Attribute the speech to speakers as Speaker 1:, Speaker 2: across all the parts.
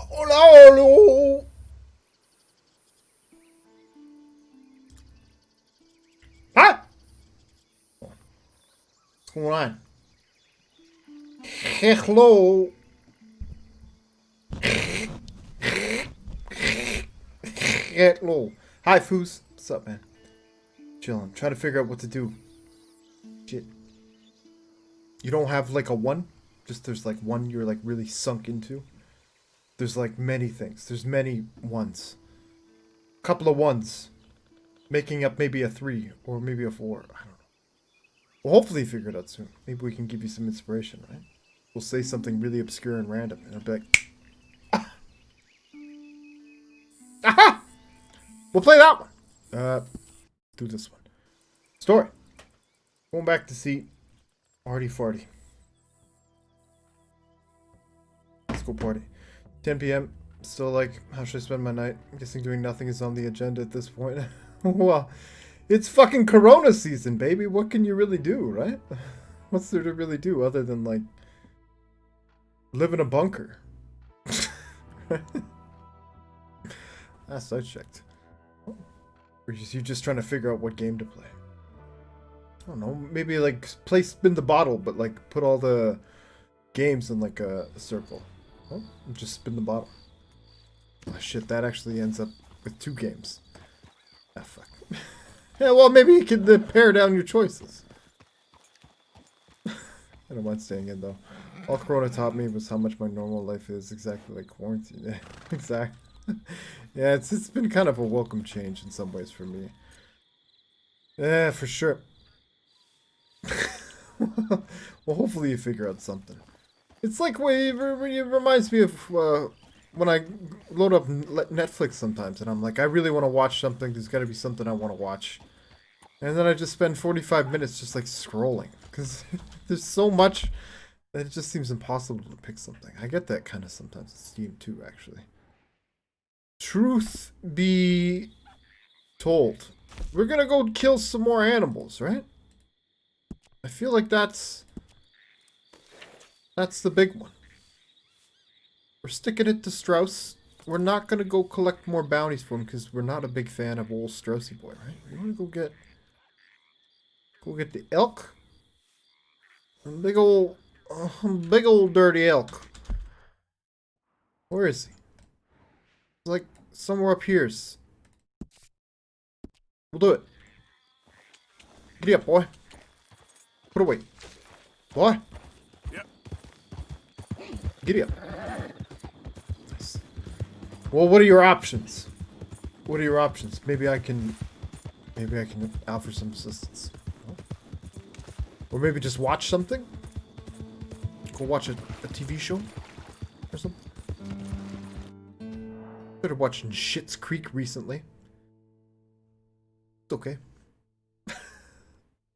Speaker 1: Hello. Huh? What's going on? Hello. Hello. Hi, Foos. What's up, man? Chilling. Trying to figure out what to do. Shit. You don't have like a one? Just there's like one you're like really sunk into? There's like many things. There's many ones. Couple of ones. Making up maybe a 3 or maybe a 4. I don't know. We'll hopefully figure it out soon. Maybe we can give you some inspiration, right? We'll say something really obscure and random, and I'll be like, ah! Aha! We'll play that one. Do this one. Story. Going back to see Artie Farty. Let's go party. 10 p.m. Still like, how should I spend my night? I'm guessing doing nothing is on the agenda at this point. Well, it's fucking Corona season, baby. What can you really do, right? What's there to really do other than, like, live in a bunker? Last I checked. Or you just trying to figure out what game to play? I don't know. Maybe, like, play Spin the Bottle, but, like, put all the games in, like, a circle. Oh, and just spin the bottle. Oh, shit, that actually ends up with 2 games. Ah, fuck. Yeah, well, maybe you could pare down your choices. I don't mind staying in, though. All Corona taught me was how much my normal life is exactly like quarantine. Yeah, exactly. Yeah, it's been kind of a welcome change in some ways for me. Yeah, for sure. Well, hopefully you figure out something. It's like, it reminds me of when I load up Netflix sometimes, and I'm like, I really want to watch something. There's got to be something I want to watch. And then I just spend 45 minutes just like scrolling. Because there's so much that it just seems impossible to pick something. I get that kind of sometimes in Steam too, actually. Truth be told, we're going to go kill some more animals, right? I feel like that's the big one. We're sticking it to Strauss. We're not going to go collect more bounties for him because we're not a big fan of old Straussy boy, right? We want to go get the elk. A big old dirty elk. Where is he? He's like somewhere up here. We'll do it. Giddy up, boy. Put away. Boy. Yep. Giddy up. Nice. Well, what are your options? What are your options? Maybe I can offer some assistance. Or maybe just watch something? Go watch a TV show? Or something? Started watching Schitt's Creek recently. It's okay.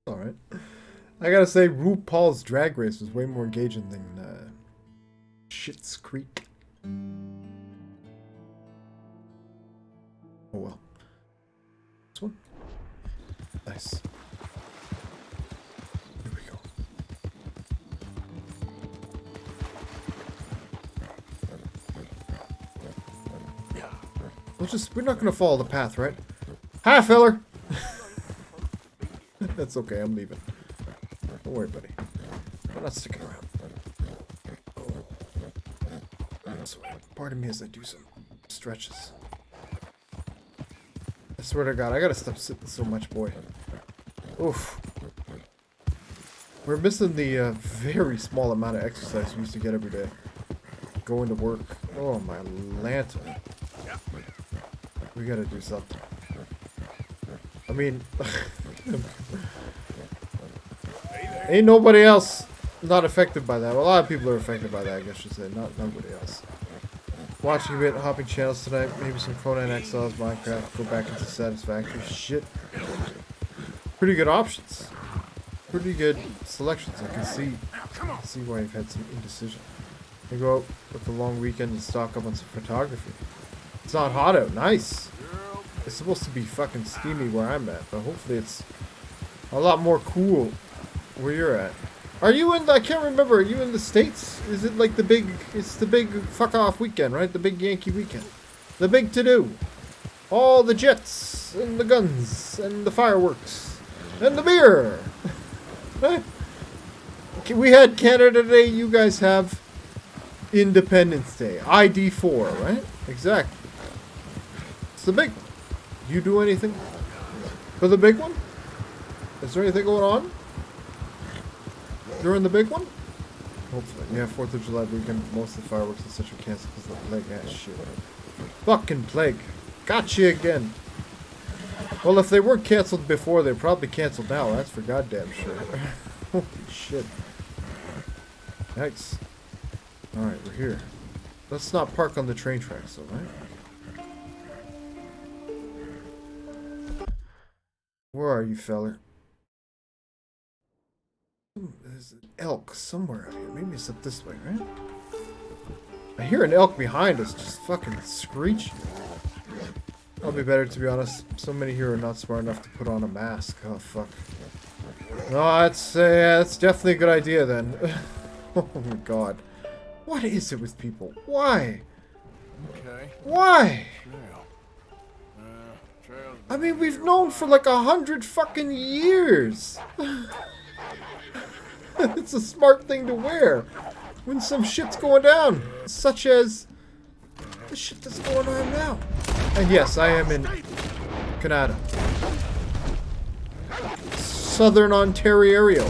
Speaker 1: Alright. I gotta say, RuPaul's Drag Race was way more engaging than Schitt's Creek. Oh well. This one? Nice. Here we go. We're not gonna follow the path, right? Hi, feller! That's okay, I'm leaving. Don't worry, buddy. I'm not sticking around. Oh. So, pardon me as I do some stretches. I swear to God, I gotta stop sitting so much, boy. Oof. We're missing the very small amount of exercise we used to get every day. Going to work. Oh, my lantern. We gotta do something. I mean... ain't nobody else not affected by that. Well, a lot of people are affected by that, I guess I should say. Not nobody else. Watching a bit, hopping channels tonight. Maybe some Conan Exiles, Minecraft. Go back into Satisfactory. Shit. Pretty good options. Pretty good selections. I can see why you've had some indecision. I go out with the long weekend and stock up on some photography. It's not hot out. Nice. It's supposed to be fucking steamy where I'm at, but hopefully it's a lot more cool where you're at. Are you in? I can't remember. Are you in the States? Is it like the big? It's the big fuck off weekend, right? The big Yankee weekend. The big to do. All the jets and the guns and the fireworks and the beer. We had Canada Day. You guys have Independence Day. ID4, right? Exactly. It's the big one. You do anything for the big one? Is there anything going on during the big one? Hopefully. Yeah, 4th of July weekend. Most of the fireworks and such are canceled because of the plague. Ah, shit. Fucking plague. Gotcha again. Well, if they weren't canceled before, they're probably canceled now. That's for goddamn sure. Holy shit. Nice. Alright, we're here. Let's not park on the train tracks, though, right? Where are you, feller? There's an elk somewhere out here. Maybe it's up this way, right? I hear an elk behind us just fucking screeching. Probably better, to be honest. So many here are not smart enough to put on a mask. Oh, fuck. No, that's definitely a good idea, then. Oh, my God. What is it with people? Why?
Speaker 2: Okay.
Speaker 1: Why?
Speaker 2: Trail.
Speaker 1: I mean, we've known for like 100 fucking years. It's a smart thing to wear when some shit's going down, such as the shit that's going on now. And yes, I am in Canada. Southern Ontario.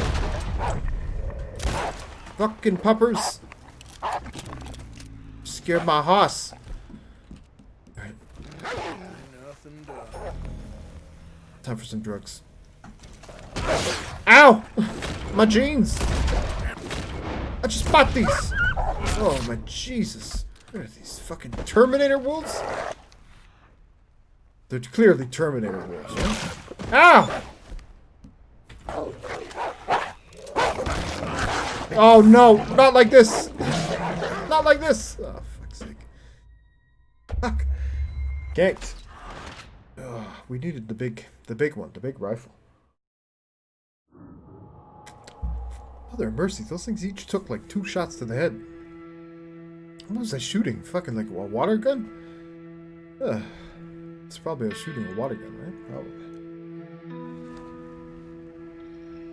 Speaker 1: Fucking puppers. Scared my hoss. Alright.
Speaker 2: Nothing done.
Speaker 1: Time for some drugs. Ow! My jeans! I just bought these! Oh my Jesus. What are these fucking Terminator wolves? They're clearly Terminator wolves, right? Ow! Oh no! Not like this! Not like this! Oh, fuck's sake. Fuck. Ganked. Oh, we needed the big one, the big rifle. Mother mercy, those things each took like 2 shots to the head. What was I shooting? Fucking like a water gun? It's probably I was shooting a water gun, right? Probably.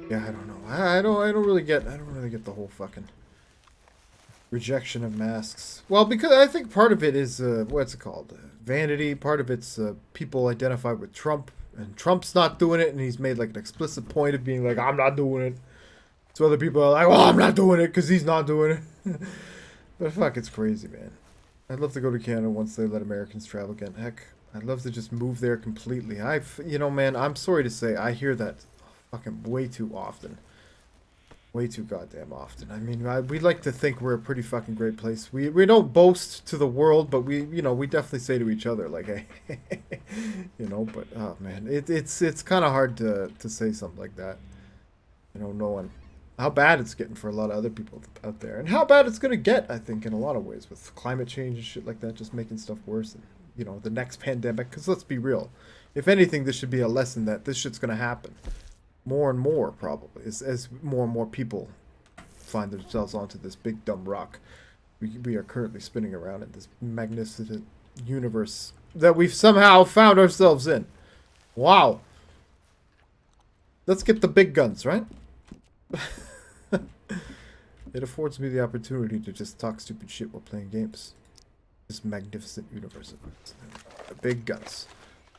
Speaker 1: Yeah, I don't know. I don't really get the whole fucking rejection of masks. Well, because I think part of it is what's it called? Vanity. Part of it's people identify with Trump, and Trump's not doing it, and he's made like an explicit point of being like, I'm not doing it. So other people are like, well, I'm not doing it because he's not doing it. But fuck, it's crazy, man. I'd love to go to Canada once they let Americans travel again. Heck, I'd love to just move there completely. You know, man, I'm sorry to say, I hear that fucking way too often. Way too goddamn often. I mean, we like to think we're a pretty fucking great place. We don't boast to the world, but we definitely say to each other, like, hey, you know, but, oh, man, it's kind of hard to say something like that. You know, knowing how bad it's getting for a lot of other people out there. And how bad it's going to get, I think, in a lot of ways, with climate change and shit like that, just making stuff worse. And, you know, the next pandemic, because let's be real. If anything, this should be a lesson that this shit's going to happen. More and more, probably, as more and more people find themselves onto this big dumb rock we are currently spinning around in this magnificent universe that we've somehow found ourselves in. Wow. Let's get the big guns, right? It affords me the opportunity to just talk stupid shit while playing games. This magnificent universe of ours. The big guns.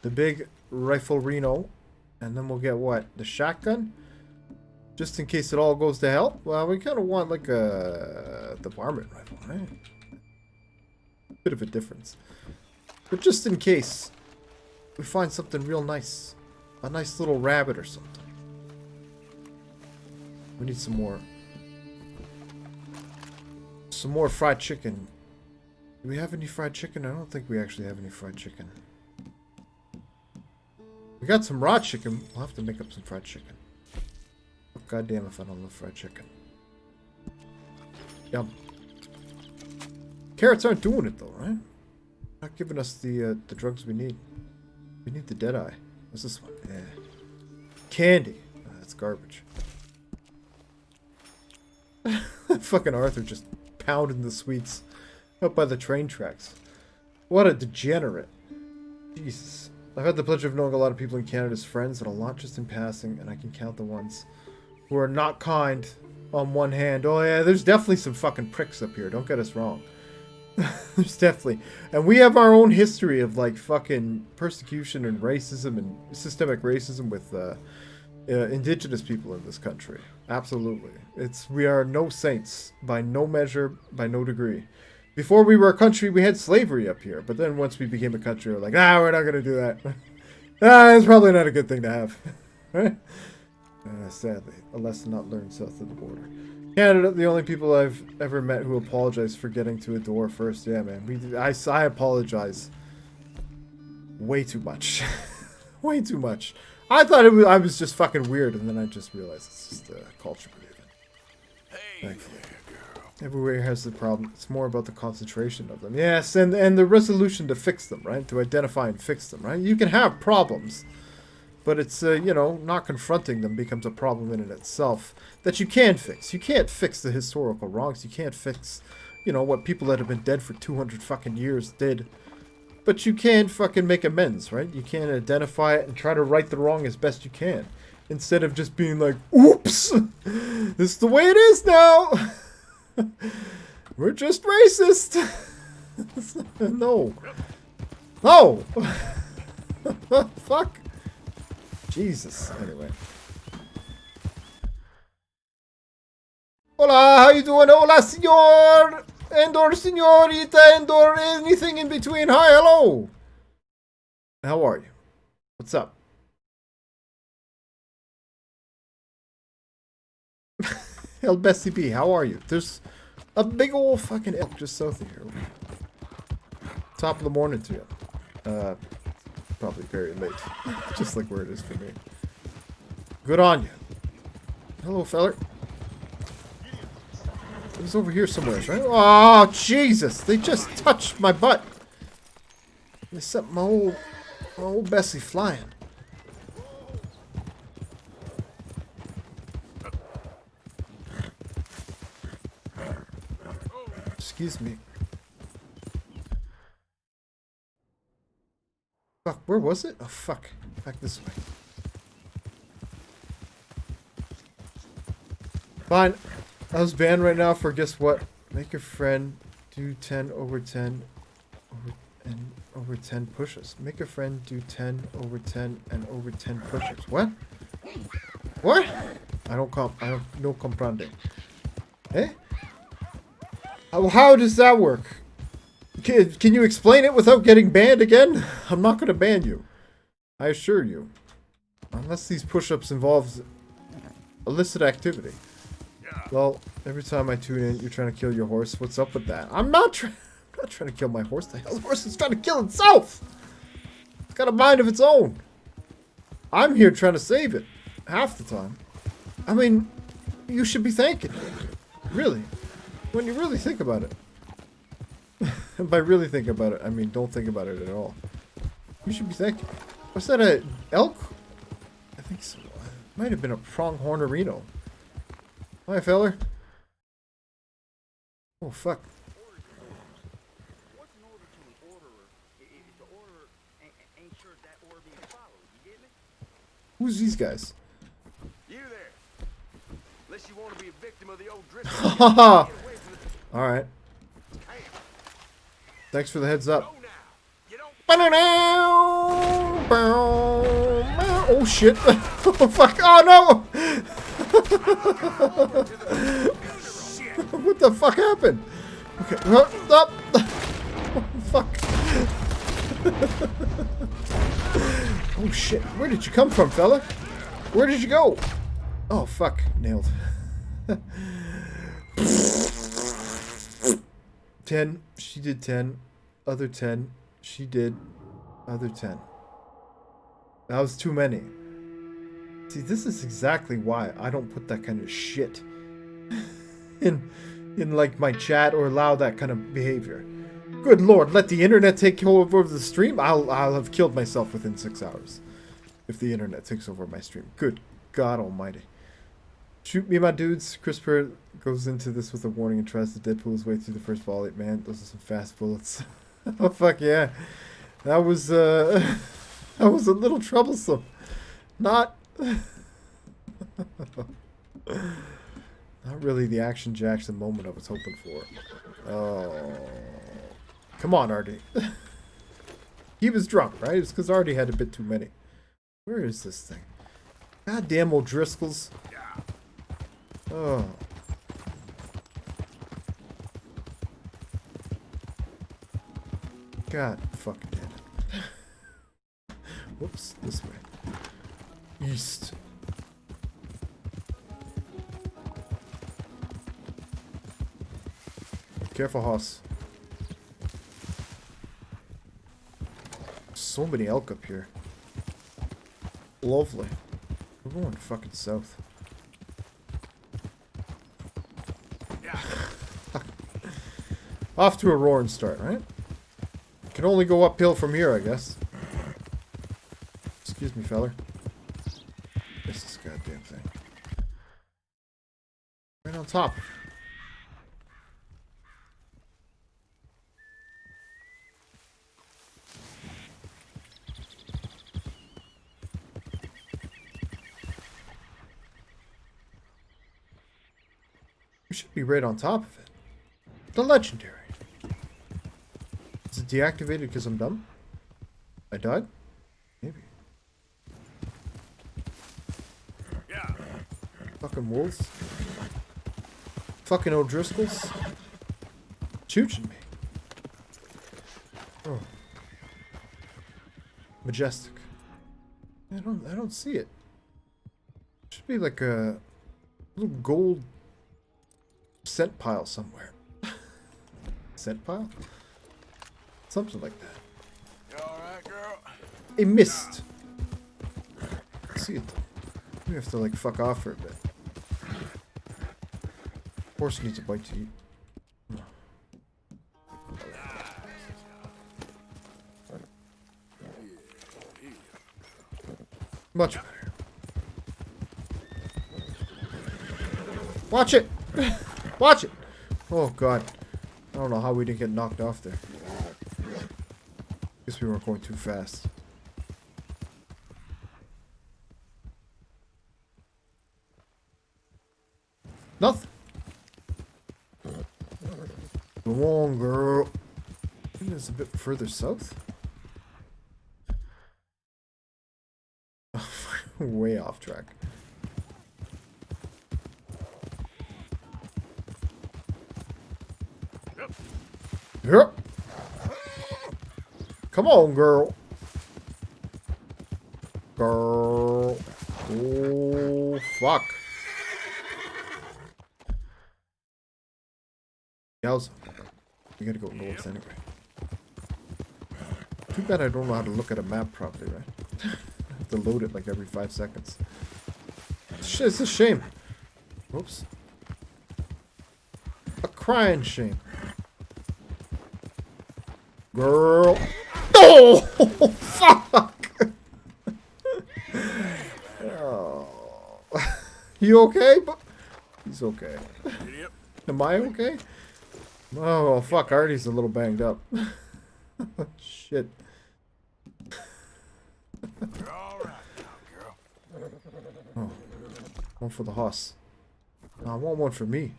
Speaker 1: The big rifle Reno. And then we'll get what? The shotgun? Just in case it all goes to hell? Well, we kind of want like the varmint rifle, right? Bit of a difference. But just in case we find something real nice. A nice little rabbit or something. We need some more. Some more fried chicken. Do we have any fried chicken? I don't think we actually have any fried chicken. We got some raw chicken. We'll have to make up some fried chicken. Oh, God damn if I don't love fried chicken. Yum. Carrots aren't doing it though, right? Not giving us the drugs we need. We need the Deadeye. What's this one? Yeah. Candy. Oh, that's garbage. Fucking Arthur just pounding the sweets up by the train tracks. What a degenerate. Jesus. I've had the pleasure of knowing a lot of people in Canada as friends, and a lot just in passing, and I can count the ones who are not kind on one hand. Oh yeah, there's definitely some fucking pricks up here, don't get us wrong. There's definitely. And we have our own history of like fucking persecution and racism and systemic racism with indigenous people in this country. Absolutely. We are no saints by no measure, by no degree. Before we were a country, we had slavery up here. But then once we became a country, we're like, we're not going to do that. It's probably not a good thing to have. Right? Sadly, a lesson not learned south of the border. Canada, the only people I've ever met who apologize for getting to a door first. Yeah, man. I apologize way too much. Way too much. I thought I was just fucking weird, and then I just realized it's just the culture we live in.
Speaker 2: Hey
Speaker 1: Thankfully.
Speaker 2: there, girl.
Speaker 1: Everywhere has the problem. It's more about the concentration of them. Yes, and the resolution to fix them, right? To identify and fix them, right? You can have problems, but it's, you know, not confronting them becomes a problem in it itself that you can fix. You can't fix the historical wrongs. You can't fix, you know, what people that have been dead for 200 fucking years did. But you can fucking make amends, right? You can identify it and try to right the wrong as best you can. Instead of just being like, oops, this is the way it is now. We're just racist. No. No. Fuck. Jesus. Anyway. Hola, how you doing? Hola, senor. Endor, senorita, Endor, anything in between. Hi, hello. How are you? What's up? El Bessie B, how are you? There's a big old fucking elk just south of here. Top of the morning to you. Probably very late. Just like where it is for me. Good on you. Hello, feller. It was over here somewhere, right? Oh, Jesus! They just touched my butt. They sent my old Bessie flying. Excuse me. Fuck, where was it? Oh, fuck. Back this way. Fine. I was banned right now for guess what? Make a friend do 10 over 10 over 10 push-ups. Make a friend do 10 over 10 and over 10 push-ups. What? What? I don't no comprende. Eh? How does that work? Can you explain it without getting banned again? I'm not gonna ban you. I assure you. Unless these push-ups involve illicit activity. Well, every time I tune in, you're trying to kill your horse. What's up with that? I'm not trying to kill my horse. The hell, horse is trying to kill itself. It's got a mind of its own. I'm here trying to save it. Half the time. I mean, you should be thanking me. Really. When you really think about it. And by really think about it, I mean don't think about it at all. You should be thanking me. Was that a elk? I think so. It might have been a pronghorn reno. Hi, feller. Oh, fuck.
Speaker 3: What's an order to an orderer if the orderer ain't sure that order being followed? You get me?
Speaker 1: Who's these guys?
Speaker 3: You there. Unless you want to be a victim of the old
Speaker 1: Haha. Alright. Thanks for the heads up. Oh shit. Oh fuck. Oh no. What the fuck happened? Okay. Oh, fuck. Oh shit. Where did you come from, fella? Where did you go? Oh fuck. Nailed. 10. She did 10. Other 10. She did. Other 10. That was too many. See, this is exactly why I don't put that kind of shit in like my chat or allow that kind of behavior. Good lord, let the internet take over the stream? I'll have killed myself within 6 hours if the internet takes over my stream. Good God almighty. Shoot me, my dudes. CRISPR goes into this with a warning and tries to Deadpool his way through the first volley. Man, those are some fast bullets. Oh, fuck yeah. That was, that was a little troublesome. Not... Not really the Action Jackson moment I was hoping for. Oh. Come on, Artie. He was drunk, right? It's because Artie had a bit too many. Where is this thing? Goddamn O'Driscolls. Oh. God fucking damn it. Whoops, this way. East. Careful, Hoss. So many elk up here. Lovely. We're going fucking south. Off to a roaring start, right? Can only go uphill from here, I guess. Excuse me, feller. What's this goddamn thing? Right on top. We should be right on top of it. The legendary. Is it deactivated because I'm dumb? I died? Maybe.
Speaker 2: Yeah.
Speaker 1: Fucking wolves. Fucking O'Driscolls. Chooching me. Oh. Majestic. I don't see it. Should be like a little gold scent pile somewhere. Scent pile? Something like that.
Speaker 2: You alright, girl?
Speaker 1: A mist. I see it though. We have to like fuck off for a bit. Horse needs a bite to eat. Much better. Watch it! Watch it! Oh god. I don't know how we didn't get knocked off there. Guess we weren't going too fast. Nothing. Come on, girl. I think it's a bit further south. Way off track. Yep. Come on, girl. Girl. Oh, fuck. Yowza. We gotta go north anyway. Too bad I don't know how to look at a map properly, right? I have to load it like every 5 seconds. It's a shame. Whoops. A crying shame. Girl. Oh, fuck. Oh. You okay? He's okay.
Speaker 2: Yep.
Speaker 1: Am I okay? Oh, fuck. Artie's a little banged up. Shit.
Speaker 2: You're alright now, girl.
Speaker 1: Oh. One for the hoss. No, I want one for me.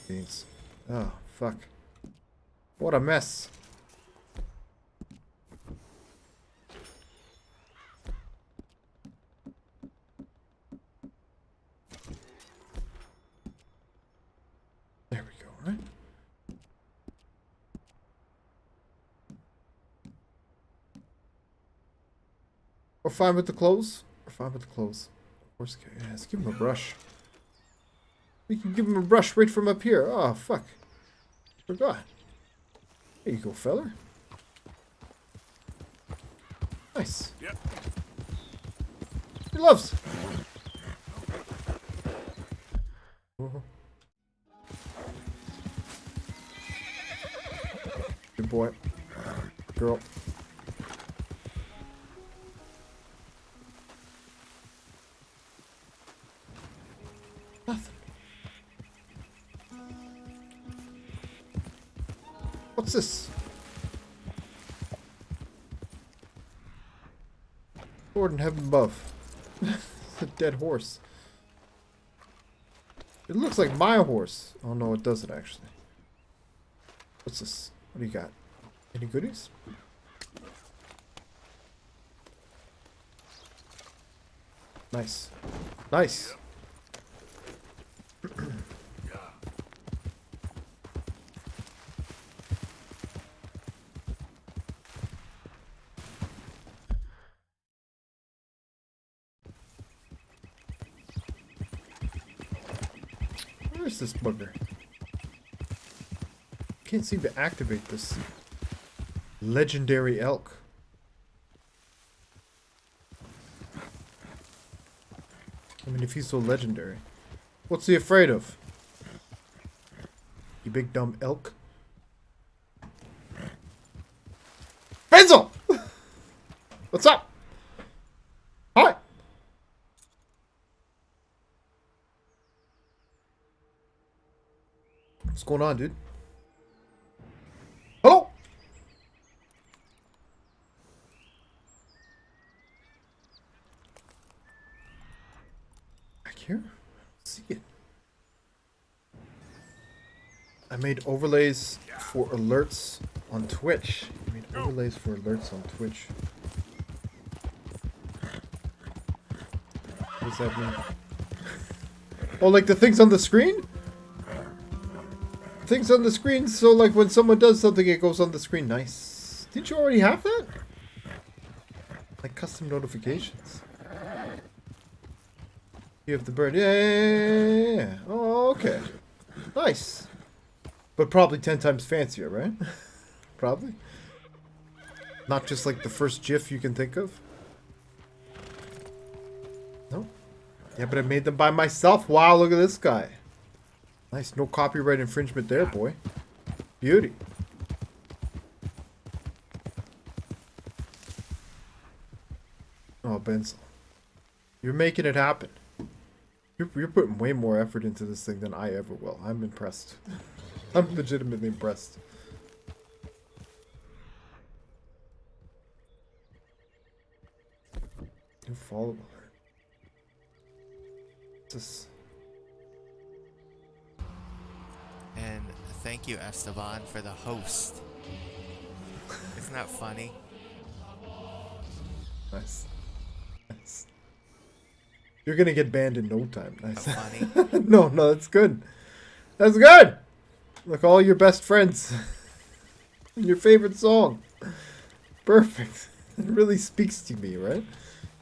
Speaker 1: Beans. Oh, fuck. What a mess. There we go, right? We're fine with the clothes? We're fine with the clothes. Of course, yeah, let's give him a brush. We can give him a brush right from up here. Oh, fuck. Forgot. There you go, feller. Nice.
Speaker 2: Yep.
Speaker 1: He loves. Oh. Good boy. Girl. What's this? Lord in heaven above. It's a dead horse. It looks like my horse. Oh no, it doesn't actually. What's this? What do you got? Any goodies? Nice. Nice. Where's this bugger? Can't seem to activate this legendary elk. I mean, if he's so legendary, what's he afraid of? You big dumb elk. Benzel! What's up? Hi! What's going on, dude? Hello? Back here? I don't see it. I made overlays for alerts on Twitch. I made overlays for alerts on Twitch. What does that mean? Oh, like the things on the screen? Things on the screen, so like when someone does something, it goes on the screen. Nice. Didn't you already have that? Like custom notifications. You have the bird. Yeah. Oh, okay. Nice. But probably 10 times fancier, right? Probably. Not just like the first GIF you can think of. No. Yeah, but I made them by myself. Wow, look at this guy. Nice, no copyright infringement there, boy. Beauty. Oh, Benzel. You're making it happen. You're putting way more effort into this thing than I ever will. I'm impressed. I'm legitimately impressed. New follow alert. What's this?
Speaker 4: And thank you, Esteban, for the host. Isn't that funny?
Speaker 1: Nice. Nice. You're gonna get banned in no time. Nice.
Speaker 4: Funny.
Speaker 1: No, that's good. That's good! Look, all your best friends. Your favorite song. Perfect. It really speaks to me, right?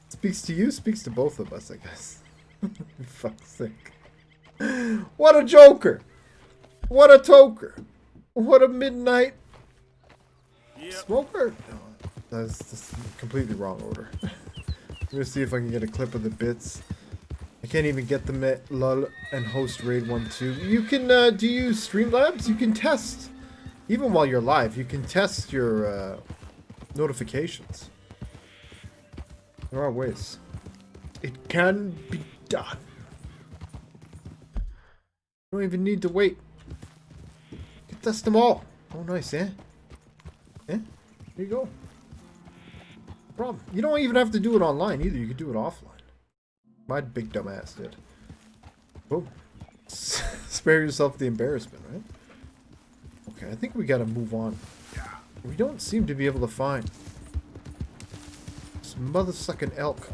Speaker 1: Speaks to you, speaks to both of us, I guess. For fuck's sake. What a joker! What a toker! What a midnight smoker! No, that's just completely wrong order. I'm gonna see if I can get a clip of the bits. I can't even get them at LUL and host raid 1-2. You can, do you use Streamlabs? You can test, even while you're live, you can test your notifications. There are ways. It can be done. You don't even need to wait. You can test them all. Oh, nice, eh? Eh? There you go. No problem. You don't even have to do it online either. You can do it offline. My big dumb ass did. Boom. Spare yourself the embarrassment, right? Okay, I think we gotta move on. We don't seem to be able to find this mother-sucking elk.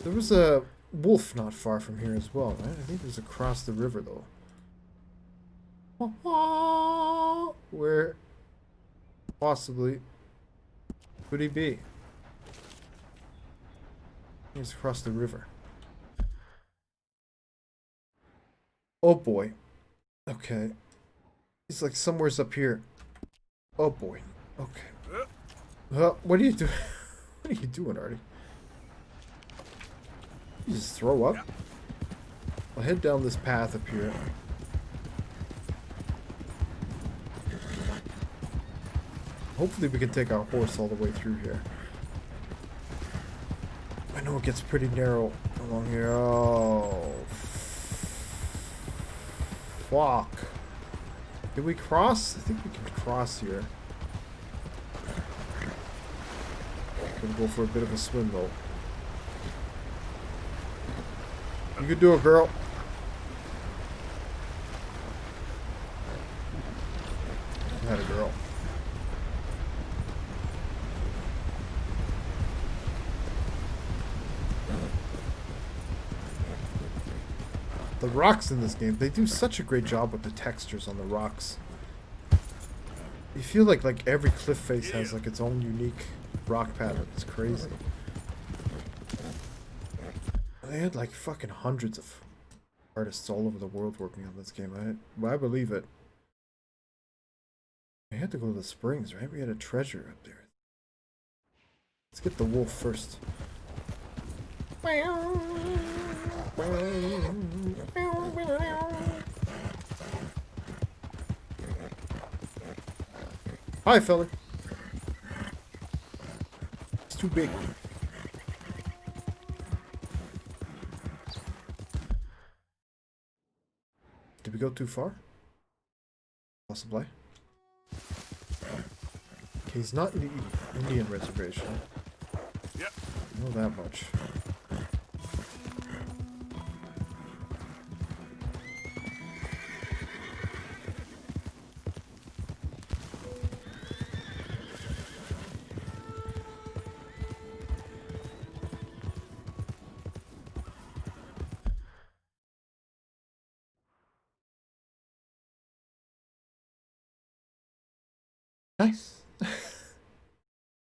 Speaker 1: There was a wolf not far from here as well, right? I think it was across the river, though. Where possibly could he be? He's across the river. Oh boy. Okay. He's like somewhere's up here. Oh boy. Okay. What are you doing? What are you doing, Artie? You just throw up? I'll head down this path up here. Hopefully we can take our horse all the way through here. I know it gets pretty narrow along here. Oh. Fuck. Can we cross? I think we can cross here. Gonna go for a bit of a swim though. You can do it, girl. Not a girl. The rocks in this game, they do such a great job with the textures on the rocks. You feel like every cliff face has like its own unique rock pattern. It's crazy. They had like fucking hundreds of artists all over the world working on this game. I believe it. We had to go to the springs, right? We had a treasure up there. Let's get the wolf first. Hi, fella. It's too big. Did we go too far? Possibly. Okay, he's not in the Indian reservation.
Speaker 2: Yep.
Speaker 1: I know that much. Nice.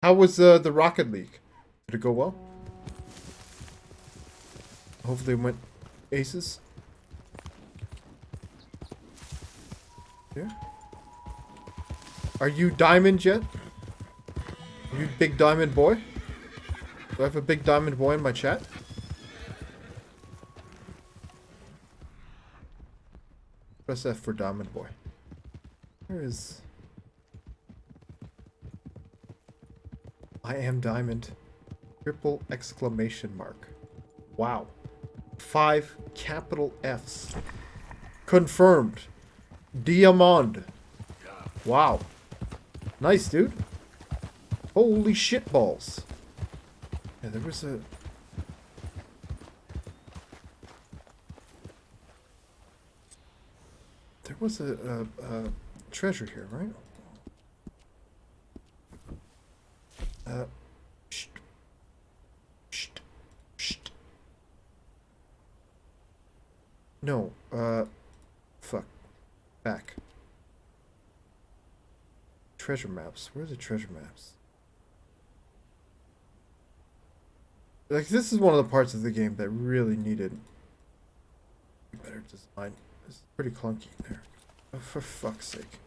Speaker 1: How was the Rocket League? Did it go well? Hopefully it went aces. Yeah. Are you diamond yet? Are you big diamond boy? Do I have a big diamond boy in my chat? Press F for diamond boy. Where is... I am diamond. Triple exclamation mark. Wow. 5 capital Fs. Confirmed. Diamond. Wow. Nice, dude. Holy shit balls. Yeah, there was a... There was a treasure here, right? Shh. Shh. Shh. No, fuck. Back. Treasure maps. Where are the treasure maps? Like, this is one of the parts of the game that really needed better design. It's pretty clunky there. Oh, for fuck's sake.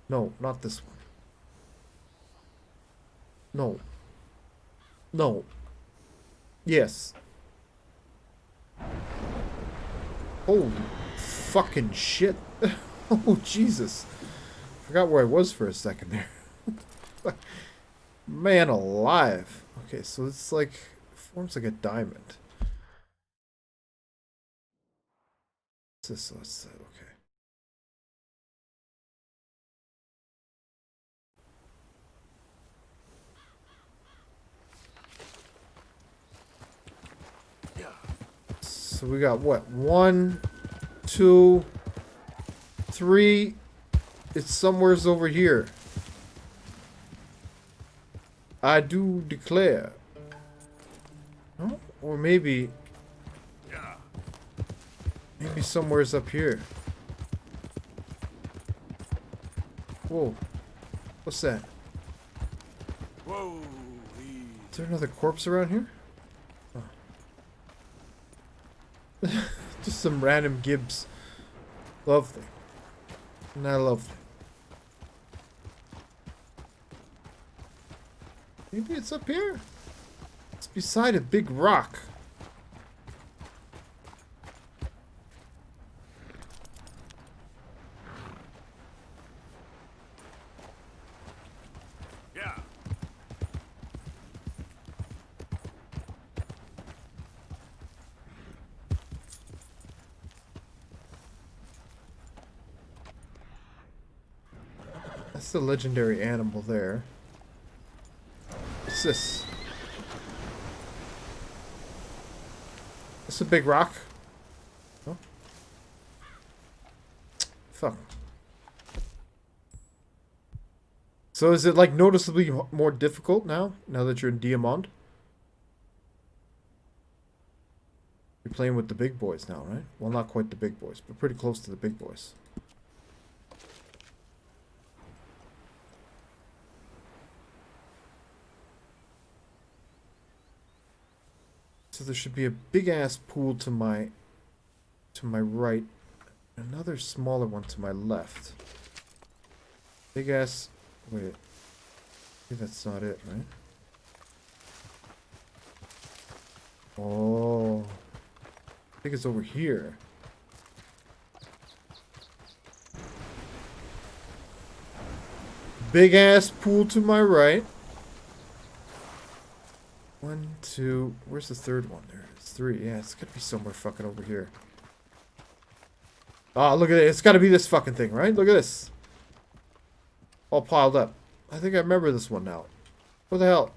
Speaker 1: No, not this one. No. No. Yes. Holy fucking shit. Oh, Jesus. Forgot where I was for a second there. Man alive. Okay, so it's like, forms like a diamond. What's this? What's that? Okay. So we got what? 1, 2, 3. It's somewheres over here. I do declare. Oh, or maybe somewheres up here. Whoa. What's that?
Speaker 2: Whoa.
Speaker 1: Is there another corpse around here? Just some random Gibbs. Lovely. Not lovely. Maybe it's up here. It's beside a big rock.
Speaker 2: Yeah.
Speaker 1: That's the legendary animal there. What's this? This a big rock? Oh. Fuck. So is it like noticeably more difficult now that you're in Diamond? You're playing with the big boys now, right? Well, not quite the big boys, but pretty close to the big boys. So there should be a big ass pool to my right, another smaller one to my left. Big ass. Wait, I think that's not it, right? Oh, I think it's over here. Big ass pool to my right. 1, 2. Where's the third one? There it's 3. Yeah, it's gotta be somewhere fucking over here. Ah, look at it. It's gotta be this fucking thing, right? Look at this. All piled up. I think I remember this one now. What the hell?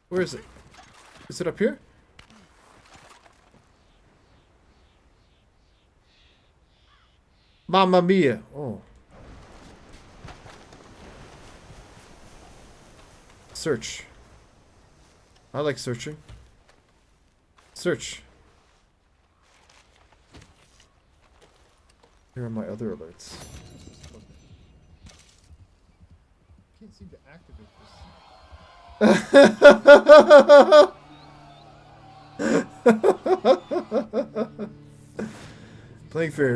Speaker 1: Where is it? Is it up here? Mamma mia. Oh. Search. I like searching. Search. Here are my other alerts. Can't seem to activate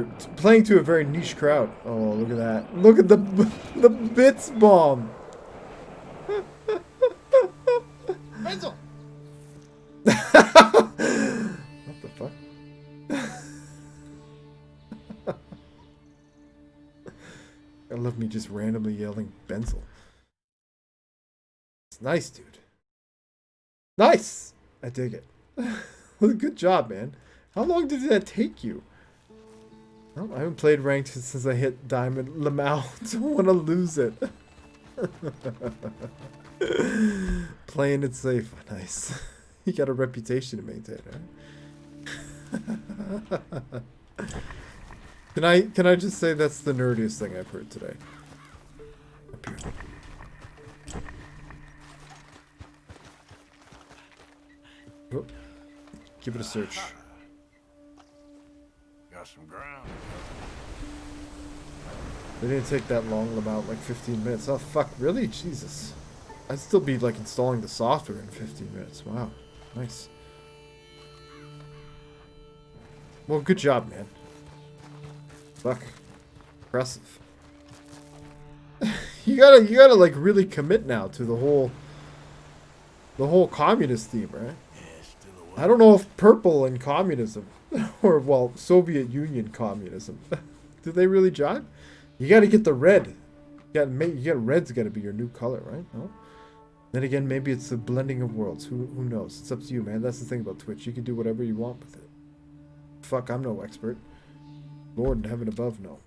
Speaker 1: this. Playing to a very niche crowd. Oh, look at that! Look at the bits bomb. Pencil. What the fuck? I love me just randomly yelling Benzel. It's nice, dude. Nice! I dig it. Good job, man. How long did that take you? Well, I haven't played ranked since I hit Diamond Lamau. Don't want to lose it. Playing it safe. Nice. You got a reputation to maintain, right? Can I just say that's the nerdiest thing I've heard today? Up here. Oh. Give it a search.
Speaker 2: Got some ground.
Speaker 1: They didn't take that long, about like 15 minutes. Oh fuck, really? Jesus. I'd still be like installing the software in 15 minutes. Wow. Nice. Well, good job, man. Fuck. Impressive. you gotta like really commit now to the whole communist theme, right? I don't know if purple and communism, or well, Soviet Union communism, do they really jive? You gotta get the red. Red's gotta be your new color, right? No? Then again, maybe it's the blending of worlds. Who knows? It's up to you, man. That's the thing about Twitch. You can do whatever you want with it. Fuck, I'm no expert. Lord in heaven above, no.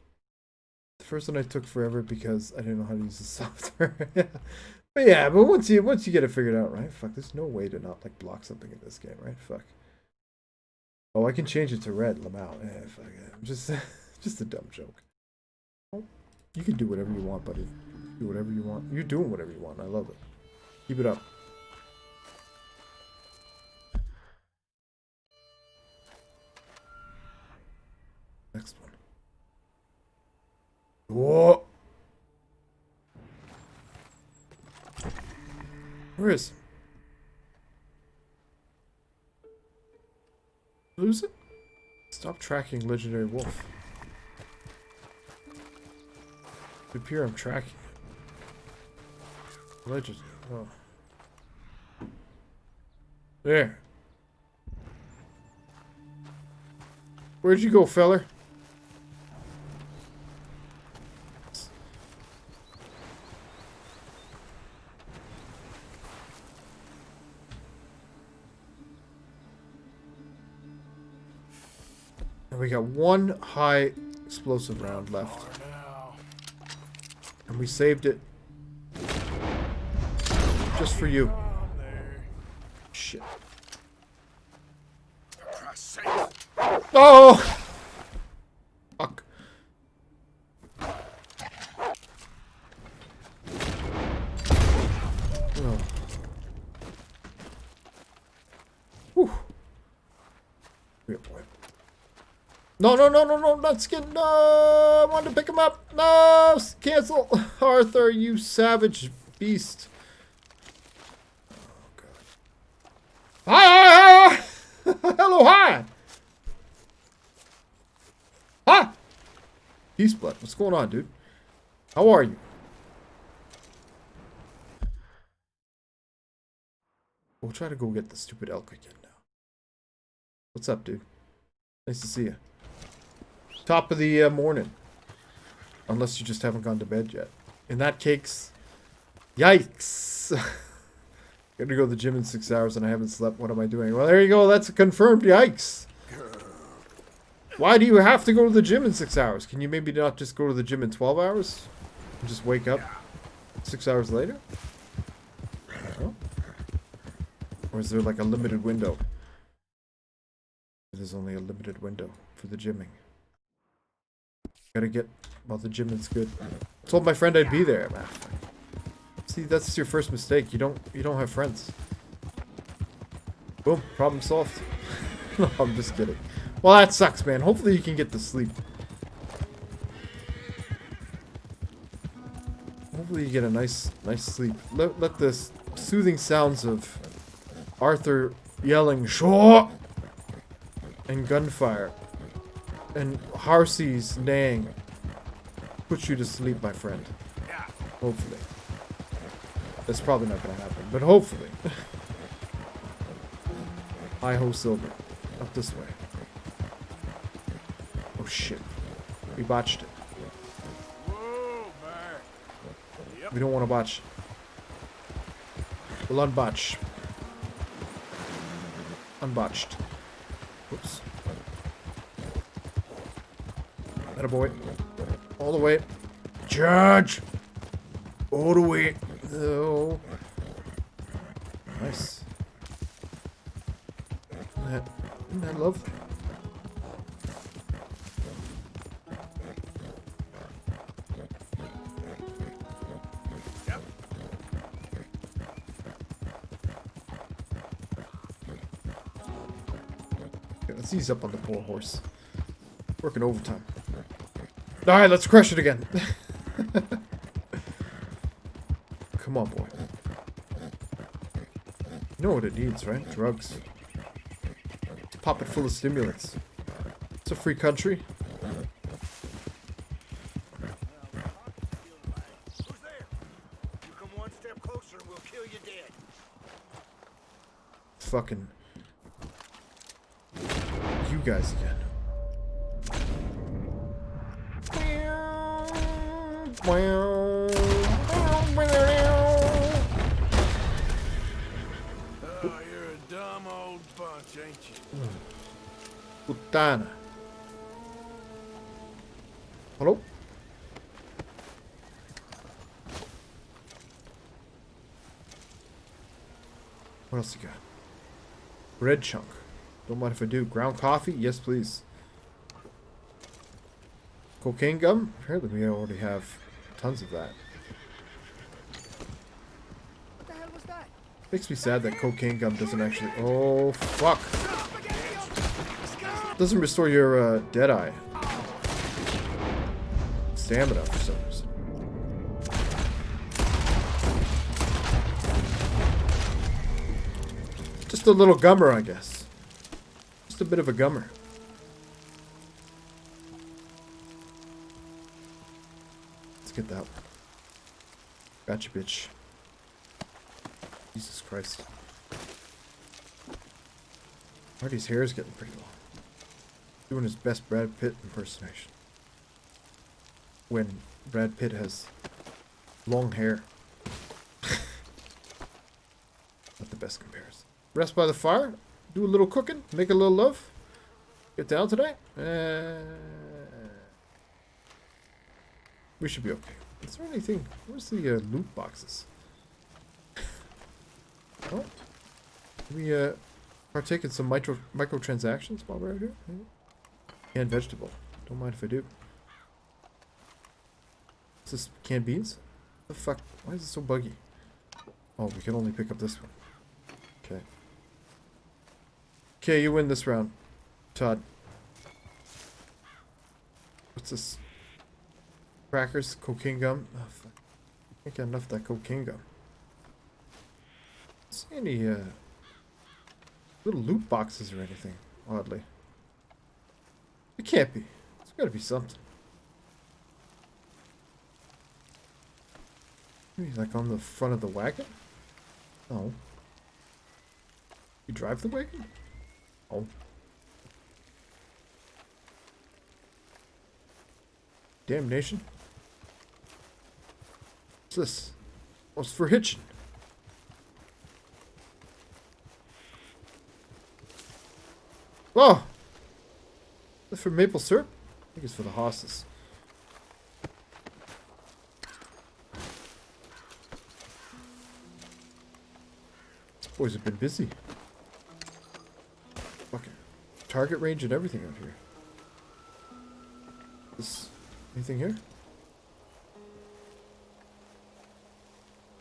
Speaker 1: The first one I took forever because I didn't know how to use the software. But once you get it figured out, right? Fuck, there's no way to not like block something in this game, right? Fuck. Oh, I can change it to red, Lamau. Fuck it. I'm just a dumb joke. You can do whatever you want, buddy. Do whatever you want. You're doing whatever you want. I love it. Keep it up. Next one. Whoa! Where is it? Lose it? Stop tracking legendary wolf. It appear I'm tracking it. Legend. Oh. There. Where'd you go, feller? And we got one high explosive round left. And we saved it. Just for you. Shit.
Speaker 2: For Christ's sake.
Speaker 1: Oh! Fuck. Oh. Whew. Good boy. No, no, no, no, no, not skin. No, I wanted to pick him up. No, cancel. Arthur, you savage beast. Oh, God. Hi! Hello, hi! Hi! Peace blood. What's going on, dude? How are you? We'll try to go get the stupid elk again now. What's up, dude? Nice to see you. Top of the morning. Unless you just haven't gone to bed yet. In that case, yikes. Gotta go to the gym in 6 hours and I haven't slept. What am I doing? Well, there you go. That's a confirmed yikes. Why do you have to go to the gym in 6 hours? Can you maybe not just go to the gym in 12 hours? And just wake up 6 hours later? Oh. Or is there like a limited window? There's only a limited window for the gymming. Gotta get, well, the gym is good. Told my friend I'd be there, man. See, that's your first mistake. You don't have friends. Boom, problem solved. No, I'm just kidding. Well, that sucks, man. Hopefully you can get to sleep. Hopefully you get a nice sleep. Let the soothing sounds of Arthur yelling "Shaw!" and gunfire and Harcy's neighing put you to sleep, my friend. Hopefully. That's probably not gonna happen, but hopefully. Hi-ho Silver. Up this way. Oh shit. We botched it.
Speaker 2: Whoa, man. Yep.
Speaker 1: We don't want to botch. We'll unbotch. Unbotched. Whoops. Attaboy. All the way. Charge! All the way. Oh. Nice. Isn't that lovely?
Speaker 2: Yep.
Speaker 1: Okay, let's ease up on the poor horse. Working overtime. Alright, let's crush it again. Come on, boy. You know what it needs, right? Drugs. Pop it full of stimulants. It's a free country.
Speaker 3: Who's there? You come one step closer and we'll kill you dead.
Speaker 1: Fucking you guys again.
Speaker 2: Oh, you're a dumb old bunch, ain't you?
Speaker 1: Putana. Hello? What else you got? Bread chunk. Don't mind if I do. Ground coffee? Yes, please. Cocaine gum? Apparently we already have tons of that.
Speaker 3: What the hell was that?
Speaker 1: Makes me sad that cocaine gum doesn't actually... Oh, fuck. Doesn't restore your dead eye stamina for some reason. Just a little gummer, I guess. Just a bit of a gummer. Let's get that one. Gotcha, bitch. Jesus Christ. Artie's hair is getting pretty long. Doing his best Brad Pitt impersonation. When Brad Pitt has long hair. Not the best comparison. Rest by the fire. Do a little cooking. Make a little love. Get down tonight. We should be okay. Is there anything? Where's the loot boxes? Oh, can we partake in some microtransactions while we're out here? Canned vegetable. Don't mind if I do. Is this canned beans? What the fuck? Why is it so buggy? Oh, we can only pick up this one. Okay. Okay, you win this round, Todd. What's this? Crackers, cocaine gum. Oh, fuck. I can't get enough of that cocaine gum. See any little loot boxes or anything, oddly. It can't be. There's gotta be something. Maybe like on the front of the wagon? No. You drive the wagon? Oh. Damnation. What's this? Oh, it's for hitching. Oh! Is that for maple syrup? I think it's for the horses. These boys have been busy. Fucking target range and everything out here. This anything here?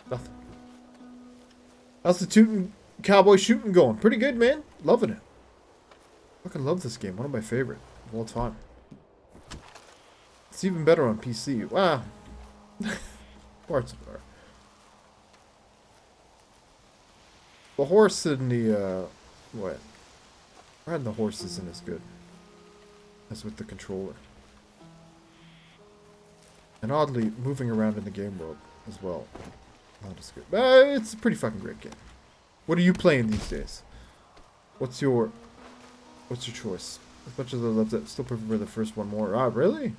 Speaker 1: Nothing. How's the tootin' cowboy shooting going? Pretty good, man. Loving it. Fucking love this game. One of my favorite of all time. It's even better on PC. Wow. Parts of it are. The horse in the, what? Riding the horse isn't as good as with the controller. And oddly, moving around in the game world as well. Not as good. But it's a pretty fucking great game. What are you playing these days? What's your choice? As much as I love that, still prefer the first one more. Ah, really?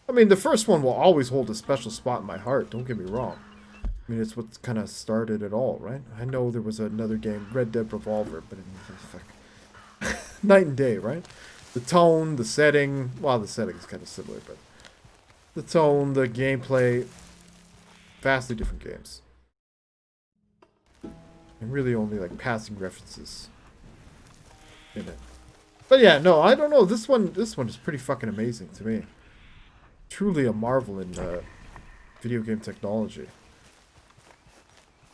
Speaker 1: I mean, the first one will always hold a special spot in my heart. Don't get me wrong. I mean, it's what kind of started it all, right? I know there was another game, Red Dead Revolver, but fuck, night and day, right? The tone, the setting. Well, the setting is kind of similar, but the tone, the gameplay, vastly different games. And really only like passing references in it. But yeah, no, I don't know. This one is pretty fucking amazing to me. Truly a marvel in video game technology.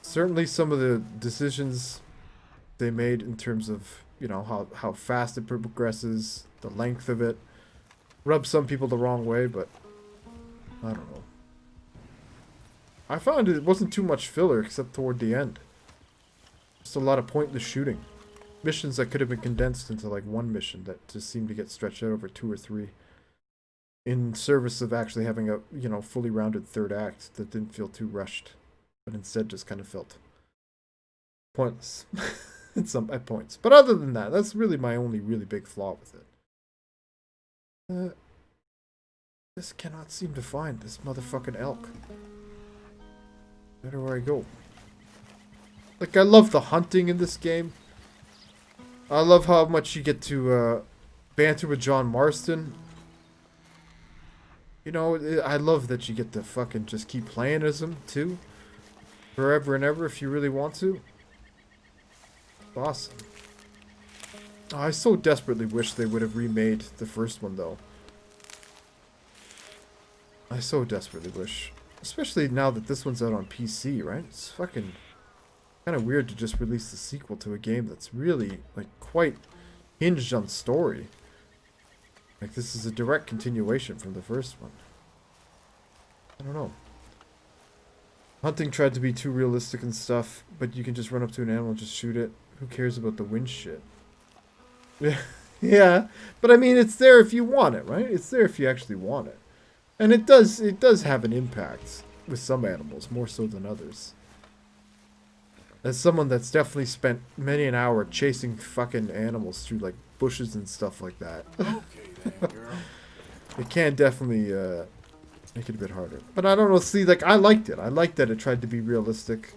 Speaker 1: Certainly some of the decisions they made in terms of, you know, how fast it progresses, the length of it, rubs some people the wrong way, but I don't know. I found it wasn't too much filler except toward the end. Just a lot of pointless shooting. Missions that could have been condensed into like one mission that just seemed to get stretched out over 2 or 3. In service of actually having a, you know, fully rounded third act that didn't feel too rushed. But instead just kind of felt pointless at points. But other than that, that's really my only really big flaw with it. Just cannot seem to find this motherfucking elk. Where do I go? Like, I love the hunting in this game. I love how much you get to banter with John Marston. You know, I love that you get to fucking just keep playing as him, too. Forever and ever if you really want to. Awesome. Oh, I so desperately wish they would have remade the first one, though. I so desperately wish. Especially now that this one's out on PC, right? It's fucking kind of weird to just release the sequel to a game that's really, like, quite hinged on story. Like, this is a direct continuation from the first one. I don't know. Hunting tried to be too realistic and stuff, but you can just run up to an animal and just shoot it. Who cares about the wind shit? Yeah, but I mean, it's there if you want it, right? It's there if you actually want it. And it does have an impact with some animals, more so than others. As someone that's definitely spent many an hour chasing fucking animals through, like, bushes and stuff like that.
Speaker 2: Okay then, girl.
Speaker 1: It can definitely make it a bit harder. But I don't know, see, like, I liked it. I liked that it tried to be realistic.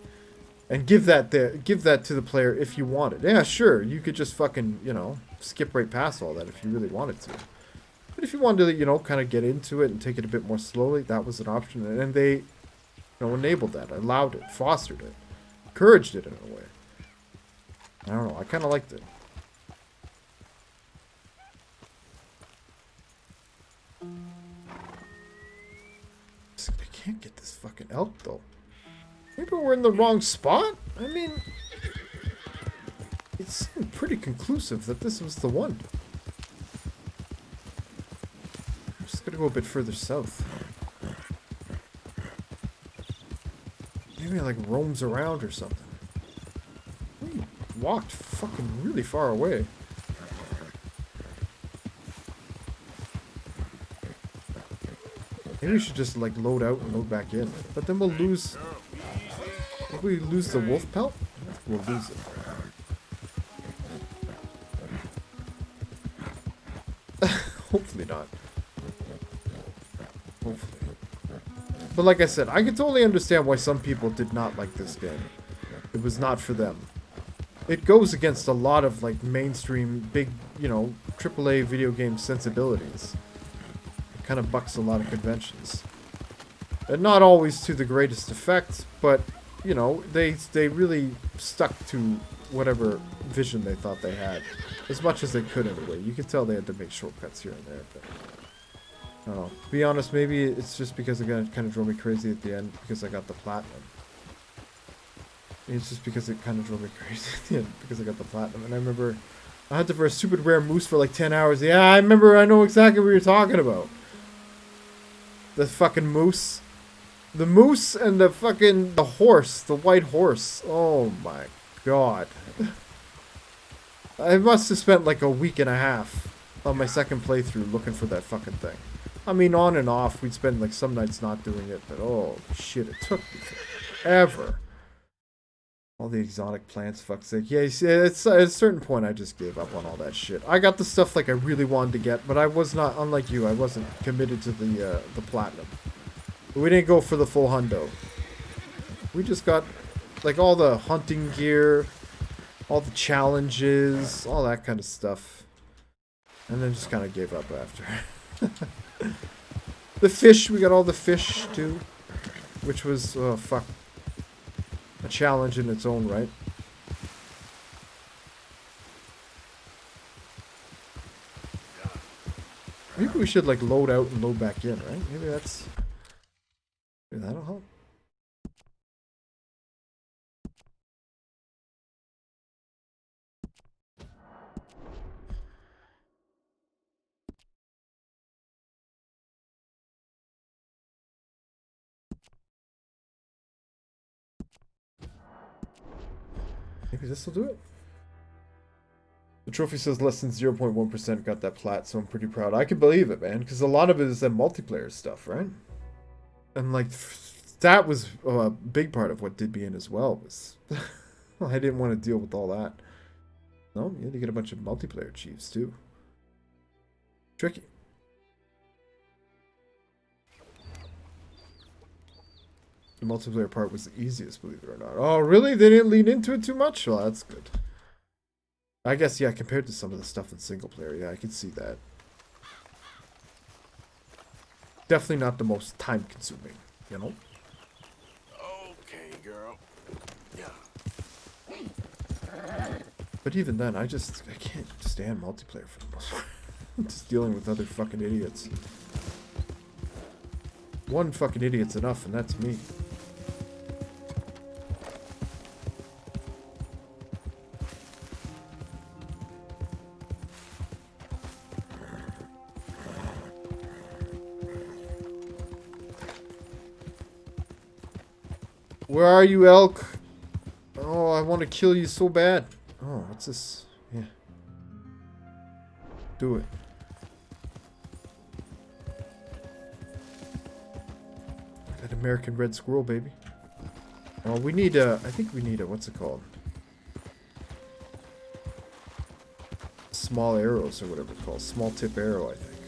Speaker 1: And give that to the player if you want it. Yeah, sure, you could just fucking, you know, skip right past all that if you really wanted to. But if you wanted to, you know, kind of get into it and take it a bit more slowly, that was an option. And they, you know, enabled that, allowed it, fostered it, encouraged it in a way. I don't know, I kind of liked it. I can't get this fucking elk, though. Maybe we're in the wrong spot? I mean, it seemed pretty conclusive that this was the one. I'm just gonna go a bit further south. Maybe it like roams around or something. We walked fucking really far away. Maybe we should just like load out and load back in. But then we'll lose... If we lose the wolf pelt, I think we'll lose it. Hopefully not. Hopefully. But like I said, I can totally understand why some people did not like this game. It was not for them. It goes against a lot of like mainstream, big, you know, AAA video game sensibilities. It kind of bucks a lot of conventions. And not always to the greatest effect, but, you know, they really stuck to whatever vision they thought they had. As much as they could anyway. You could tell they had to make shortcuts here and there, but... I don't know. To be honest, maybe it's just because it kind of drove me crazy at the end because I got the platinum. It's just because it kind of drove me crazy at the end because I got the platinum. And I remember I hunted for a stupid rare moose for like 10 hours. Yeah, I know exactly what you're talking about. The fucking moose. The moose and the fucking... the horse. The white horse. Oh my god. I must have spent like a week and a half on my second playthrough looking for that fucking thing. I mean, on and off, we'd spend like some nights not doing it, but oh shit, it took me forever. All the exotic plants, fuck's sake. Yeah, you see, at a certain point, I just gave up on all that shit. I got the stuff like I really wanted to get, but I was not, unlike you, I wasn't committed to the platinum. We didn't go for the full hundo. We just got like all the hunting gear, all the challenges, all that kind of stuff. And then just kind of gave up after. The fish, we got all the fish too. Which was, oh fuck, a challenge in its own right. Maybe we should like load out and load back in, right? Maybe that's... Maybe that'll help. Maybe this will do it. The trophy says less than 0.1% got that plat, so I'm pretty proud. I can believe it, man, because a lot of it is that multiplayer stuff, right? And like, that was a big part of what did me in as well. Was I didn't want to deal with all that. No, you had to get a bunch of multiplayer chiefs too. Tricky. The multiplayer part was the easiest, believe it or not. Oh, really? They didn't lean into it too much? Well, that's good. I guess, yeah, compared to some of the stuff in single player, yeah, I can see that. Definitely not the most time consuming, you know?
Speaker 2: Okay, girl. Yeah.
Speaker 1: But even then, I can't stand multiplayer for the most part. I'm just dealing with other fucking idiots. One fucking idiot's enough, and that's me. Where are you, elk? Oh, I want to kill you so bad. Oh, what's this? Yeah. Do it. That American red squirrel, baby. Oh, we need a... I think we need a... What's it called? Small arrows or whatever it's called. Small tip arrow, I think.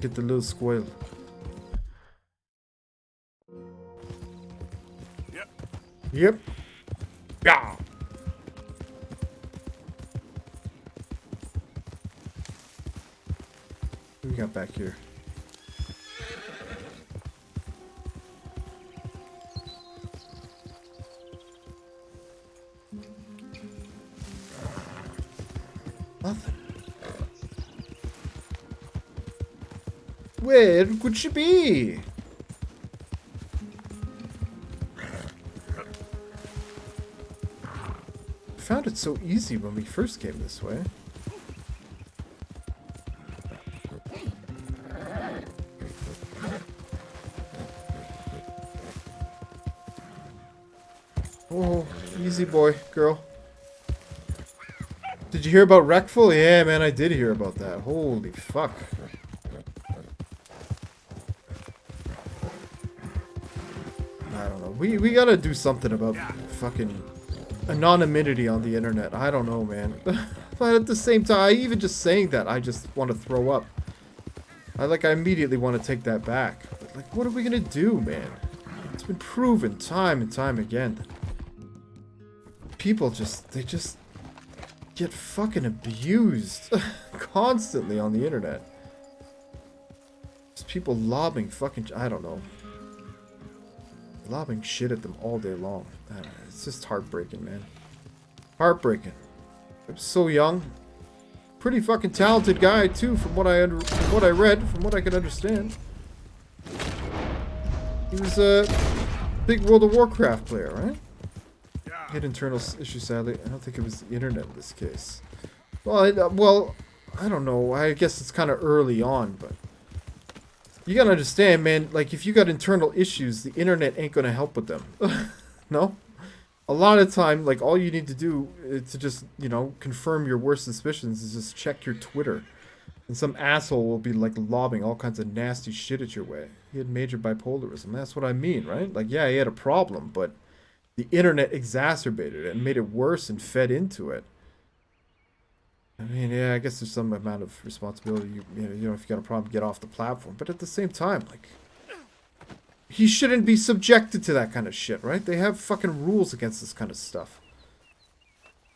Speaker 1: Get the little squirrel. Yep. Yeah. got back here? Nothing. Where could she be? I found it so easy when we first came this way. Oh, easy boy, girl. Did you hear about Wreckful? Yeah, man, I did hear about that. Holy fuck. I don't know. We gotta do something about fucking anonymity on the internet. I don't know, man. But at the same time, even just saying that, I just want to throw up. I immediately want to take that back. But, like, what are we gonna do, man? It's been proven time and time again that people they just get fucking abused constantly on the internet. Just people lobbing fucking, I don't know. Lobbing shit at them all day long. I don't know, it's just heartbreaking, man. Heartbreaking. I'm so young. Pretty fucking talented guy too, from what I read, from what I could understand. He was a big World of Warcraft player, right? Hit internal issue, sadly. I don't think it was the internet in this case. Well, I don't know. I guess it's kind of early on, but you gotta understand, man. Like, if you got internal issues, the internet ain't gonna help with them. No? A lot of time, like, all you need to do is to just, you know, confirm your worst suspicions is just check your Twitter. And some asshole will be, like, lobbing all kinds of nasty shit at your way. He had major bipolarism. That's what I mean, right? Like, yeah, he had a problem, but the internet exacerbated it and made it worse and fed into it. I mean, yeah, I guess there's some amount of responsibility. You know, if you got a problem, get off the platform. But at the same time, like, he shouldn't be subjected to that kind of shit, right? They have fucking rules against this kind of stuff.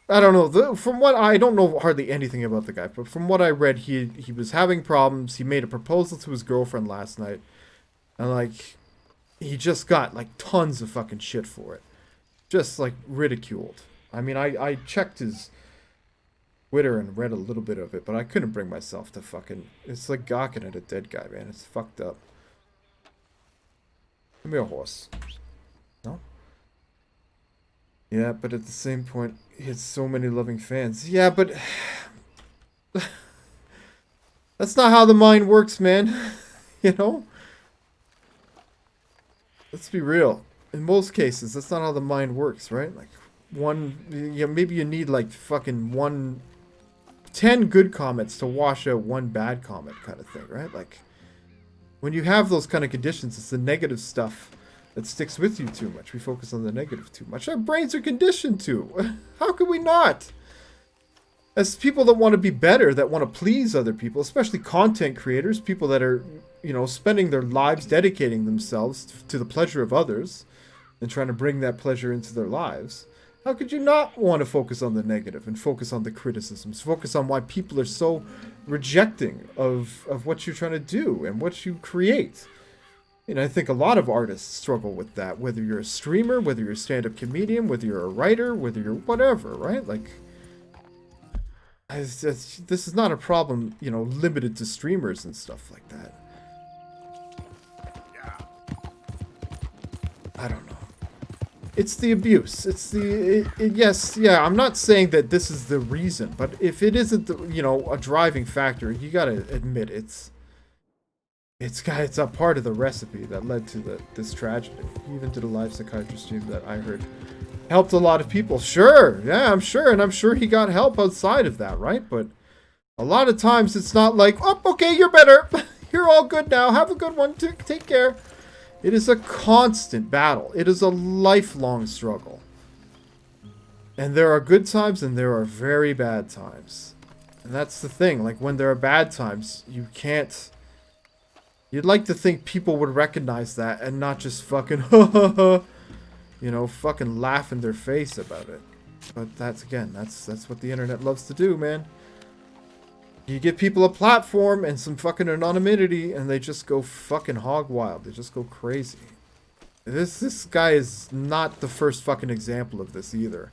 Speaker 1: I don't know. From what I don't know hardly anything about the guy, but from what I read, he was having problems. He made a proposal to his girlfriend last night, and like, he just got like tons of fucking shit for it. Just like ridiculed. I mean, I checked his Twitter and read a little bit of it, but I couldn't bring myself to fucking. It's like gawking at a dead guy, man. It's fucked up. Give me a horse. No? Yeah, but at the same point, he had so many loving fans. Yeah, but that's not how the mind works, man. You know? Let's be real. In most cases, that's not how the mind works, right? Like, maybe you need like fucking 10 good comments to wash out one bad comment kind of thing, right? Like, when you have those kind of conditions, it's the negative stuff that sticks with you too much. We focus on the negative too much. Our brains are conditioned to. How could we not? As people that want to be better, that want to please other people, especially content creators, people that are, you know, spending their lives dedicating themselves to the pleasure of others and trying to bring that pleasure into their lives. How could you not want to focus on the negative and focus on the criticisms? Focus on why people are so rejecting of what you're trying to do and what you create. You know, I think a lot of artists struggle with that. Whether you're a streamer, whether you're a stand-up comedian, whether you're a writer, whether you're whatever, right? Like, this is not a problem, you know, limited to streamers and stuff like that. I don't know. It's the abuse. It's the... yes, yeah, I'm not saying that this is the reason, but if it isn't, you know, a driving factor, you gotta admit it's a part of the recipe that led to this tragedy. He even did a live psychiatrist stream that I heard helped a lot of people. Sure, yeah, I'm sure, and I'm sure he got help outside of that, right? But a lot of times it's not like, oh, okay, you're better. You're all good now. Have a good one. Take care. It is a constant battle. It is a lifelong struggle. And there are good times and there are very bad times. And that's the thing. Like, when there are bad times, you can't... You'd like to think people would recognize that and not just fucking, you know, fucking laugh in their face about it. But that's, again, that's what the internet loves to do, man. You give people a platform and some fucking anonymity, and they just go fucking hog wild. They just go crazy. This guy is not the first fucking example of this either.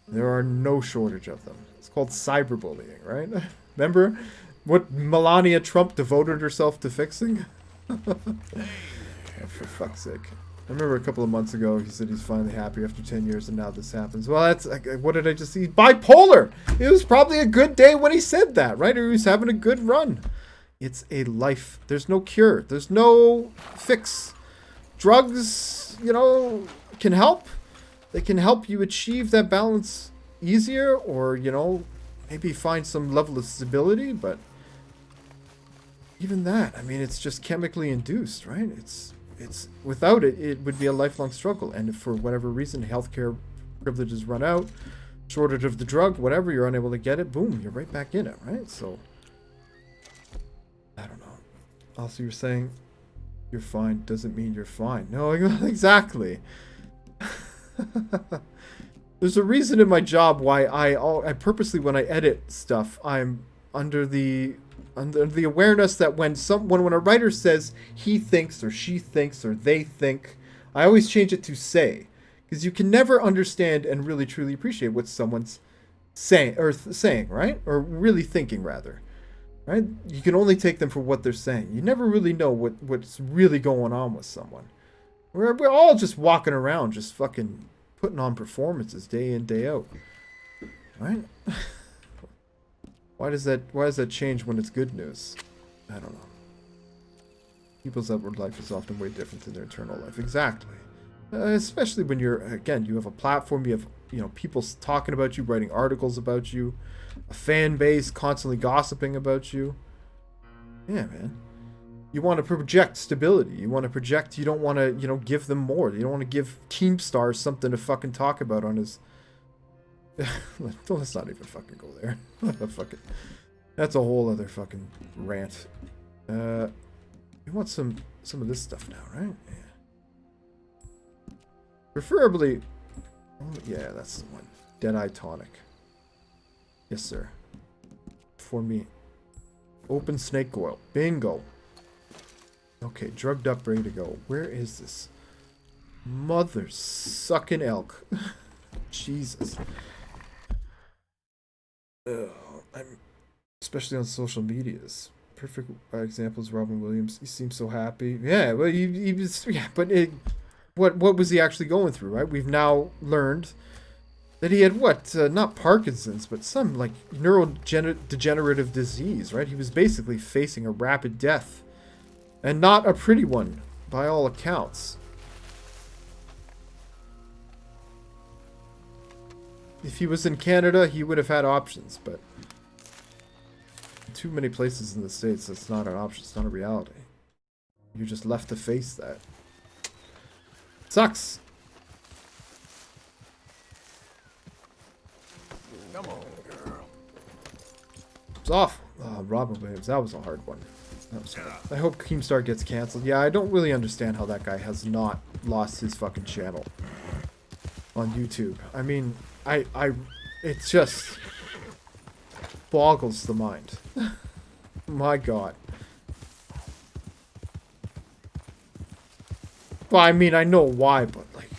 Speaker 1: There are no shortage of them. It's called cyberbullying, right? Remember what Melania Trump devoted herself to fixing? For fuck's sake. I remember a couple of months ago he said he's finally happy after 10 years, and now this happens. Well, that's what did I just see? Bipolar! It was probably a good day when he said that, right? Or he was having a good run. It's a life. There's no cure. There's no fix. Drugs, you know, can help. They can help you achieve that balance easier, or, you know, maybe find some level of stability, but even that, I mean, it's just chemically induced, right? It's without it, it would be a lifelong struggle. And if for whatever reason healthcare privileges run out, shortage of the drug, whatever, you're unable to get it, boom, you're right back in it, right? So, I don't know. Also, you're saying you're fine doesn't mean you're fine. No, exactly. There's a reason in my job why I purposely, when I edit stuff, I'm under the awareness that when a writer says he thinks or she thinks or they think, I always change it to say, because you can never understand and really truly appreciate what someone's saying, right? Or really thinking, rather, right? You can only take them for what they're saying. You never really know what's really going on with someone. We're all just walking around, just fucking putting on performances day in, day out, right? Why does that change when it's good news? I don't know. People's outward life is often way different than their internal life. Exactly. Especially when you have a platform, you have, you know, people talking about you, writing articles about you, a fan base constantly gossiping about you. Yeah, man. You want to project stability. You want to project, you don't want to, you know, give them more. You don't want to give Keemstar something to fucking talk about on his... Let's not even fucking go there. That's a whole other fucking rant. You want some of this stuff now, right? Yeah. Preferably... Oh, yeah, that's the one. Deadeye Tonic. Yes, sir. For me. Open snake oil. Bingo. Okay, drugged up, ready to go. Where is this? Mother sucking elk. Jesus. I'm especially on social medias. Perfect example is Robin Williams. He seems so happy. Yeah, well, he was. Yeah, but what was he actually going through? Right? We've now learned that he had not Parkinson's, but some like neurodegenerative disease. Right? He was basically facing a rapid death, and not a pretty one by all accounts. If he was in Canada, he would have had options, but too many places in the States, that's not an option. It's not a reality. You're just left to face that. Sucks.
Speaker 2: Come on, girl.
Speaker 1: It's off. Robin Williams, that was a hard one. That was hard. I hope Keemstar gets canceled. Yeah, I don't really understand how that guy has not lost his fucking channel on YouTube. I mean... it just boggles the mind. My God. Well, I mean, I know why, but like,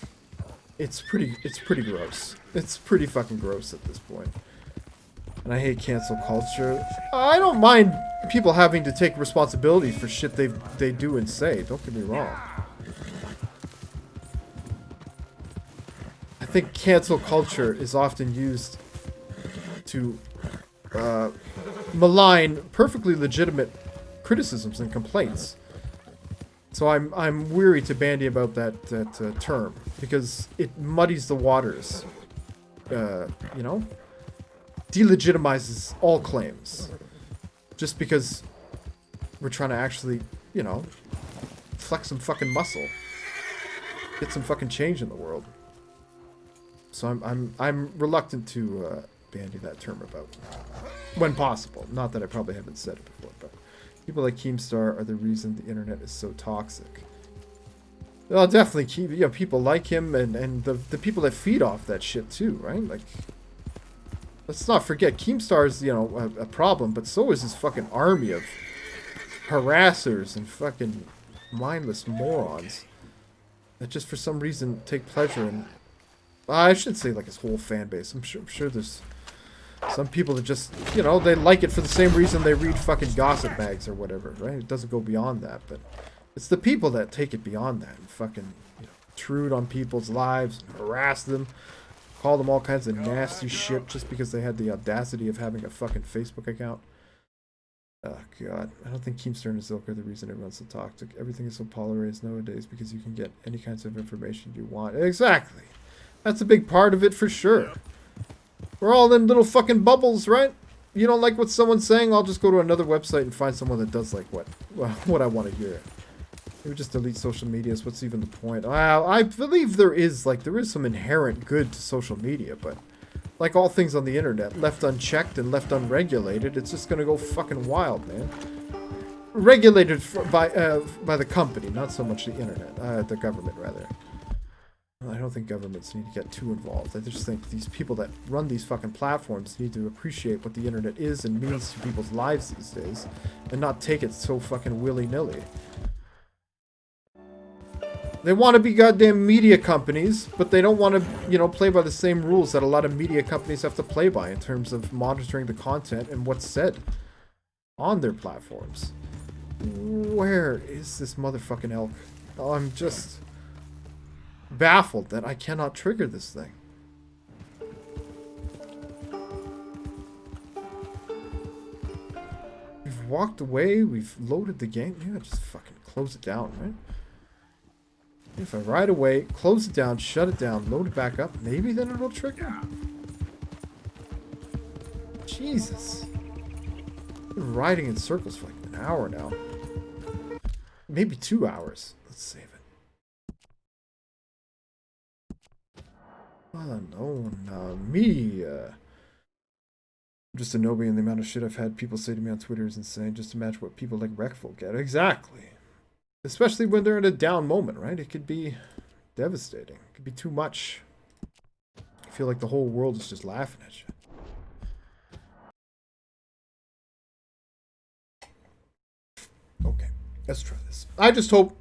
Speaker 1: it's pretty gross. It's pretty fucking gross at this point. And I hate cancel culture. I don't mind people having to take responsibility for shit they do and say. Don't get me wrong. I think cancel culture is often used to malign perfectly legitimate criticisms and complaints. So I'm weary to bandy about that term because it muddies the waters. You know, delegitimizes all claims just because we're trying to actually, you know, flex some fucking muscle, get some fucking change in the world. So I'm reluctant to bandy that term about when possible. Not that I probably haven't said it before, but people like Keemstar are the reason the internet is so toxic. Well, definitely, people like him and the people that feed off that shit too, right? Like, let's not forget, Keemstar's, you know, a problem, but so is his fucking army of harassers and fucking mindless morons that just for some reason take pleasure in... I should say like his whole fan base. I'm sure there's some people that just, you know, they like it for the same reason they read fucking gossip mags or whatever, right? It doesn't go beyond that, but it's the people that take it beyond that and fucking, you know, intrude on people's lives and harass them, call them all kinds of nasty shit just because they had the audacity of having a fucking Facebook account. Oh, God. I don't think Keemstar and Zilk are the reason everyone's so toxic. Everything is so polarized nowadays because you can get any kinds of information you want. Exactly. That's a big part of it for sure. We're all in little fucking bubbles, right? You don't like what someone's saying? I'll just go to another website and find someone that does like what I want to hear. Maybe just delete social medias. What's even the point? Well, I believe there is some inherent good to social media, but like all things on the internet, left unchecked and left unregulated, it's just gonna go fucking wild, man. Regulated by the company, not so much the internet, the government rather. I don't think governments need to get too involved. I just think these people that run these fucking platforms need to appreciate what the internet is and means to people's lives these days, and not take it so fucking willy-nilly. They want to be goddamn media companies, but they don't want to, you know, play by the same rules that a lot of media companies have to play by in terms of monitoring the content and what's said on their platforms. Where is this motherfucking elk? Oh, I'm just baffled that I cannot trigger this thing. We've walked away, we've loaded the game. Yeah, just fucking close it down, right? If I ride away, close it down, shut it down, load it back up, maybe then it'll trigger. Jesus. I've been riding in circles for like an hour now. Maybe 2 hours. Let's save it. Unknown me. I'm just a nobody, and the amount of shit I've had people say to me on Twitter is insane. Just imagine what people like Wreckful get. Exactly. Especially when they're in a down moment, right? It could be devastating. It could be too much. I feel like the whole world is just laughing at you. Okay, let's try this. I just hope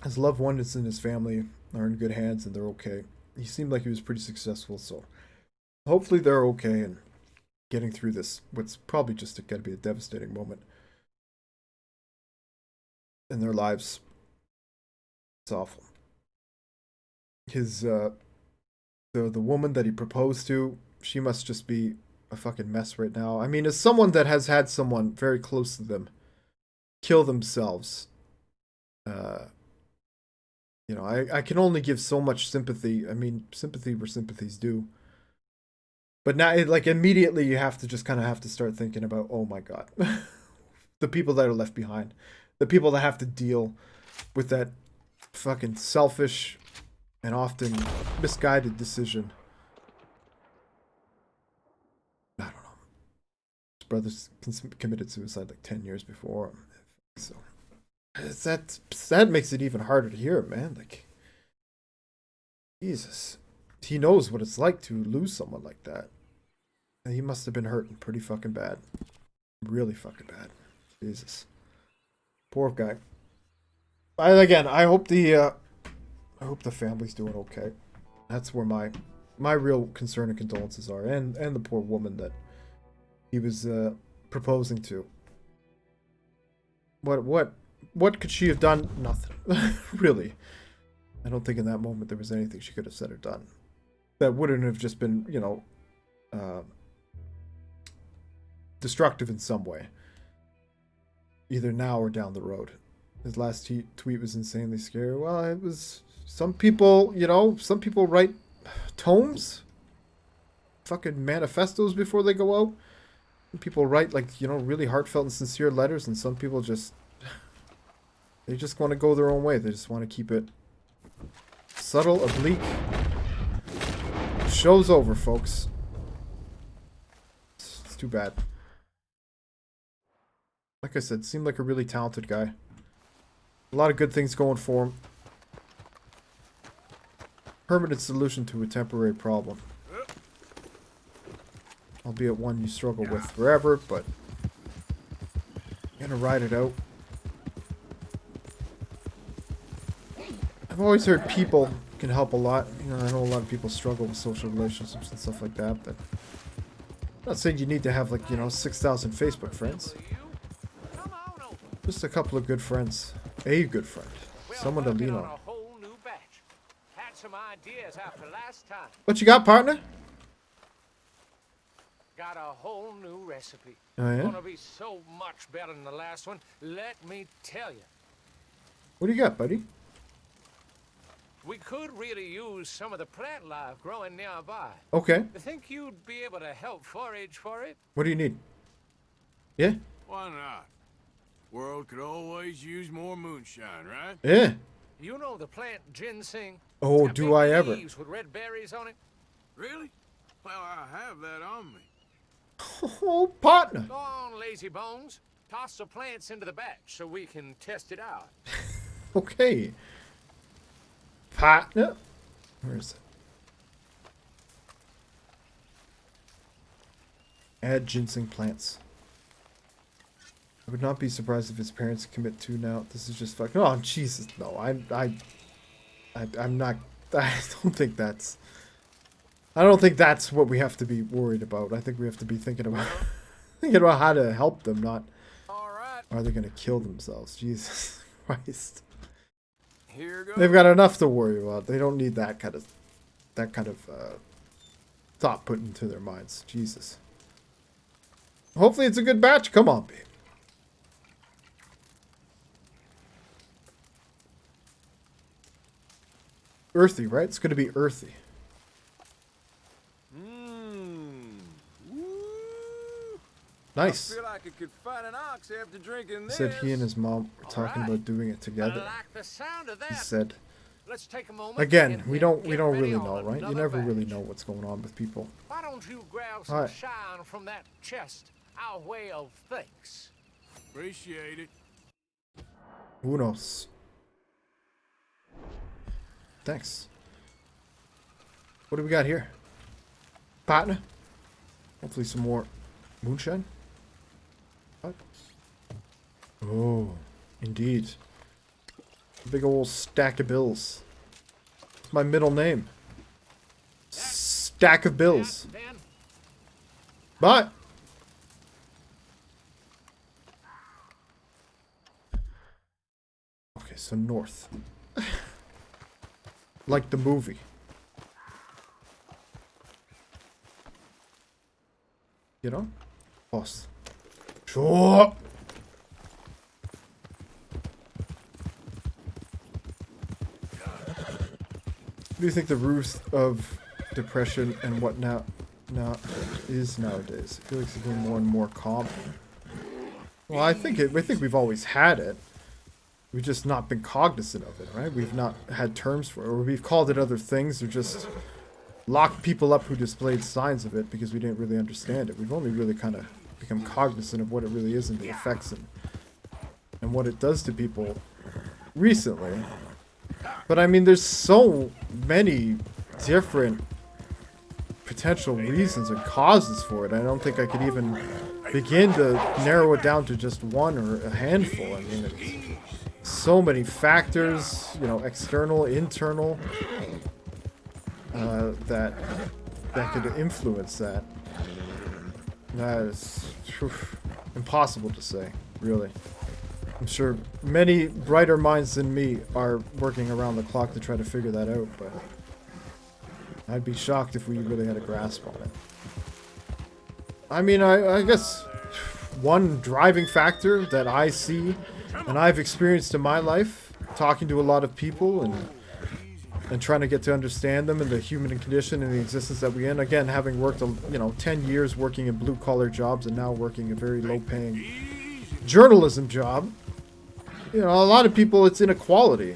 Speaker 1: his loved ones and his family are in good hands and they're okay. He seemed like he was pretty successful, so hopefully they're okay and getting through this. What's probably just going to be a devastating moment in their lives. It's awful. His the woman that he proposed to, she must just be a fucking mess right now. I mean, as someone that has had someone very close to them kill themselves, you know, I can only give so much sympathy. I mean, sympathy where sympathy's due. But now, like, immediately you have to just kind of have to start thinking about, oh my God, the people that are left behind. The people that have to deal with that fucking selfish and often misguided decision. I don't know. His brother's committed suicide like 10 years before him. So that makes it even harder to hear, man. Like, Jesus. He knows what it's like to lose someone like that. And he must have been hurting pretty fucking bad. Really fucking bad. Jesus. Poor guy. I hope the family's doing okay. That's where my real concern and condolences are, and the poor woman that he was proposing to. What could she have done? Nothing. Really. I don't think in that moment there was anything she could have said or done that wouldn't have just been, you know, destructive in some way. Either now or down the road. His last tweet was insanely scary. Well, it was... Some people, you know, some people write tomes. Fucking manifestos before they go out. Some people write, like, you know, really heartfelt and sincere letters. And some people just... They just want to go their own way. They just want to keep it subtle, oblique. Show's over, folks. It's too bad. Like I said, seemed like a really talented guy. A lot of good things going for him. Permanent solution to a temporary problem. albeit one you struggle with forever, but you're gonna ride it out. I've always heard people can help a lot. You know, I know a lot of people struggle with social relationships and stuff like that, but I'm not saying you need to have, like, you know, 6,000 Facebook friends. Just a couple of good friends. A good friend. Someone to lean on.
Speaker 5: Some ideas after last time.
Speaker 1: What you got, partner?
Speaker 5: Got a whole new recipe.
Speaker 1: Oh, yeah?
Speaker 5: Gonna be so much better than the last one. Let me tell you.
Speaker 1: What do you got, buddy?
Speaker 5: We could really use some of the plant life growing nearby.
Speaker 1: Okay.
Speaker 5: I think you'd be able to help forage for it.
Speaker 1: What do you need? Yeah?
Speaker 2: Why not? World could always use more moonshine, right?
Speaker 1: Yeah.
Speaker 5: You know the plant ginseng?
Speaker 1: Oh,
Speaker 5: Got
Speaker 1: do
Speaker 5: big
Speaker 1: I ever.
Speaker 5: leaves with red berries on it.
Speaker 2: Really? Well, I have that on me.
Speaker 1: Oh, partner.
Speaker 5: Go on, lazy bones. Toss the plants into the batch so we can test it out.
Speaker 1: Okay. Partner. Where is it? Add ginseng plants. I would not be surprised if his parents commit to now. This is just fucking. Oh, Jesus. No, I'm not. I don't think that's. I don't think that's what we have to be worried about. I think we have to be thinking about how to help them, not
Speaker 5: All right.
Speaker 1: are they going to kill themselves. Jesus Christ.
Speaker 2: Here goes.
Speaker 1: They've got enough to worry about. They don't need that kind of thought put into their minds. Jesus. Hopefully it's a good batch. Come on, babe. Earthy, right? It's going to be earthy. Nice.
Speaker 2: I feel like I could fight an ox after drinking
Speaker 1: He
Speaker 2: this.
Speaker 1: said he and his mom were talking about doing it
Speaker 5: I
Speaker 1: together.
Speaker 5: like the sound of
Speaker 1: He
Speaker 5: that.
Speaker 1: said,
Speaker 5: Let's take a moment.
Speaker 1: again,
Speaker 5: and
Speaker 1: we don't
Speaker 5: get
Speaker 1: really
Speaker 5: ready
Speaker 1: know,
Speaker 5: on
Speaker 1: right? You
Speaker 5: another
Speaker 1: never really
Speaker 5: batch.
Speaker 1: know what's going on with people.
Speaker 5: Why don't you grab some
Speaker 1: Alright.
Speaker 5: shine from that chest? Our way of thanks.
Speaker 2: Appreciate it.
Speaker 1: Who knows? Thanks. What do we got here? Partner? Hopefully some more moonshine. What? Oh, indeed. A big old stack of bills. It's my middle name. Stack of bills.
Speaker 5: Yeah, Dan?
Speaker 1: But okay, so north. Like the movie. You know? Boss. Sure. What do you think the root of depression and what now is nowadays? I feel like it's getting more and more common. Well, I think we've always had it. We've just not been cognizant of it, right? We've not had terms for it, or we've called it other things, or just locked people up who displayed signs of it because we didn't really understand it. We've only really kind of become cognizant of what it really is and the effects and what it does to people recently. But I mean, there's so many different potential reasons and causes for it. I don't think I could even begin to narrow it down to just one or a handful. I mean, it's so many factors, you know, external, internal, that could influence that. That is impossible to say, really. I'm sure many brighter minds than me are working around the clock to try to figure that out, but I'd be shocked if we really had a grasp on it. I mean, I guess one driving factor that I see and I've experienced in my life, talking to a lot of people and trying to get to understand them and the human condition and the existence that we in. Again, having worked, 10 years working in blue-collar jobs and now working a very low-paying journalism job. You know, a lot of people, it's inequality.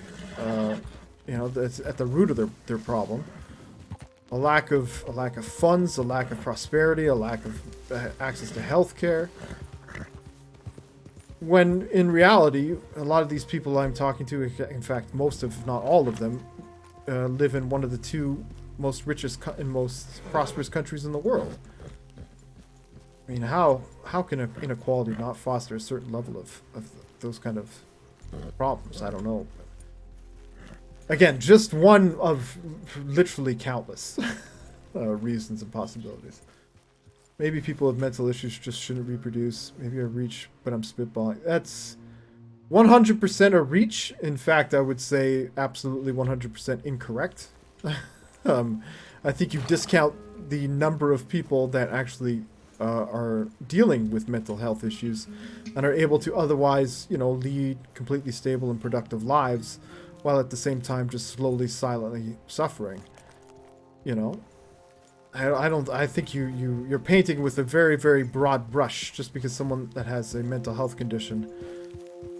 Speaker 1: That's at the root of their problem. A lack of funds, a lack of prosperity, a lack of access to healthcare. When in reality, a lot of these people I'm talking to, in fact, most if not all of them, live in one of the two most richest and most prosperous countries in the world. I mean, how can inequality not foster a certain level of those kind of problems? I don't know. But again, just one of literally countless reasons and possibilities. Maybe people with mental issues just shouldn't reproduce. Maybe a reach, but I'm spitballing. That's 100% a reach. In fact, I would say absolutely 100% incorrect. I think you discount the number of people that actually are dealing with mental health issues and are able to otherwise, you know, lead completely stable and productive lives while at the same time just slowly, silently suffering. You know, I think you're painting with a very, very broad brush. Just because someone that has a mental health condition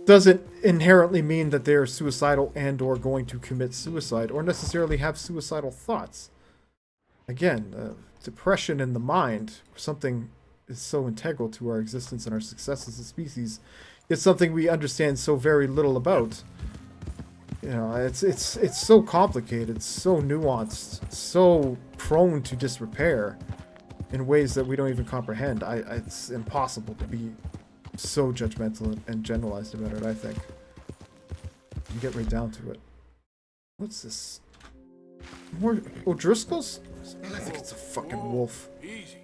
Speaker 1: doesn't inherently mean that they are suicidal and or going to commit suicide or necessarily have suicidal thoughts. Again, depression in the mind, something is so integral to our existence and our success as a species. It's something we understand so very little about. You know, it's so complicated, so nuanced, so prone to disrepair in ways that we don't even comprehend. It's impossible to be so judgmental and generalized about it, I think. You get right down to it. What's this? More O'Driscoll's? I think it's a fucking wolf.
Speaker 2: Easy.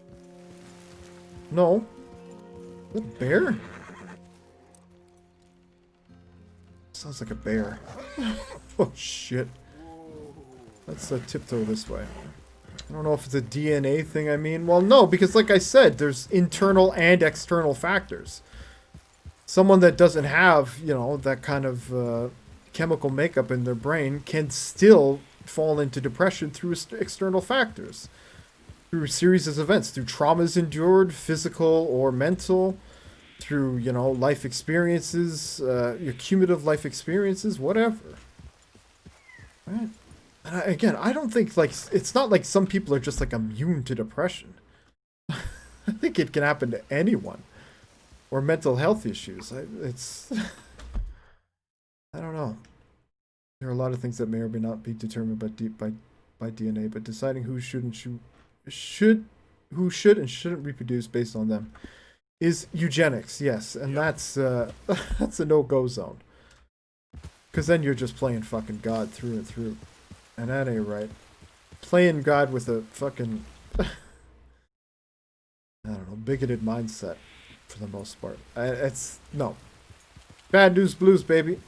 Speaker 1: No. Is that a bear? Sounds like a bear. Oh shit. Let's tiptoe this way. I don't know if it's a DNA thing, I mean. Well, no, because like I said, there's internal and external factors. Someone that doesn't have, you know, that kind of chemical makeup in their brain can still fall into depression through external factors. Through series of events, through traumas endured, physical or mental, through, you know, life experiences, your cumulative life experiences, whatever. Right? And again, I don't think, like, it's not like some people are just, like, immune to depression. I think it can happen to anyone. Or mental health issues. It's... I don't know. There are a lot of things that may or may not be determined by DNA, but deciding who should and shouldn't reproduce based on them is eugenics, yes, and that's that's a no-go zone. Because then you're just playing fucking God through and through, and that ain't right. Playing God with a fucking I don't know, bigoted mindset for the most part. It's no bad news blues, baby.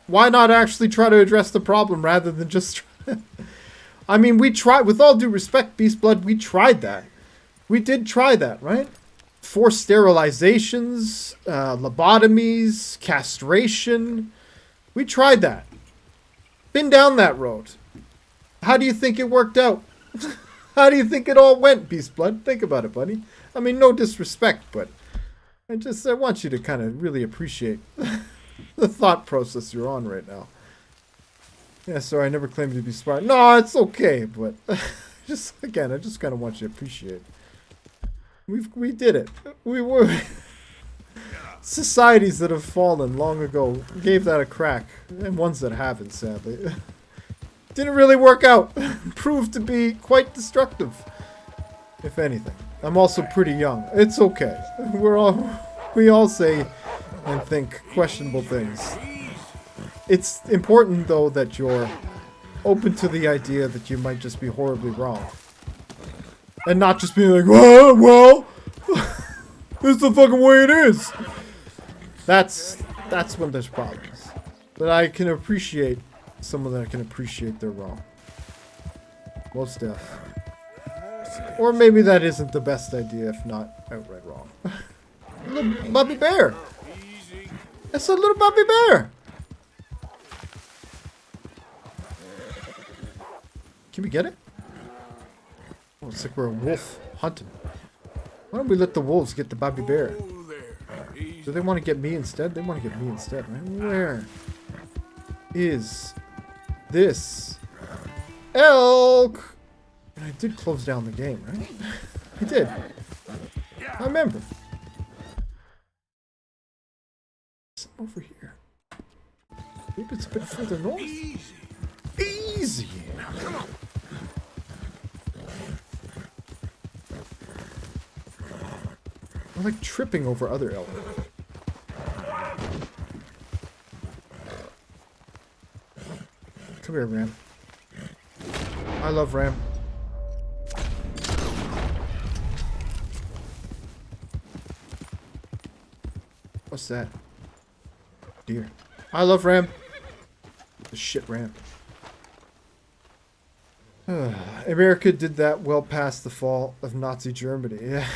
Speaker 1: Why not actually try to address the problem rather than just I mean, we tried, with all due respect, Beast Blood, we tried that. We did try that, right? Forced sterilizations, lobotomies, castration. We tried that. Been down that road. How do you think it worked out? How do you think it all went, Beast Blood? Think about it, buddy. I mean, no disrespect, but I want you to kind of really appreciate the thought process you're on right now. Yeah, sorry, I never claimed to be smart. No, it's okay, but just again, I just kind of want you to appreciate. We did it. We were societies that have fallen long ago gave that a crack, and ones that haven't, sadly, didn't really work out. Proved to be quite destructive, if anything. I'm also pretty young. It's okay. We all say and think questionable things. It's important, though, that you're open to the idea that you might just be horribly wrong. And not just being like, well, this is the fucking way it is. That's when there's problems. But I can appreciate someone that can appreciate they're wrong. Most def. Or maybe that isn't the best idea, if not outright wrong. Little Bobby Bear. It's a little Bobby Bear. Can we get it? Oh, it's like we're a wolf hunting. Why don't we let the wolves get the Bobby Bear? Do they want to get me instead? They want to get me instead, right? Where is this elk? And I did close down the game, right? I did. I remember. Something over here. Maybe it's a bit further north. Easy. like tripping over other elk. Come here, Ram. I love Ram. What's that? Deer. I love Ram. The shit Ram. America did that well past the fall of Nazi Germany. Yeah.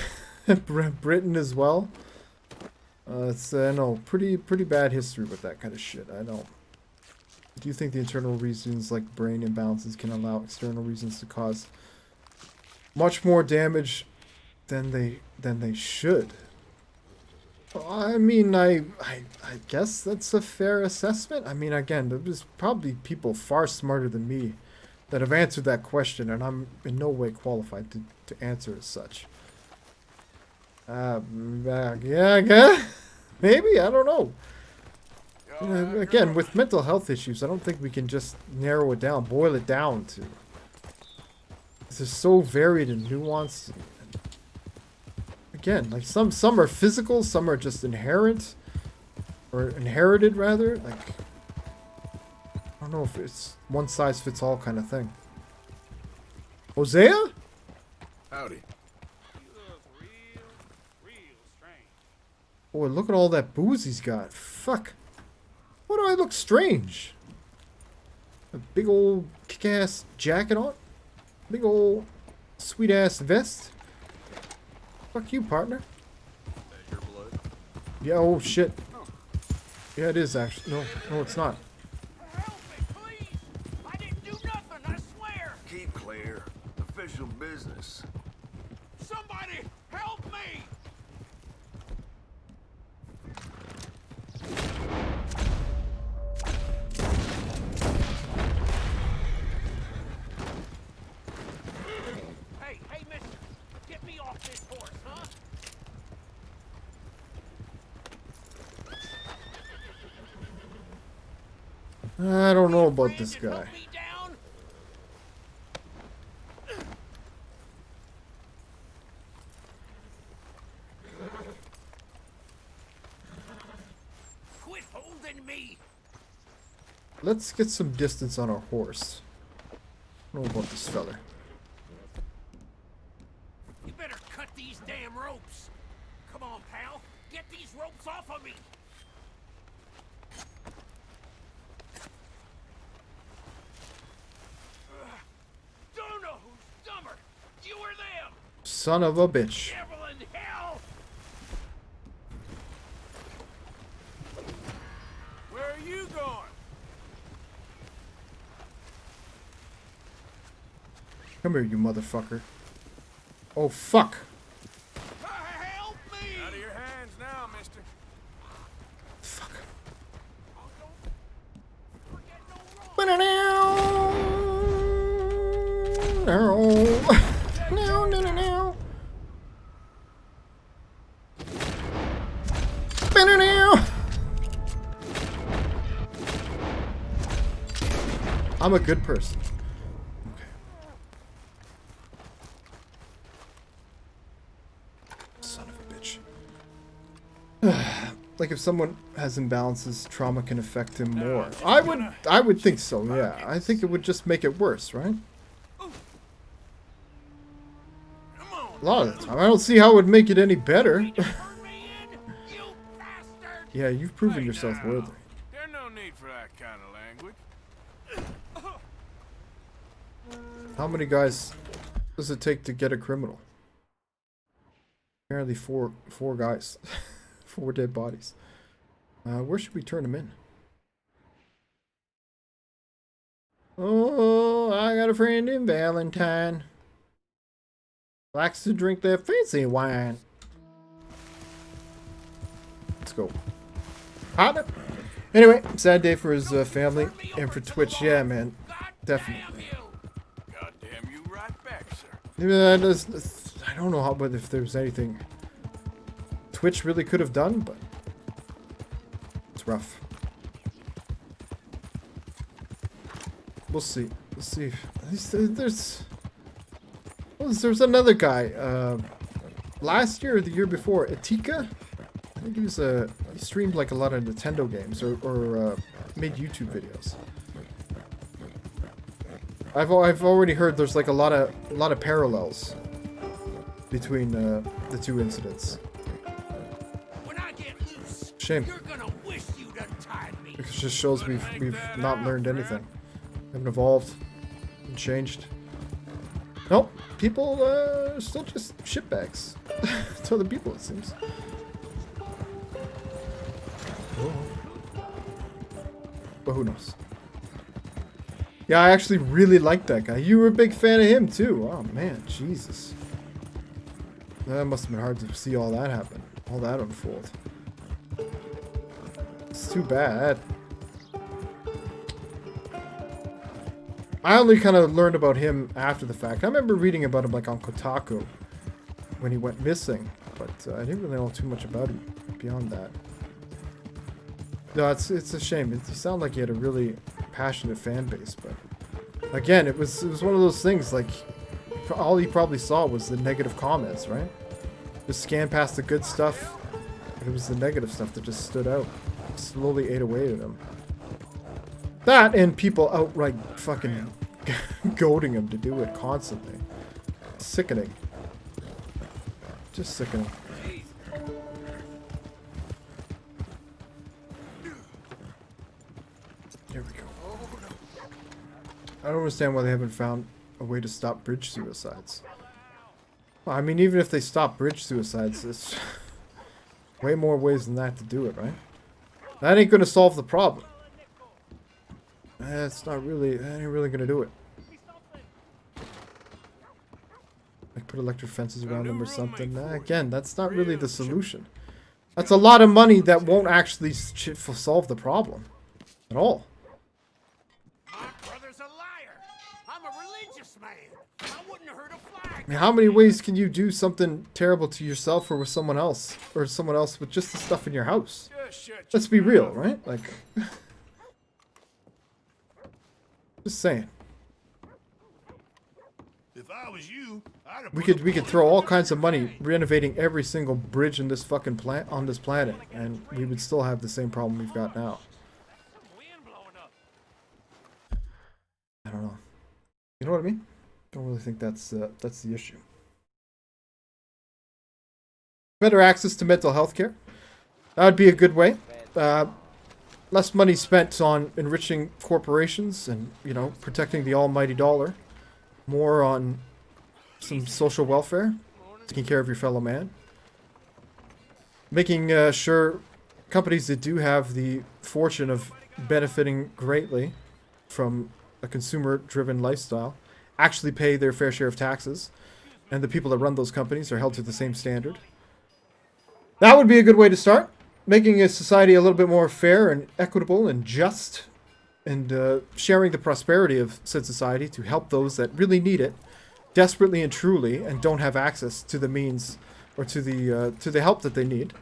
Speaker 1: Britain as well. It's no pretty bad history with that kind of shit. I know. Do you think the internal reasons like brain imbalances can allow external reasons to cause much more damage than they should? I mean, I guess that's a fair assessment. I mean, again, there's probably people far smarter than me that have answered that question, and I'm in no way qualified to answer as such. Yeah, I guess. Maybe, I don't know. Again, with mental health issues, I don't think we can just narrow it down, boil it down to. This is so varied and nuanced. Again, like some are physical, some are just inherent, or inherited rather. Like, I don't know if it's one size fits all kind of thing. Hosea?
Speaker 2: Howdy.
Speaker 3: You look real strange.
Speaker 1: Boy, look at all that booze he's got. Fuck. Why do I look strange? A big old kick-ass jacket on? Big old sweet-ass vest? Fuck you, partner.
Speaker 2: Is that your blood?
Speaker 1: Yeah, oh shit. Yeah, it is actually. No, it's not.
Speaker 3: Help me, please! I didn't do nothing, I swear!
Speaker 2: Keep clear. Official business.
Speaker 3: Somebody help me! Hey, mister! Get me off this horse, huh?
Speaker 1: I don't know about this
Speaker 3: Friend,
Speaker 1: guy.
Speaker 3: help me down. Quit holding me!
Speaker 1: Let's get some distance on our horse. I don't know about this fella.
Speaker 3: You better cut these damn ropes! Come on, pal! Get these ropes off of me! Don't know who's dumber! You or them!
Speaker 1: Son of a bitch.
Speaker 3: Devil in hell!
Speaker 2: Where are you going?
Speaker 1: Come here, you motherfucker. Oh, fuck.
Speaker 3: Help me!
Speaker 2: Out of your hands now, mister.
Speaker 1: Fuck.
Speaker 3: Oh, don't forget no wrong!
Speaker 1: No. I'm a good person. Okay. Son of a bitch. Like if someone has imbalances, trauma can affect him more. I would think so, yeah. I think it would just make it worse, right?
Speaker 2: Come on.
Speaker 1: A lot of the time. I don't see how it would make it any better.
Speaker 3: Turn me in, you bastard!
Speaker 1: Yeah, you've proven
Speaker 2: Hey,
Speaker 1: yourself
Speaker 2: now.
Speaker 1: worthy.
Speaker 2: There's no need for that kind of language.
Speaker 1: How many guys does it take to get a criminal? Apparently four guys. 4 dead bodies. Where should we turn them in? Oh, I got a friend in Valentine. Likes to drink that fancy wine. Let's go. Partner. Anyway, sad day for his family and for Twitch. Yeah, man. Definitely.
Speaker 2: Goddamn you right back, sir.
Speaker 1: I don't know but if there's anything Twitch really could have done, but it's rough. We'll see. We'll see. At least there's another guy. last year or the year before, Etika. I think he streamed like a lot of Nintendo games or made YouTube videos. I've already heard there's like a lot of parallels between the two incidents.
Speaker 2: When I get loose,
Speaker 1: Shame.
Speaker 2: you're gonna wish you'd untied me.
Speaker 1: It just shows we've not learned anything. Haven't evolved and changed. Nope. People are still just shitbags to other people, it seems. Oh. But who knows? Yeah, I actually really liked that guy. You were a big fan of him too. Oh man, Jesus. That must have been hard to see all that happen. All that unfold. It's too bad. I only kind of learned about him after the fact. I remember reading about him like on Kotaku when he went missing, but I didn't really know too much about him beyond that. No, it's a shame. It sounded like he had a really passionate fan base, but again, it was one of those things like all he probably saw was the negative comments, right? Just scan past the good stuff. It was the negative stuff that just stood out. Slowly ate away at him. That and people outright fucking goading him to do it constantly. Sickening. Just sickening. There we go. I don't understand why they haven't found a way to stop bridge suicides. Well, I mean, even if they stop bridge suicides, it's way more ways than that to do it, right? That ain't gonna solve the problem. That ain't really gonna do it. Like put electric fences around them or something. Again, that's not really the solution. That's a lot of money that won't actually solve the problem at all.
Speaker 2: My brother's a liar. I'm a religious man. I wouldn't hurt a fly.
Speaker 1: I mean, how many ways can you do something terrible to yourself or with someone else? Or someone else with just the stuff in your house? Let's be real, right? Like... Just saying.
Speaker 2: If I was you, I'd have
Speaker 1: We could throw all kinds of money renovating every single bridge in this fucking on this planet, and we would still have the same problem we've got now. I don't know. You know what I mean? Don't really think that's the issue. Better access to mental health care. That would be a good way. Less money spent on enriching corporations and, you know, protecting the almighty dollar. More on some social welfare, taking care of your fellow man. Making sure companies that do have the fortune of benefiting greatly from a consumer-driven lifestyle actually pay their fair share of taxes. And the people that run those companies are held to the same standard. That would be a good way to start. Making a society a little bit more fair and equitable and just, and sharing the prosperity of said society to help those that really need it, desperately and truly, and don't have access to the means or to the help that they need.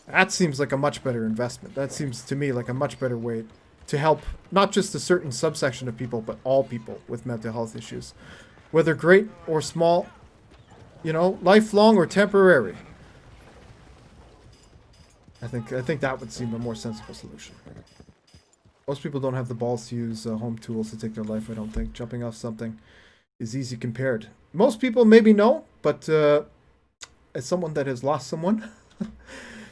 Speaker 1: That seems like a much better investment. That seems to me like a much better way to help not just a certain subsection of people, but all people with mental health issues, whether great or small, you know, lifelong or temporary. I think that would seem a more sensible solution. Most people don't have the balls to use home tools to take their life, I don't think. Jumping off something is easy compared. Most people maybe know, but as someone that has lost someone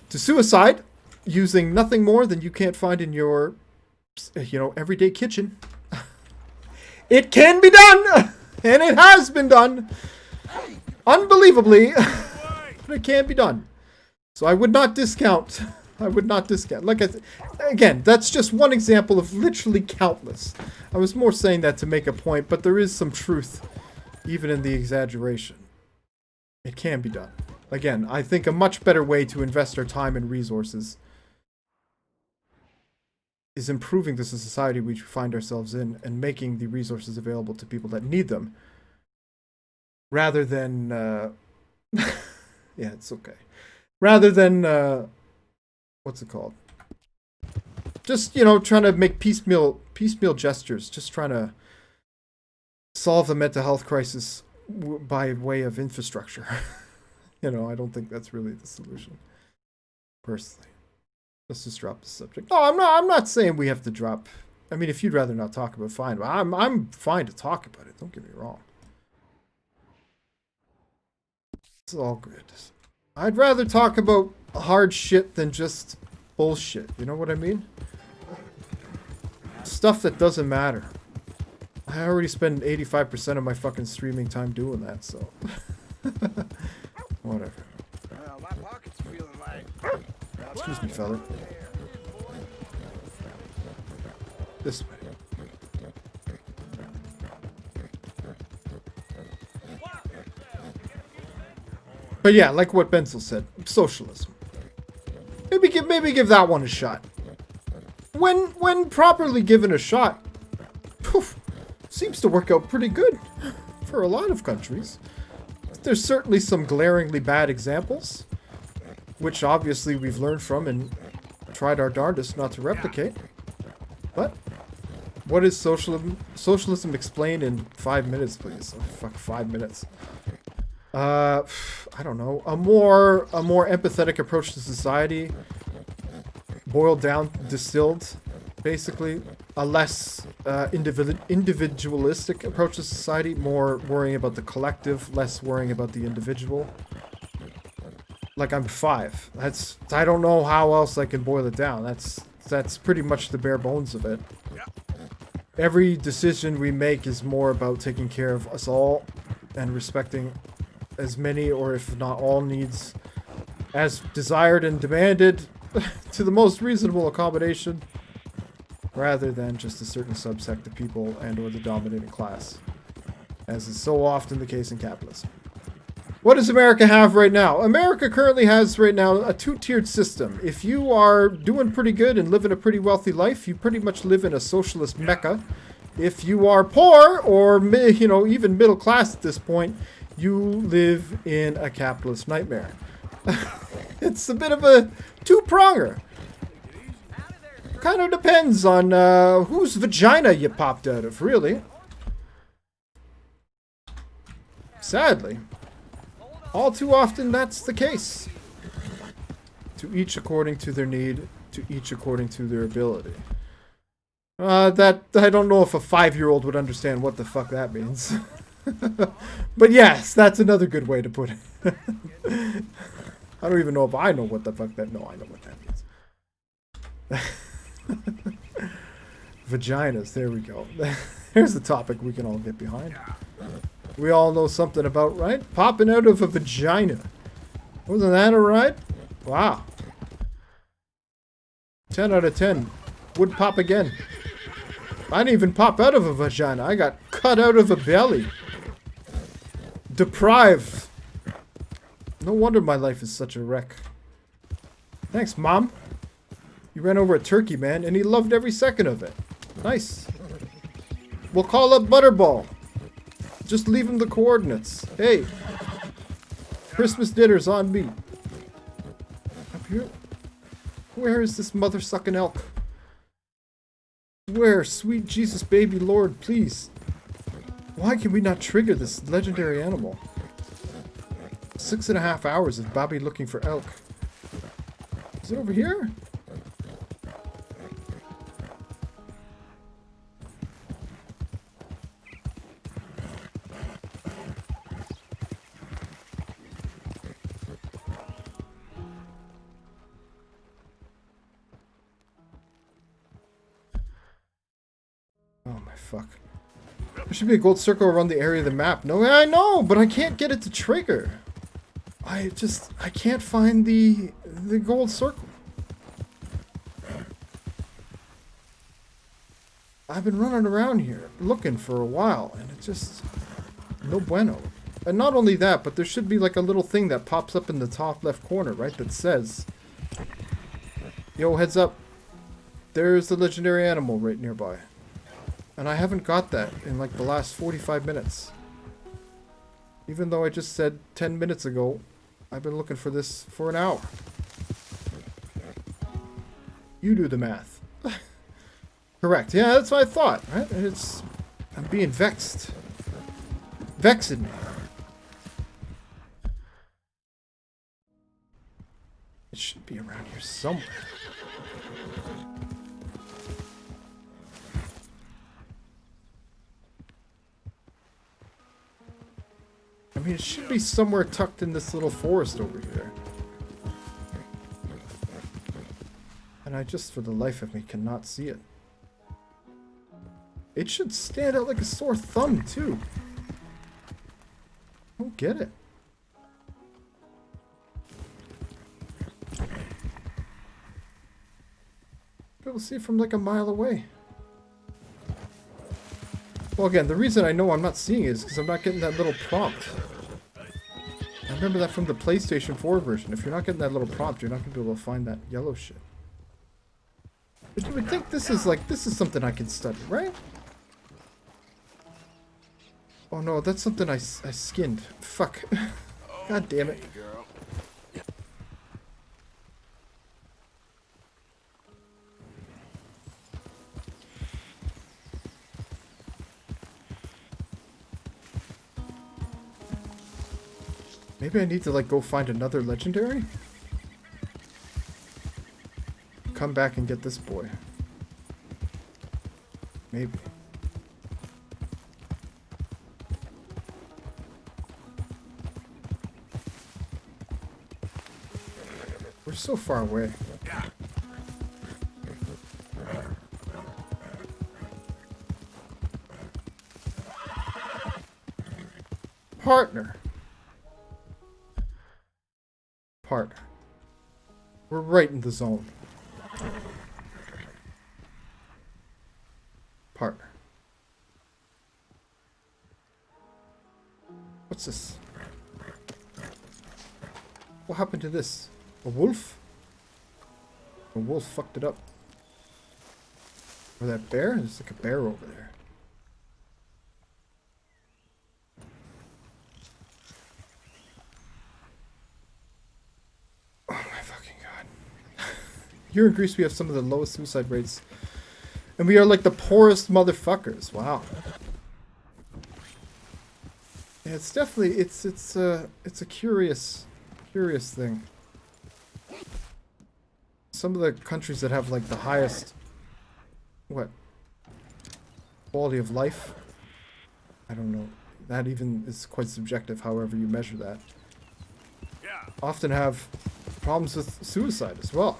Speaker 1: to suicide, using nothing more than you can't find in your, you know, everyday kitchen, it can be done! And it has been done! Unbelievably, but it can be done. So I would not discount. I would not discount. Like again, that's just one example of literally countless. I was more saying that to make a point, but there is some truth, even in the exaggeration. It can be done. Again, I think a much better way to invest our time and resources is improving the society we find ourselves in and making the resources available to people that need them, rather than yeah, it's okay. Rather than, what's it called? Just, you know, trying to make piecemeal gestures. Just trying to solve the mental health crisis by way of infrastructure. You know, I don't think that's really the solution. Personally. Let's just drop the subject. No, I'm not saying we have to drop. I mean, if you'd rather not talk about it, fine. But I'm fine to talk about it. Don't get me wrong. It's all good. I'd rather talk about hard shit than just bullshit. You know what I mean? Stuff that doesn't matter. I already spend 85% of my fucking streaming time doing that, so. Whatever.
Speaker 3: Well, my pocket's feeling like...
Speaker 1: Excuse me, fella. This way. But yeah, like what Benzel said, socialism. Maybe give that one a shot. When properly given a shot, poof, seems to work out pretty good for a lot of countries. There's certainly some glaringly bad examples, which obviously we've learned from and tried our darndest not to replicate. But what is socialism? Socialism explained in 5 minutes, please. Oh, fuck, 5 minutes. I don't know. A more empathetic approach to society, boiled down, distilled, basically. A less individualistic approach to society, more worrying about the collective, less worrying about the individual. Like, I'm 5. I don't know how else I can boil it down. That's pretty much the bare bones of it. Every decision we make is more about taking care of us all and respecting as many, or if not all, needs as desired and demanded to the most reasonable accommodation, rather than just a certain subsect of people and or the dominating class, as is so often the case in capitalism. What does America have right now? America currently has right now a two-tiered system. If you are doing pretty good and living a pretty wealthy life, you pretty much live in a socialist mecca. If you are poor, or you know, even middle class at this point, you live in a capitalist nightmare. It's a bit of a two-pronger. Kind of depends on whose vagina you popped out of, really. Sadly. All too often, that's the case. To each according to their need, to each according to their ability. That, I don't know if a 5-year-old would understand what the fuck that means. But yes, that's another good way to put it. I don't even know if I know what the fuck that... No, I know what that means. Vaginas, there we go. Here's the topic we can all get behind. We all know something about, right? Popping out of a vagina. Wasn't that alright? Wow. 10 out of 10. Would pop again. I didn't even pop out of a vagina. I got cut out of a belly. Deprived. No wonder my life is such a wreck. Thanks, Mom. You ran over a turkey, man, and he loved every second of it. Nice. We'll call up Butterball. Just leave him the coordinates. Hey. Christmas dinner's on me. Up here? Where is this mother-sucking elk? Where? Sweet Jesus baby Lord, please. Why can we not trigger this legendary animal? 6.5 hours of Bobby looking for elk. Is it over here? Oh my fuck. There should be a gold circle around the area of the map. No, I know, but I can't get it to trigger. I can't find the gold circle. I've been running around here looking for a while, and it just... no bueno. And not only that, but there should be like a little thing that pops up in the top left corner, right? That says, yo, heads up. There's the legendary animal right nearby. And I haven't got that in like the last 45 minutes. Even though I just said 10 minutes ago, I've been looking for this for an hour. You do the math. Correct. Yeah, that's what I thought, right? I'm being vexed. Vexing me. should be around here somewhere. I mean, it should be somewhere tucked in this little forest over here. And I just, for the life of me, cannot see it. It should stand out like a sore thumb, too. I don't get it. People see it from like a mile away. Well, again, the reason I know I'm not seeing it is because I'm not getting that little prompt. I remember that from the PlayStation 4 version. If you're not getting that little prompt, you're not going to be able to find that yellow shit. But you would think this is like, this is something I can study, right? Oh no, that's something I skinned. Fuck. God damn it. Maybe I need to like go find another legendary? Come back and get this boy. Maybe. We're so far away. Partner. Partner. We're right in the zone. Partner. What's this? What happened to this? A wolf? A wolf fucked it up. Or that bear? There's like a bear over there. Oh my fucking god. Here in Greece we have some of the lowest suicide rates. And we are like the poorest motherfuckers. Wow. Yeah, it's definitely it's a curious thing. Some of the countries that have like the highest quality of life, I don't know, that even is quite subjective however you measure that, often have problems with suicide as well,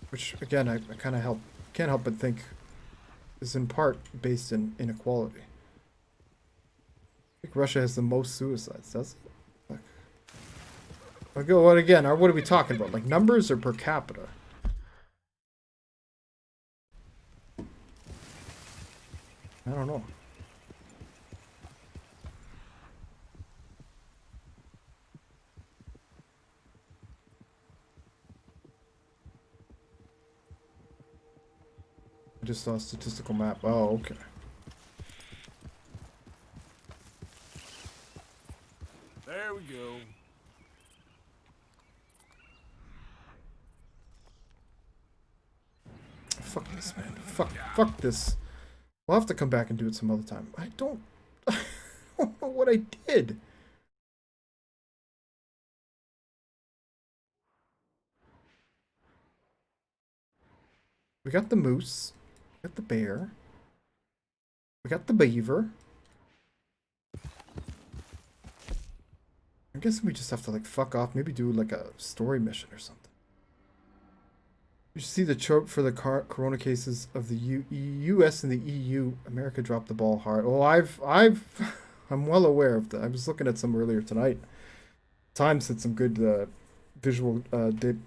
Speaker 1: which again I kind of can't help but think is in part based in inequality. I think Russia has the most suicides, does it? What again? What are we talking about? Like numbers or per capita? I don't know. I just saw a statistical map. Oh, okay.
Speaker 2: There we go.
Speaker 1: Fuck this, man. Fuck this. We'll have to come back and do it some other time. I don't know what I did. We got the moose. We got the bear. We got the beaver. I guess we just have to like fuck off. Maybe do like a story mission or something. You should see the chart for the corona cases of the U.S. and the EU. America dropped the ball hard. Oh, I'm well aware of that. I was looking at some earlier tonight. Times had some good visual data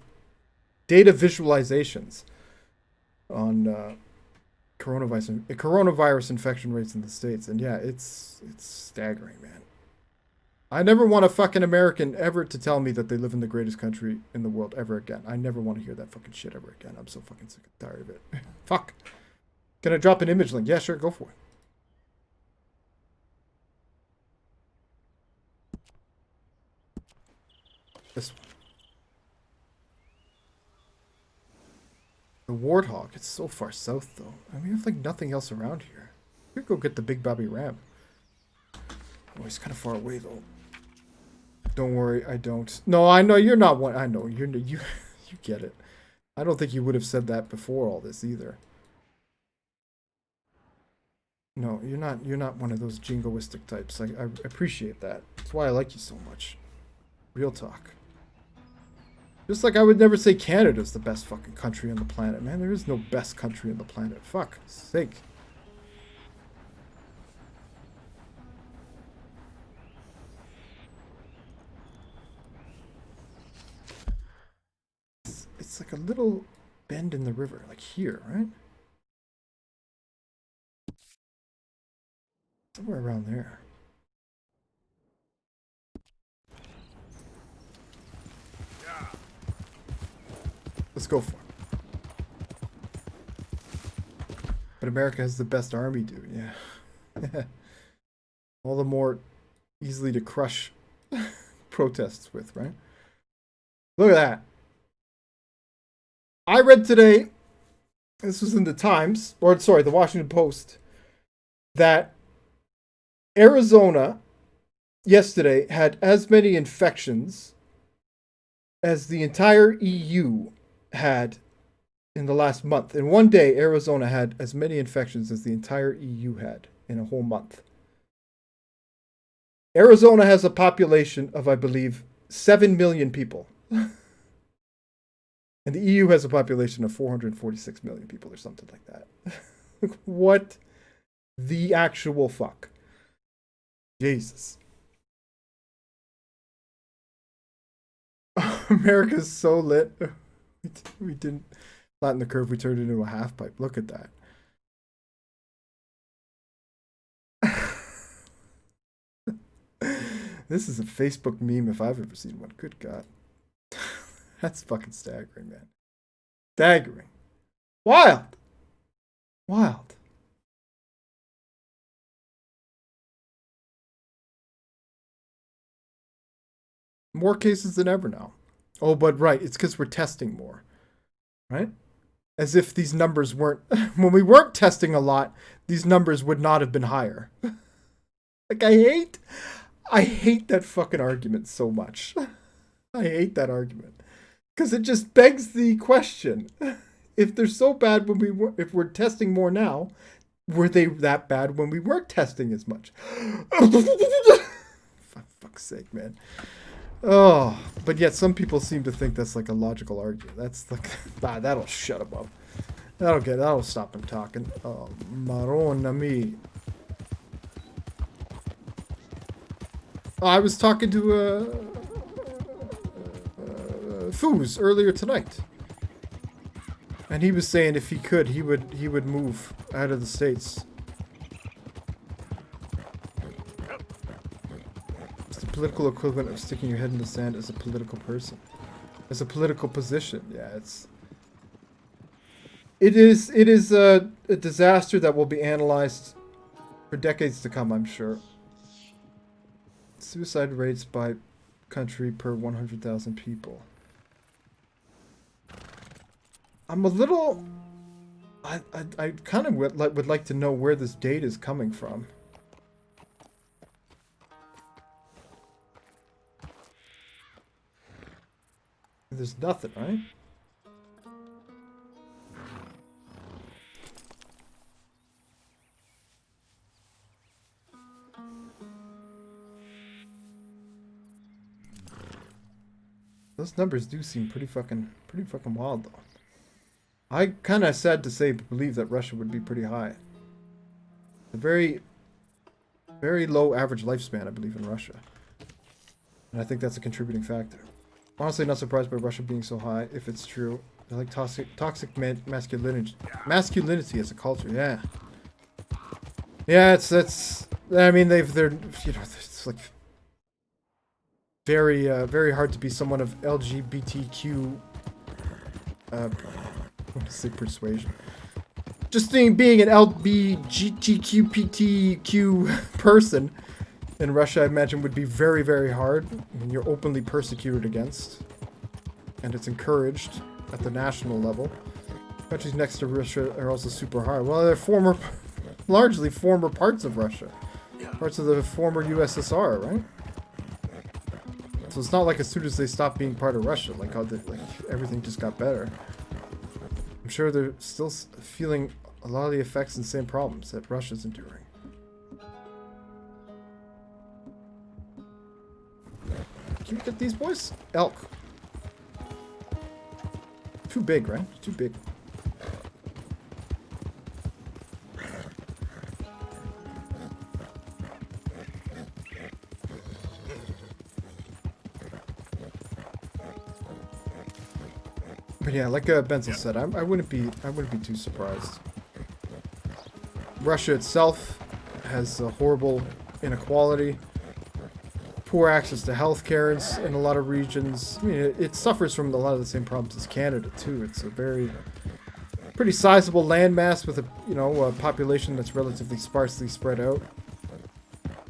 Speaker 1: visualizations on coronavirus infection rates in the States, and yeah, it's staggering, man. I never want a fucking American ever to tell me that they live in the greatest country in the world ever again. I never want to hear that fucking shit ever again. I'm so fucking sick and tired of it. Fuck. Can I drop an image link? Yeah, sure, go for it. This one. The Warthog. It's so far south, though. I mean, we have like nothing else around here. We could go get the Big Bobby Ram. Oh, he's kind of far away, though. Don't worry, I don't. No, I know you're not one. I know you you get it. I don't think you would have said that before all this either. No, you're not. You're not one of those jingoistic types. I appreciate that. That's why I like you so much. Real talk. Just like I would never say Canada's the best fucking country on the planet, man. There is no best country on the planet. Fuck sake. It's like a little bend in the river, like here, right? Somewhere around there. Let's go for it. But America has the best army, dude. Yeah. All the more easily to crush protests with, right? Look at that. I read today, this was in the Times, or sorry, the Washington Post, that Arizona yesterday had as many infections as the entire EU had in the last month. In one day, Arizona had as many infections as the entire EU had in a whole month. Arizona has a population of, I believe, 7 million people. And the EU has a population of 446 million people or something like that. What the actual fuck? Jesus. America's so lit. We didn't flatten the curve, we turned it into a half pipe. Look at that. This is a Facebook meme if I've ever seen one. Good God. That's fucking staggering, man. Staggering. Wild. Wild. More cases than ever now. Oh, but right, it's because we're testing more. Right? As if these numbers weren't... When we weren't testing a lot, these numbers would not have been higher. Like, I hate that fucking argument so much. I hate that argument. Because it just begs the question. If they're so bad when if we're testing more now, were they that bad when we weren't testing as much? For fuck's sake, man. Oh, but yet some people seem to think that's like a logical argument. That's like, that'll shut them up. That'll stop them talking. Oh, Marona me. Oh, I was talking to Foos earlier tonight, and he was saying if he could, he would move out of the States. It's the political equivalent of sticking your head in the sand as a political person, as a political position. Yeah, it is a disaster that will be analyzed for decades to come, I'm sure. Suicide rates by country per 100,000 people. I'm a little... I kind of would like to know where this data is coming from. There's nothing, right? Those numbers do seem pretty fucking wild, though. I kind of sad to say, but believe that Russia would be pretty high. A very, very low average lifespan, I believe, in Russia, and I think that's a contributing factor. Honestly, not surprised by Russia being so high, if it's true. They're like toxic masculinity as a culture. Yeah. Yeah, it's. I mean, they're you know, it's like. Very, very hard to be someone of LGBTQ, I want to say persuasion. Just being an LGBTQPTQ person in Russia, I imagine, would be very, very hard. I mean, you're openly persecuted against, and it's encouraged at the national level. Countries next to Russia are also super hard. Well, they're largely former parts of Russia. Parts of the former USSR, right? So it's not like as soon as they stopped being part of Russia, like how everything just got better. I'm sure they're still feeling a lot of the effects and same problems that Russia's enduring. Can we get these boys? Elk. Too big, right? Too big. But yeah, like Benzel said, I wouldn't be too surprised. Russia itself has a horrible inequality, poor access to healthcare in a lot of regions. I mean, it suffers from a lot of the same problems as Canada too. It's a pretty sizable landmass with a population that's relatively sparsely spread out.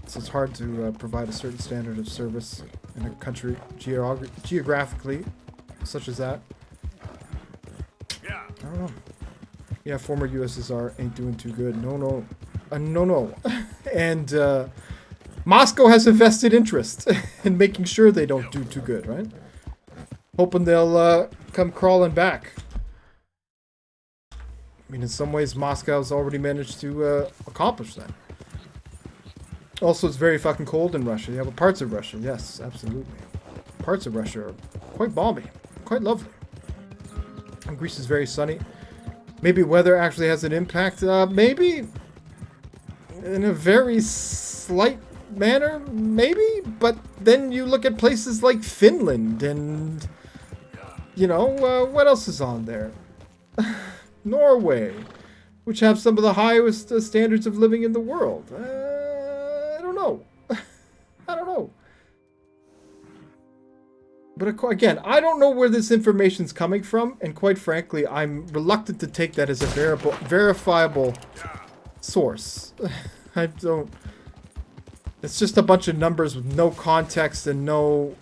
Speaker 1: So it's hard to provide a certain standard of service in a country geographically, such as that. I don't know. Yeah, former USSR ain't doing too good. No. No. And Moscow has a vested interest in making sure they don't do too good, right? Hoping they'll come crawling back. I mean, in some ways, Moscow's already managed to accomplish that. Also, it's very fucking cold in Russia. Yeah, but parts of Russia, yes, absolutely. Parts of Russia are quite balmy, quite lovely. And Greece is very sunny. Maybe weather actually has an impact. Maybe in a very slight manner, maybe. But then you look at places like Finland and, what else is on there? Norway, which have some of the highest standards of living in the world. I don't know. I don't know. But again, I don't know where this information's coming from, and quite frankly, I'm reluctant to take that as a verifiable source. I don't... It's just a bunch of numbers with no context and no...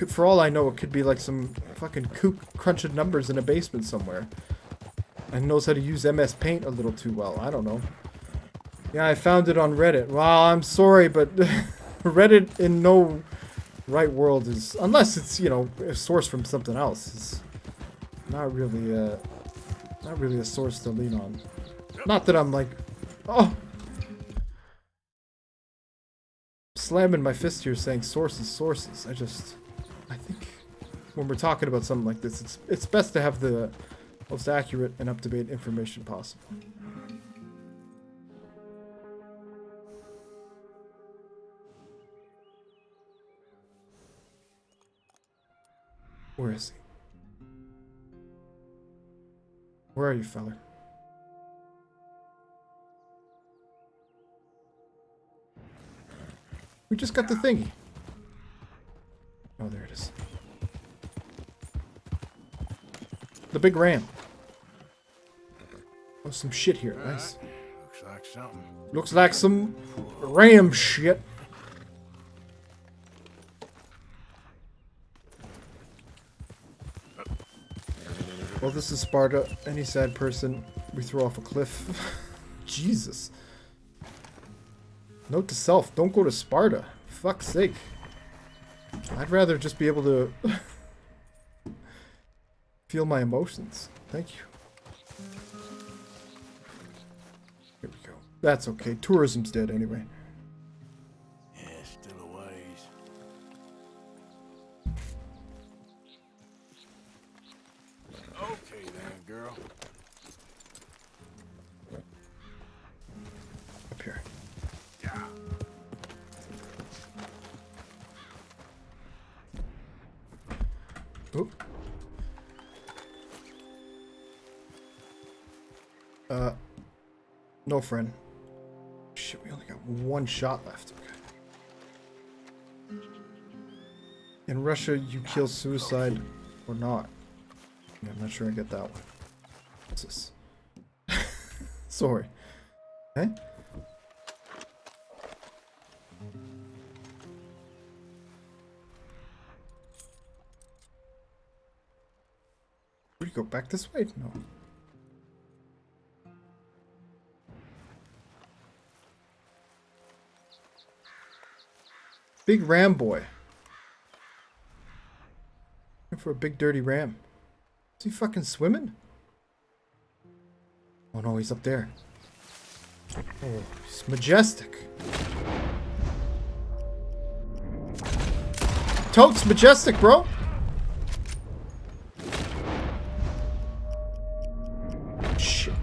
Speaker 1: for all I know, it could be like some fucking kook crunching numbers in a basement somewhere. And knows how to use MS Paint a little too well. I don't know. Yeah, I found it on Reddit. Well, I'm sorry, but Reddit in no... right world is, unless it's a source from something else, is not really a source to lean on. Not that I'm like, slamming my fist here saying sources. I think when we're talking about something like this, it's best to have the most accurate and up-to-date information possible. Where is he? Where are you, feller? We just got the thingy. Oh, there it is. The big ram. Oh, some shit here. Nice.
Speaker 2: Looks like something.
Speaker 1: Looks like some ram shit. Well, this is Sparta. Any sad person we throw off a cliff. Jesus. Note to self, don't go to Sparta. Fuck's sake. I'd rather just be able to feel my emotions. Thank you. Here we go. That's okay. Tourism's dead anyway.
Speaker 2: Yeah, still a ways. Okay then, girl.
Speaker 1: Up here.
Speaker 2: Yeah.
Speaker 1: Oop. No friend. Shit, we only got one shot left. Okay. In Russia, you kill suicide or not. Yeah, I'm not sure I get that one. What's this? Sorry. Eh? Where'd you go? Back this way? No. Big Ram boy. for a big dirty ram. Is he fucking swimming? Oh no, he's up there. Oh, he's majestic. Totes majestic, bro. Shit.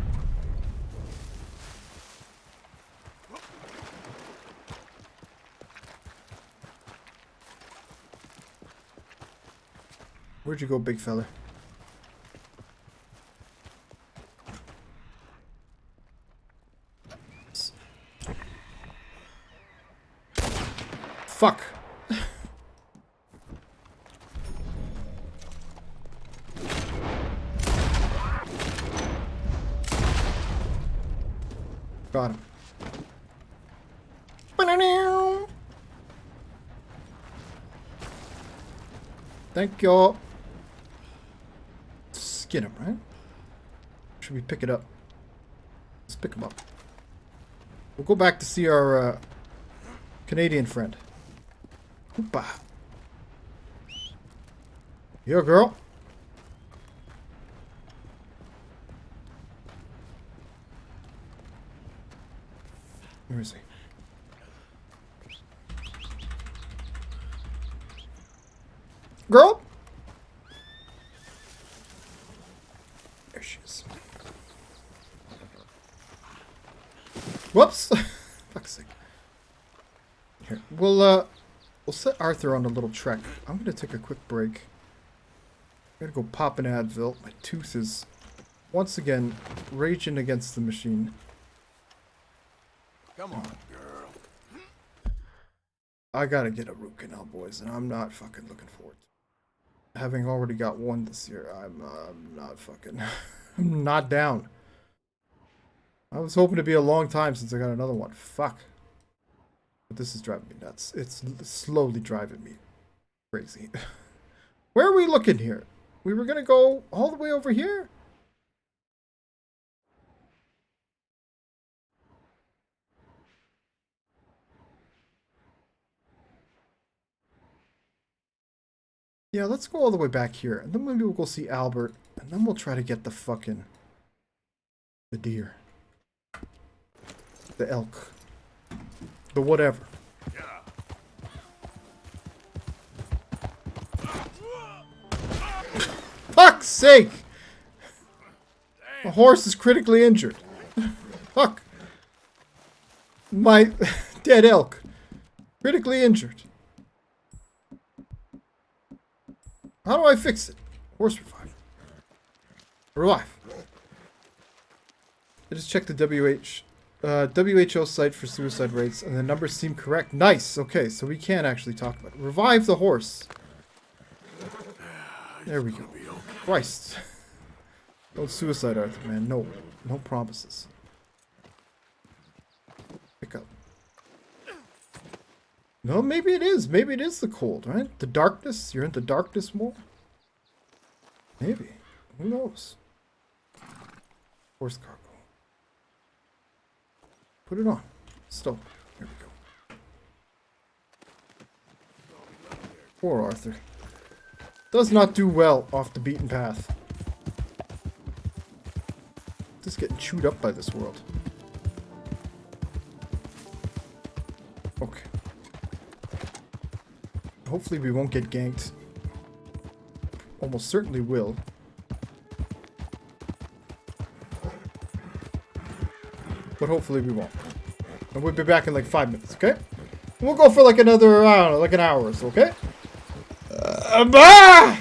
Speaker 1: Where'd you go, big fella? Fuck. Got him. Thank you. Skin him, right? Should we pick it up? Let's pick him up. We'll go back to see our Canadian friend. Hoopa. Here, girl. Where is he? Girl? There she is. Whoops. Fuck's sake. Here, we'll set Arthur on a little trek. I'm gonna take a quick break. I'm gonna go pop an Advil. My tooth is once again raging against the machine.
Speaker 2: Come on, girl.
Speaker 1: I gotta get a root canal, boys, and I'm not fucking looking forward to it. Having already got one this year, I'm not fucking... I'm not down. I was hoping to be a long time since I got another one. Fuck. But this is driving me nuts. It's slowly driving me crazy. Where are we looking here? We were gonna go all the way over here? Yeah, let's go all the way back here. And then maybe we'll go see Albert. And then we'll try to get the fucking... the deer. The elk. The whatever. Fuck's sake! The horse is critically injured. Fuck. My dead elk. Critically injured. How do I fix it? Horse revive. Revive. I just checked the WHO site for suicide rates, and the numbers seem correct. Nice. Okay, so we can actually talk about it. Revive the horse. There we go. Christ. Don't suicide, Arthur, man. No. No promises. Pick up. No, maybe it is. Maybe it is the cold, right? The darkness. You're in the darkness more? Maybe. Who knows? Horse cargo. Put it on. Stop. There we go. Poor Arthur. Does not do well off the beaten path. Just getting chewed up by this world. Okay. Hopefully we won't get ganked. Almost certainly will. But hopefully we won't. And we'll be back in like 5 minutes, okay? We'll go for like another, I don't know, like an hour or so, okay? Bah!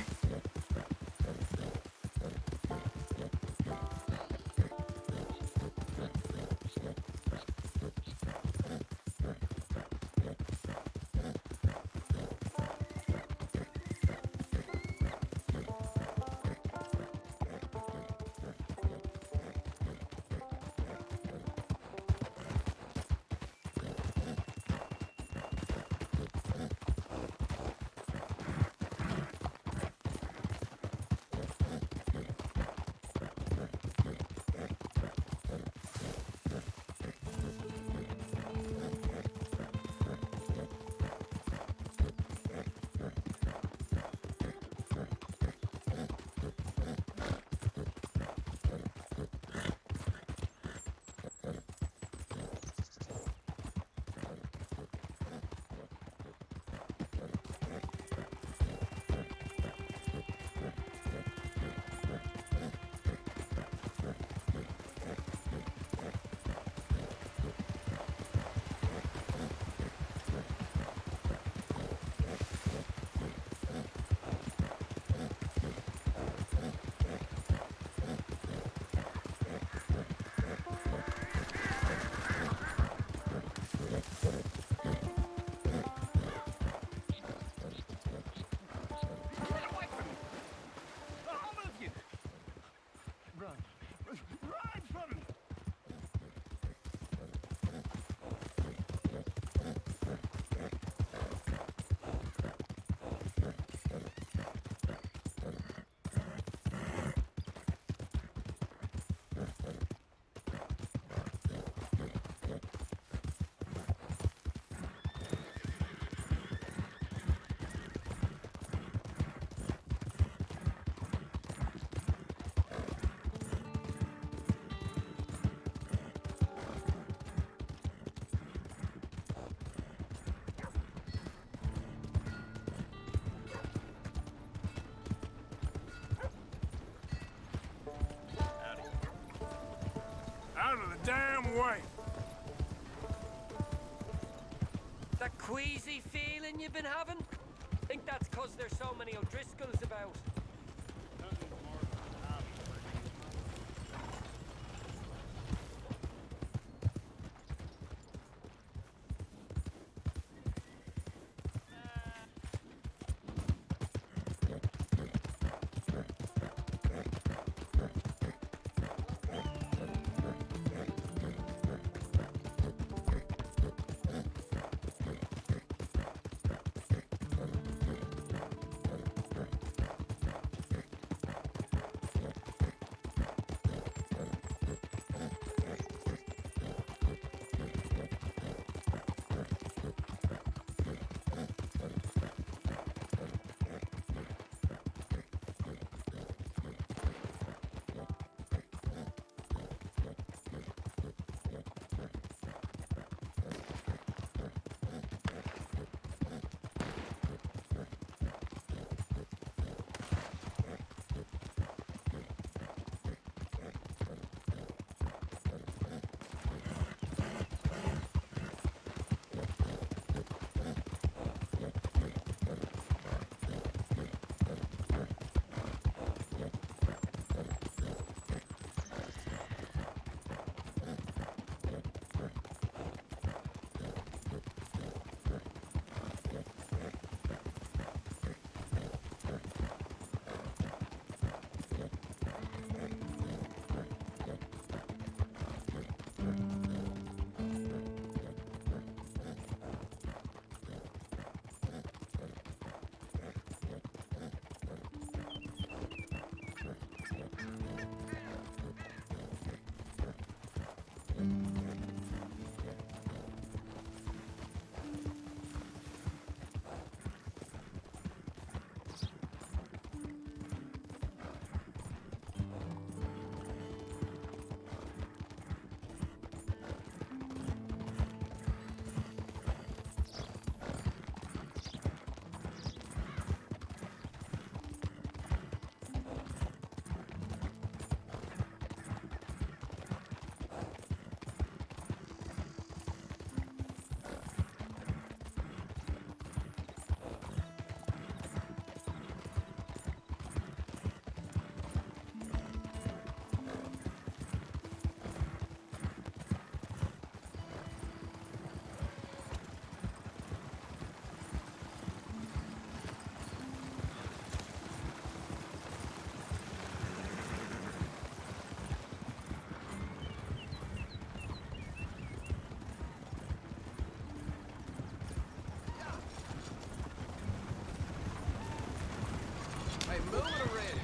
Speaker 2: damn way.
Speaker 6: That queasy feeling you've been having? Think that's 'cause there's so many O'Driscolls about.
Speaker 5: Hey, move it already.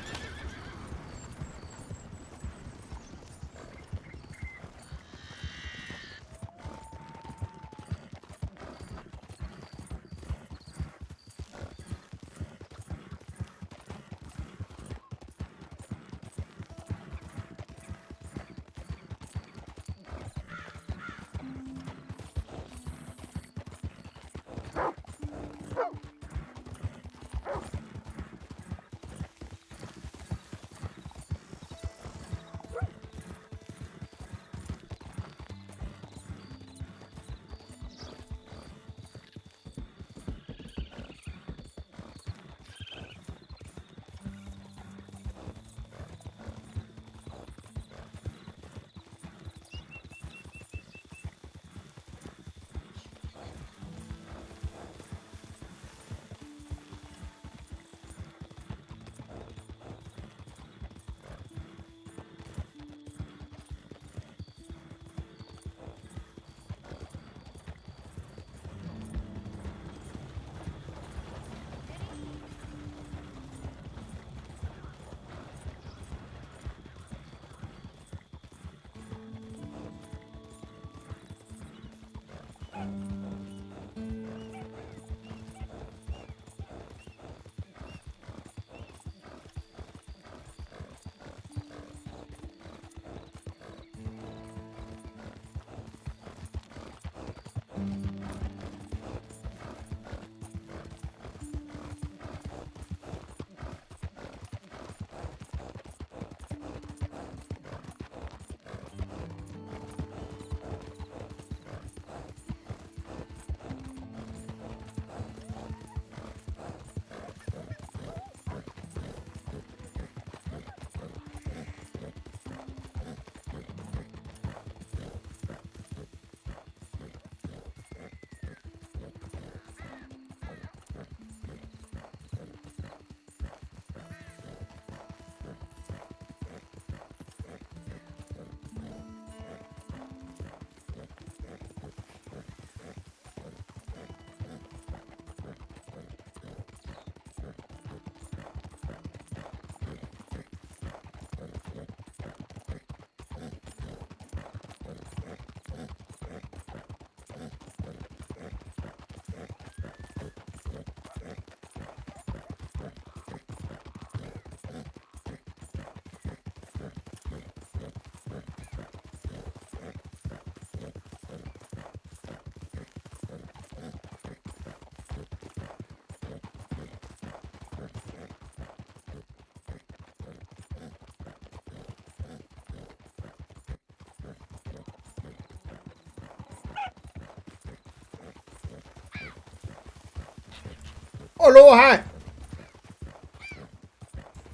Speaker 1: Hello, hi.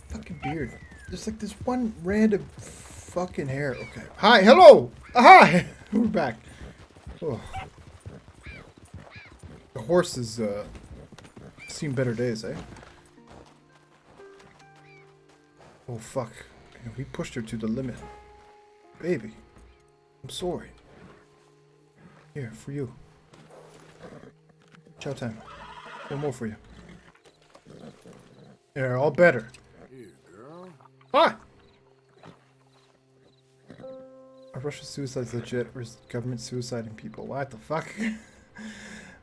Speaker 1: Fucking beard. There's like this one random fucking hair. Okay. Hi, hello. Hi. We're back. Oh. The horse has seen better days, eh? Oh fuck. Yeah, we pushed her to the limit. Baby. I'm sorry. Here, for you. Chow time. One more for you. They're all better.
Speaker 2: Here, girl.
Speaker 1: Hi! Are Russian suicides legit or is government suiciding people? What the fuck?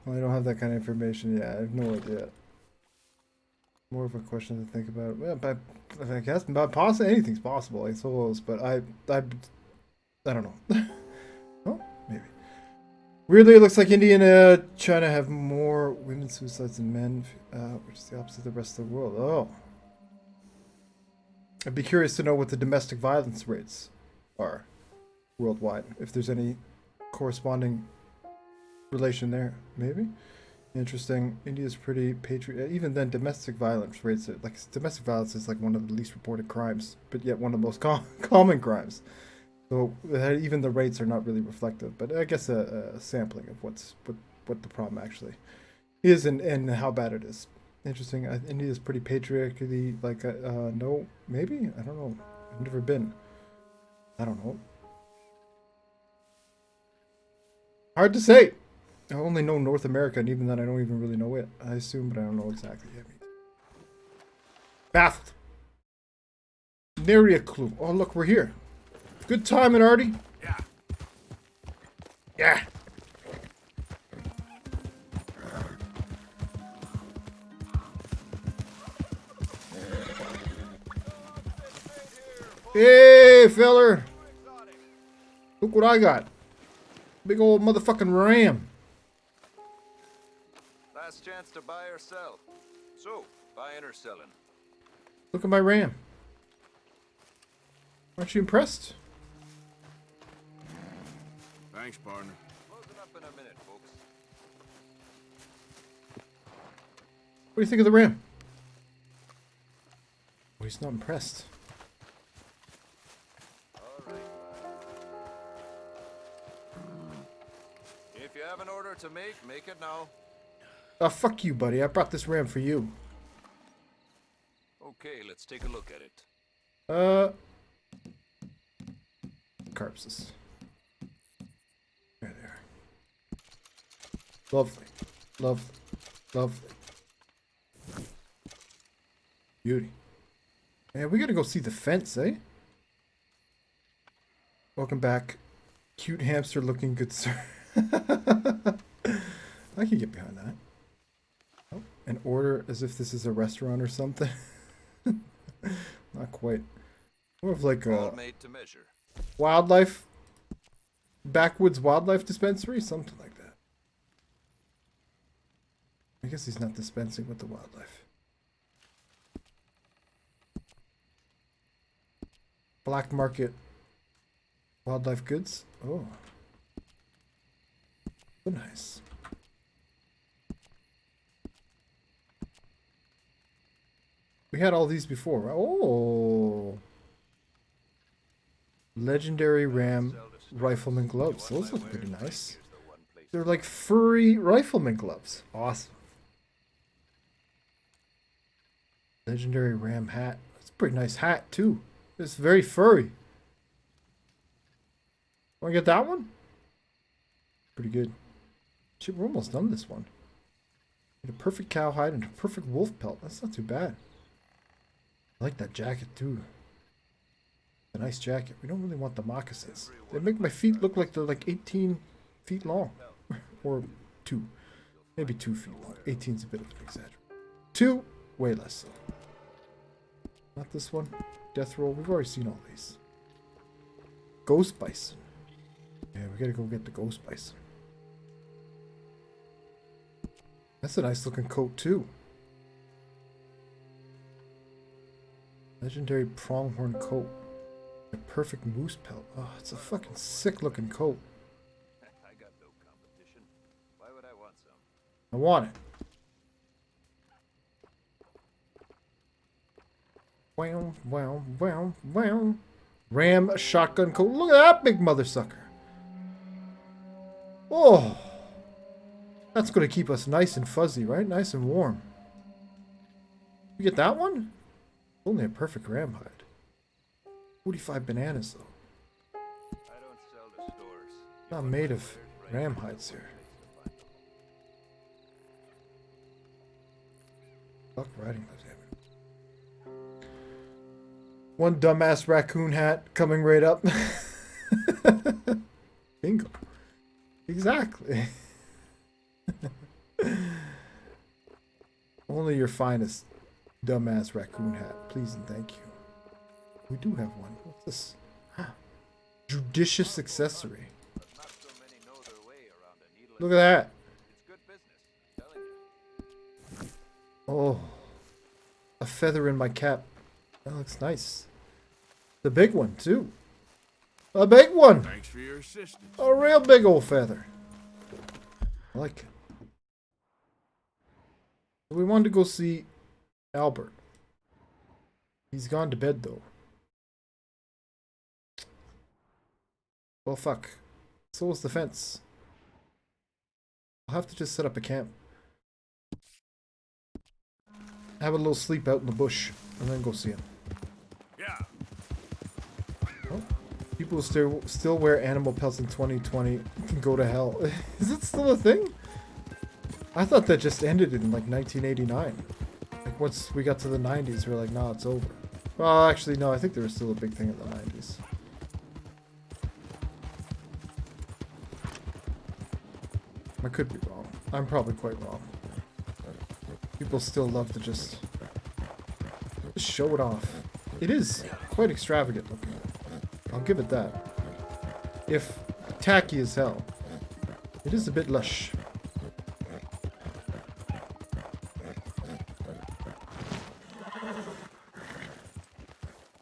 Speaker 1: Well, I don't have that kind of information. Yeah, I have no idea. More of a question to think about. Well, but I guess possibly anything's possible, I suppose. But I don't know. Oh, maybe. Weirdly, it looks like India and China have more women suicides than men, which is the opposite of the rest of the world. Oh. I'd be curious to know what the domestic violence rates are worldwide. If there's any corresponding relation there, maybe. Interesting. India's pretty patriot. Even then, domestic violence rates, like domestic violence is like one of the least reported crimes, but yet one of the most common crimes. So even the rates are not really reflective. But I guess a sampling of what the problem actually is and how bad it is. Interesting. India's pretty patriarchally. Like no, maybe I don't know. I've never been. I don't know. Hard to say. I only know North America, and even then I don't even really know it. I assume, but I don't know exactly. Baffled. Nary a clue. Oh, look, we're here. Good timing, Artie.
Speaker 2: Yeah.
Speaker 1: Yeah. Hey, feller. Look what I got. Big old motherfucking ram.
Speaker 7: Last chance to buy or sell. So, buying or selling?
Speaker 1: Look at my ram. Aren't you impressed?
Speaker 2: Thanks, partner.
Speaker 7: Closing up in a minute, folks.
Speaker 1: What do you think of the ram? Oh, he's not impressed.
Speaker 7: All right. If you have an order to make it now.
Speaker 1: Oh, fuck you, buddy. I brought this ram for you.
Speaker 7: Okay, let's take a look at it.
Speaker 1: Carpses. There they are. Lovely. Lovely. Lovely. Beauty. Man, we gotta go see the fence, eh? Welcome back. Cute hamster looking good, sir. I can get behind that. Oh, an order as if this is a restaurant or something. Not quite. More of like
Speaker 7: All
Speaker 1: a
Speaker 7: made to measure.
Speaker 1: wildlife, backwoods wildlife dispensary, something like that. I guess he's not dispensing with the wildlife. Black market wildlife goods. Oh, so nice. We had all these before. Right? Oh, legendary ram rifleman gloves. Those look pretty nice. They're like furry rifleman gloves. Awesome. Legendary ram hat. It's a pretty nice hat too. It's very furry. Want to get that one? Pretty good. Shit, we're almost done this one. Get a perfect cowhide and a perfect wolf pelt. That's not too bad. I like that jacket too. A nice jacket. We don't really want the moccasins. They make my feet look like they're like 18 feet long. Or 2. Maybe 2 feet long. 18's a bit of an exaggeration. 2, way less so. Not this one. Death roll. We've already seen all these. Ghost bison. Yeah, we gotta go get the ghost bison. That's a nice looking coat too. Legendary pronghorn coat. A perfect moose pelt. Oh, it's a fucking sick looking coat.
Speaker 7: I got no competition. Why would I want some?
Speaker 1: I want it. Wow, wow, wow, wow. Ram shotgun coat. Look at that big mother sucker. Oh. That's going to keep us nice and fuzzy, right? Nice and warm. You get that one? Only a perfect ram hide. 45 bananas, though.
Speaker 7: I don't sell to stores.
Speaker 1: Not made of ram hides here. Fuck riding those, damn it. One dumbass raccoon hat coming right up. Bingo. Exactly. Only your finest dumbass raccoon hat. Please and thank you. We do have one. What's this? Judicious accessory.
Speaker 7: Not so many know their way around a needle.
Speaker 1: Look at that.
Speaker 7: It's good business, telling you.
Speaker 1: Oh. A feather in my cap. That looks nice. The big one, too. A big one.
Speaker 2: Thanks for your assistance.
Speaker 1: A real big old feather. I like it. We wanted to go see Albert. He's gone to bed, though. Well, fuck. So is the fence. I'll have to just set up a camp. Have a little sleep out in the bush, and then go see him.
Speaker 2: Yeah.
Speaker 1: Oh, people who still wear animal pelts in 2020 can go to hell. Is it still a thing? I thought that just ended in like 1989. Like once we got to the 90s, we were like, nah, it's over. Well, actually, no, I think there was still a big thing in the 90s. I could be wrong. I'm probably quite wrong. People still love to just show it off. It is quite extravagant looking. I'll give it that. If tacky as hell, it is a bit lush.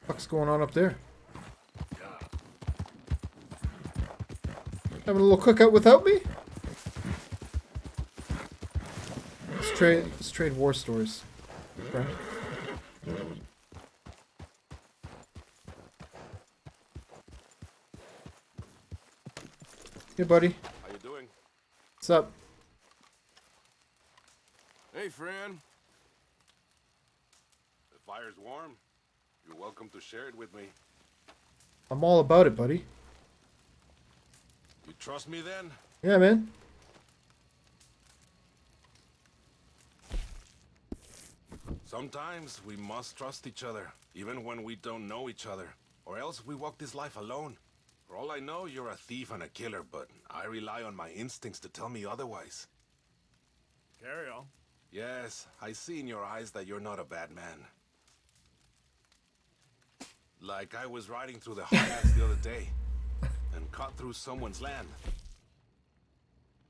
Speaker 1: What's going on up there? Having a little cookout without me? Let's trade war stories. Right? Hey, buddy.
Speaker 7: How you doing?
Speaker 1: What's up?
Speaker 7: Hey, friend. The fire's warm. You're welcome to share it with me.
Speaker 1: I'm all about it, buddy.
Speaker 7: You trust me then?
Speaker 1: Yeah, man.
Speaker 7: Sometimes we must trust each other, even when we don't know each other. Or else we walk this life alone. For all I know, you're a thief and a killer, but I rely on my instincts to tell me otherwise.
Speaker 2: Carry on.
Speaker 7: Yes, I see in your eyes that you're not a bad man. Like I was riding through the highlands the other day and cut through someone's land.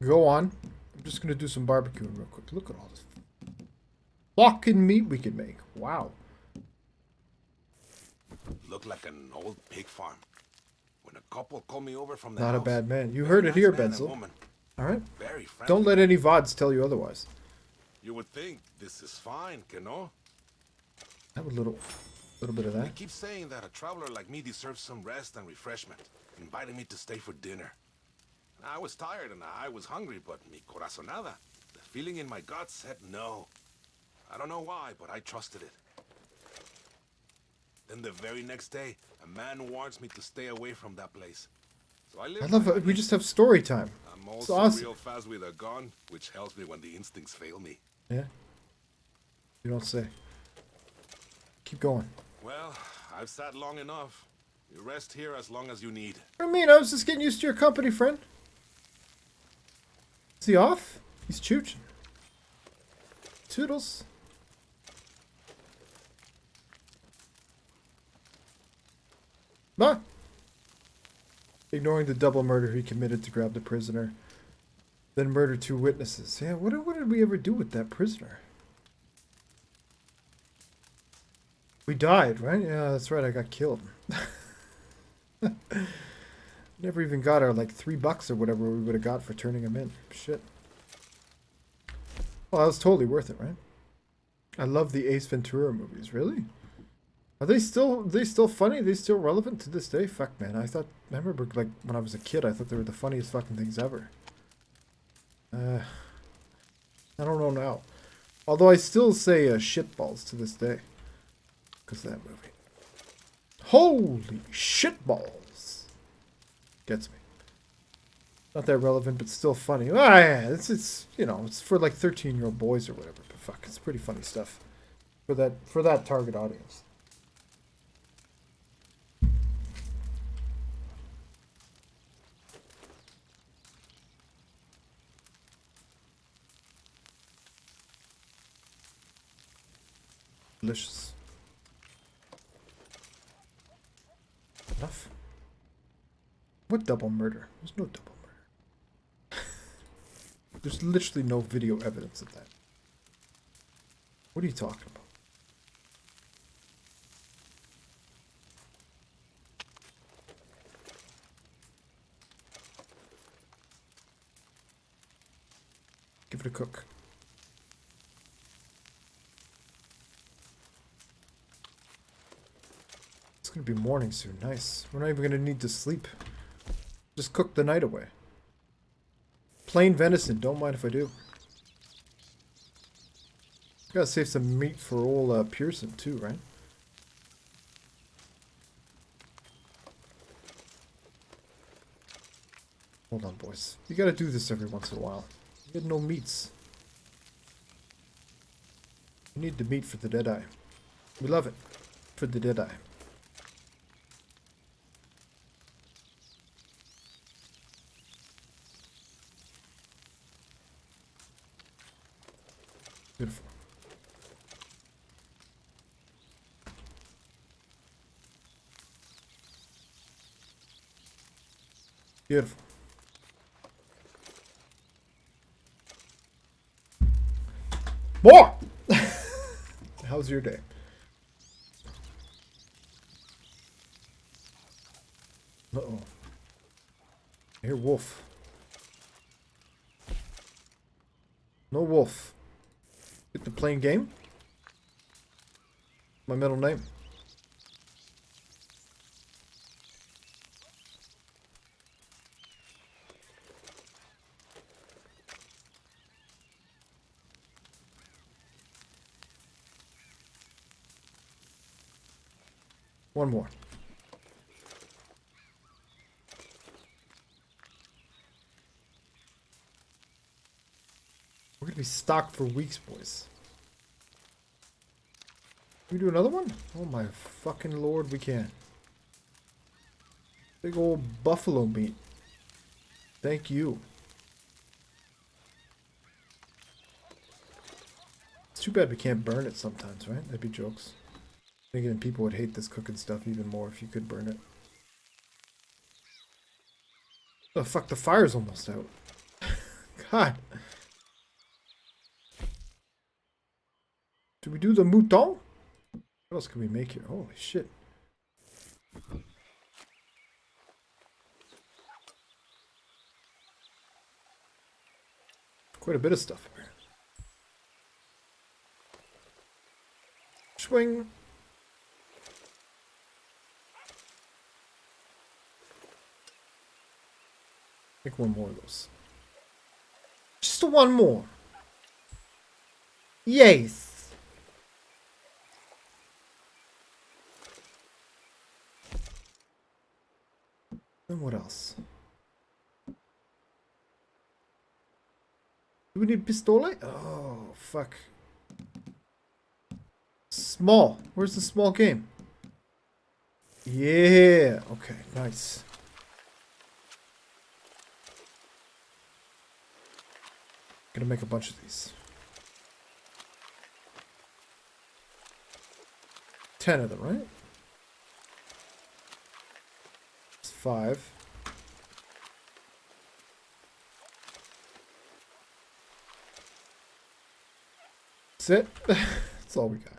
Speaker 1: Go on. I'm just gonna do some barbecuing real quick. Look at all this fucking meat we can make. Wow.
Speaker 7: Looked like an old pig farm. When a couple called me over from the
Speaker 1: Not a
Speaker 7: house,
Speaker 1: bad man. You
Speaker 7: very
Speaker 1: heard it
Speaker 7: nice
Speaker 1: here,
Speaker 7: man and
Speaker 1: Benzel.
Speaker 7: woman,
Speaker 1: Alright?
Speaker 7: very friendly.
Speaker 1: Don't let any VODs tell you otherwise.
Speaker 7: You would think this is fine, que no?
Speaker 1: Have a little bit of
Speaker 7: They
Speaker 1: that.
Speaker 7: keep saying that a traveler like me deserves some rest and refreshment, inviting me to stay for dinner. I was tired and I was hungry, but mi corazonada, the feeling in my gut said no. I don't know why, but I trusted it. Then the very next day, a man warns me to stay away from that place. So I live.
Speaker 1: I love it. We just have story time.
Speaker 7: I'm
Speaker 1: It's
Speaker 7: also
Speaker 1: awesome.
Speaker 7: real fast with a gun, which helps me when the instincts fail me.
Speaker 1: Yeah. You don't say. Keep going.
Speaker 7: Well, I've sat long enough. You rest here as long as you need.
Speaker 1: What do you mean? I was just getting used to your company, friend. Is he off? He's chooching. Toodles. Bye. Ignoring the double murder he committed to grab the prisoner, then murder 2 witnesses. Yeah, what did we ever do with that prisoner? We died, right? Yeah, that's right. I got killed. Never even got our like $3 or whatever we would have got for turning him in. Shit. Well, that was totally worth it, right? I love the Ace Ventura movies. Really? Are they still funny? Are they still relevant to this day? Fuck, man. I remember, like, when I was a kid, I thought they were the funniest fucking things ever. I don't know now. Although I still say shitballs to this day. Because of that movie. Holy shitballs! Gets me. Not that relevant, but still funny. Ah, yeah, it's you know, it's for like 13-year-old boys or whatever. But fuck, it's pretty funny stuff. For that target audience. Delicious. Enough. What double murder? There's no double murder. There's literally no video evidence of that. What are you talking about? Give it a cook. It's gonna be morning soon. Nice. We're not even gonna need to sleep. Just cook the night away. Plain venison. Don't mind if I do. Gotta save some meat for old Pearson too, right? Hold on, boys. You gotta do this every once in a while. You get no meats. You need the meat for the Deadeye. We love it. For the Deadeye. Beautiful. Beautiful. More! How's your day? Uh-oh. I hear wolf. No wolf. Get the playing game? My middle name. One more. We're gonna be stocked for weeks, boys. Can we do another one? Oh my fucking lord, we can. Big old buffalo meat. Thank you. It's too bad we can't burn it sometimes, right? That'd be jokes. Thinking people would hate this cooking stuff even more if you could burn it. Oh fuck, the fire's almost out. God. Do we do the mouton? What else can we make here? Holy shit. Quite a bit of stuff here. Swing. Make one more of those. Just one more. Yes. Then what else? Do we need pistole? Oh, fuck. Small. Where's the small game? Yeah. Okay, nice. Gonna make a bunch of these. 10 of them, right? It's 5. That's it. That's all we got.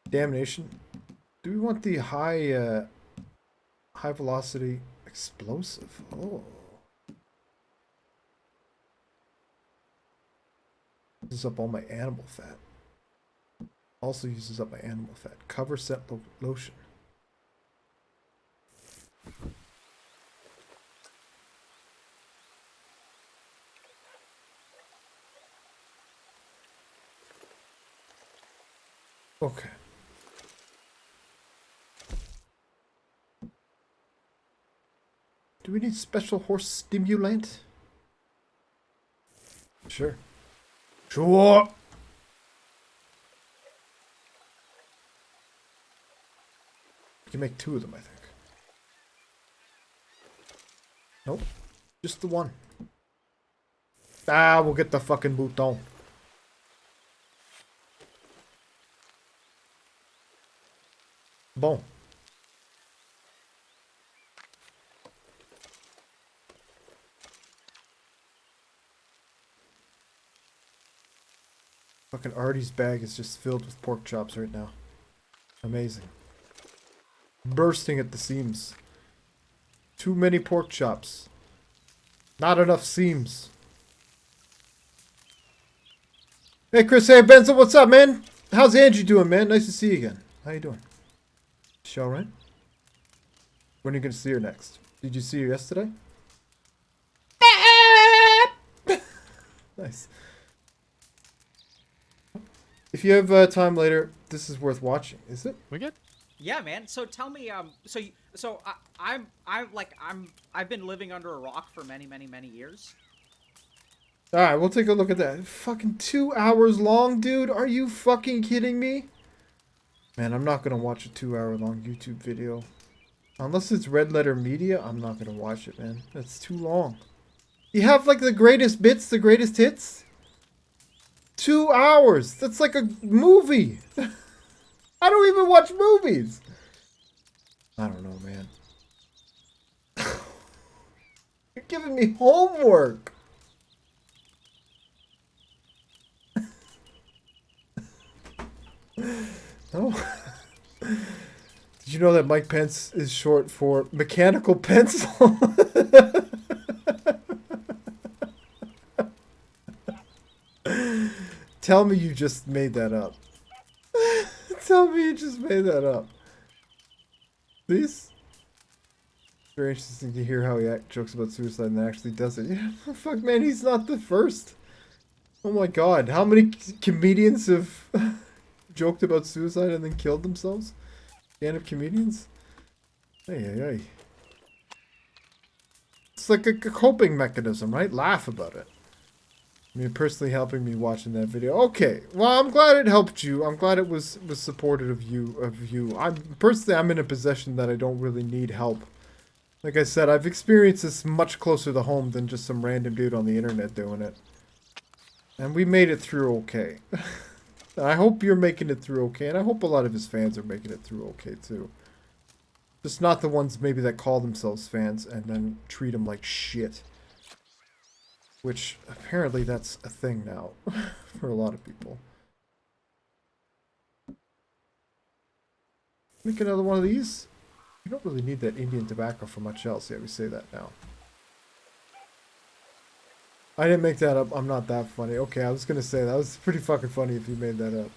Speaker 1: Damnation. Do we want the high velocity explosive? Oh. This is up all my animal fat. Also uses up my animal fat. Cover scent lotion. Okay. Do we need special horse stimulant? Sure. Sure. You can make 2 of them, I think. Nope. Just the one. Ah, we'll get the fucking mouton. Bon. Fucking Artie's bag is just filled with pork chops right now. Amazing. Bursting at the seams. Too many pork chops. Not enough seams. Hey Chris, hey Benzo, what's up, man? How's Angie doing, man? Nice to see you again. How you doing? She alright? When are you gonna see her next? Did you see her yesterday? Nice. If you have time later, this is worth watching, is it?
Speaker 4: We good?
Speaker 8: Yeah, man. So tell me, I've been living under a rock for many years.
Speaker 1: Alright, we'll take a look at that. Fucking 2 hours long, dude? Are you fucking kidding me? Man, I'm not gonna watch a 2-hour long YouTube video. Unless it's Red Letter Media, I'm not gonna watch it, man. That's too long. You have, like, the greatest bits, the greatest hits? 2 hours! That's like a movie! I don't even watch movies! I don't know, man. You're giving me homework! No. Did you know that Mike Pence is short for mechanical pencil? Tell me you just made that up. Tell me you just made that up. Please? Very interesting to hear how he jokes about suicide and actually does it. Yeah, fuck man, he's not the first. Oh my god, how many comedians have joked about suicide and then killed themselves? Stand-up comedians? Hey. It's like a coping mechanism, right? Laugh about it. I mean, personally helping me watching that video. Okay, well, I'm glad it helped you. I'm glad it was supportive of you. I'm in a position that I don't really need help. Like I said, I've experienced this much closer to home than just some random dude on the internet doing it. And we made it through okay. I hope you're making it through okay, and I hope a lot of his fans are making it through okay, too. Just not the ones maybe that call themselves fans and then treat them like shit. Which, apparently that's a thing now, for a lot of people. Make another one of these? You don't really need that Indian tobacco for much else. Yeah, we say that now. I didn't make that up. I'm not that funny. Okay, I was gonna say that was pretty fucking funny if you made that up.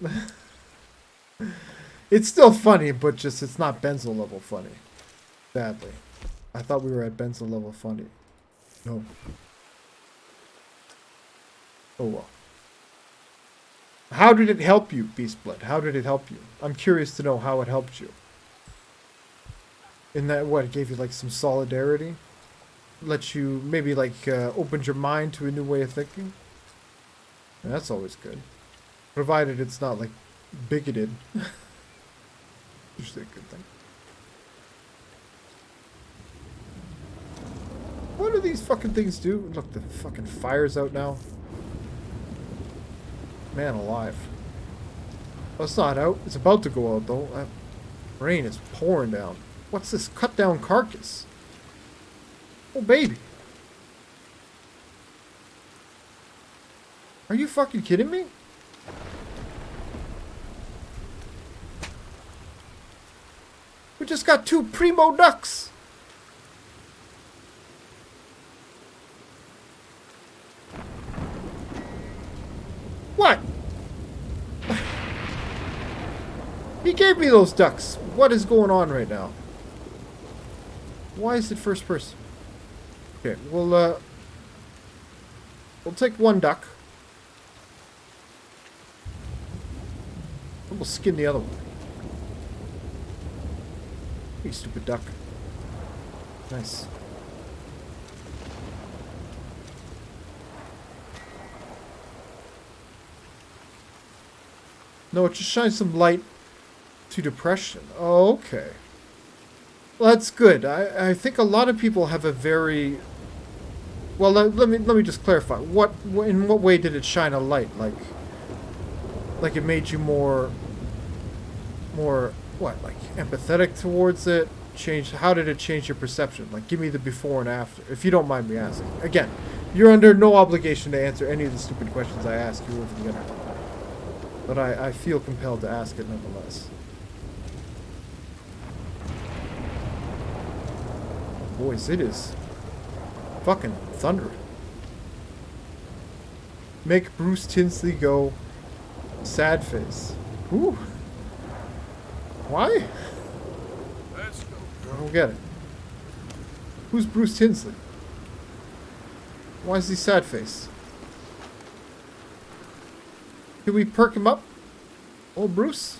Speaker 1: It's still funny, but just it's not Benzo level funny. Sadly. I thought we were at Benzo level funny. No. Oh well. How did it help you, Beastblood? How did it help you? I'm curious to know how it helped you. In that, what, it gave you like some solidarity? Let you maybe like opened your mind to a new way of thinking? And that's always good. Provided it's not like bigoted. Usually a good thing. What do these fucking things do? Look, the fucking fire's out now. Man alive. Oh, it's not out. It's about to go out though. That rain is pouring down. What's this cut down carcass? Oh baby. Are you fucking kidding me? We just got 2 primo ducks. What? He gave me those ducks. What is going on right now? Why is it first person? Okay, we'll take one duck. And we'll skin the other one. You stupid duck. Nice. No, it just shines some light to depression. Oh, okay. Well, that's good. I think a lot of people have a very... Well, let me just clarify. In what way did it shine a light? Like it made you more what? Like empathetic towards it? How did it change your perception? Like, give me the before and after, if you don't mind me asking. Again, you're under no obligation to answer any of the stupid questions I ask you over the internet. But I feel compelled to ask it nonetheless. Boys, it is fucking thundering. Make Bruce Tinsley go sad face. Ooh. Why?
Speaker 2: Let's go.
Speaker 1: I don't get it. Who's Bruce Tinsley? Why is he sad face? Can we perk him up? Old Bruce?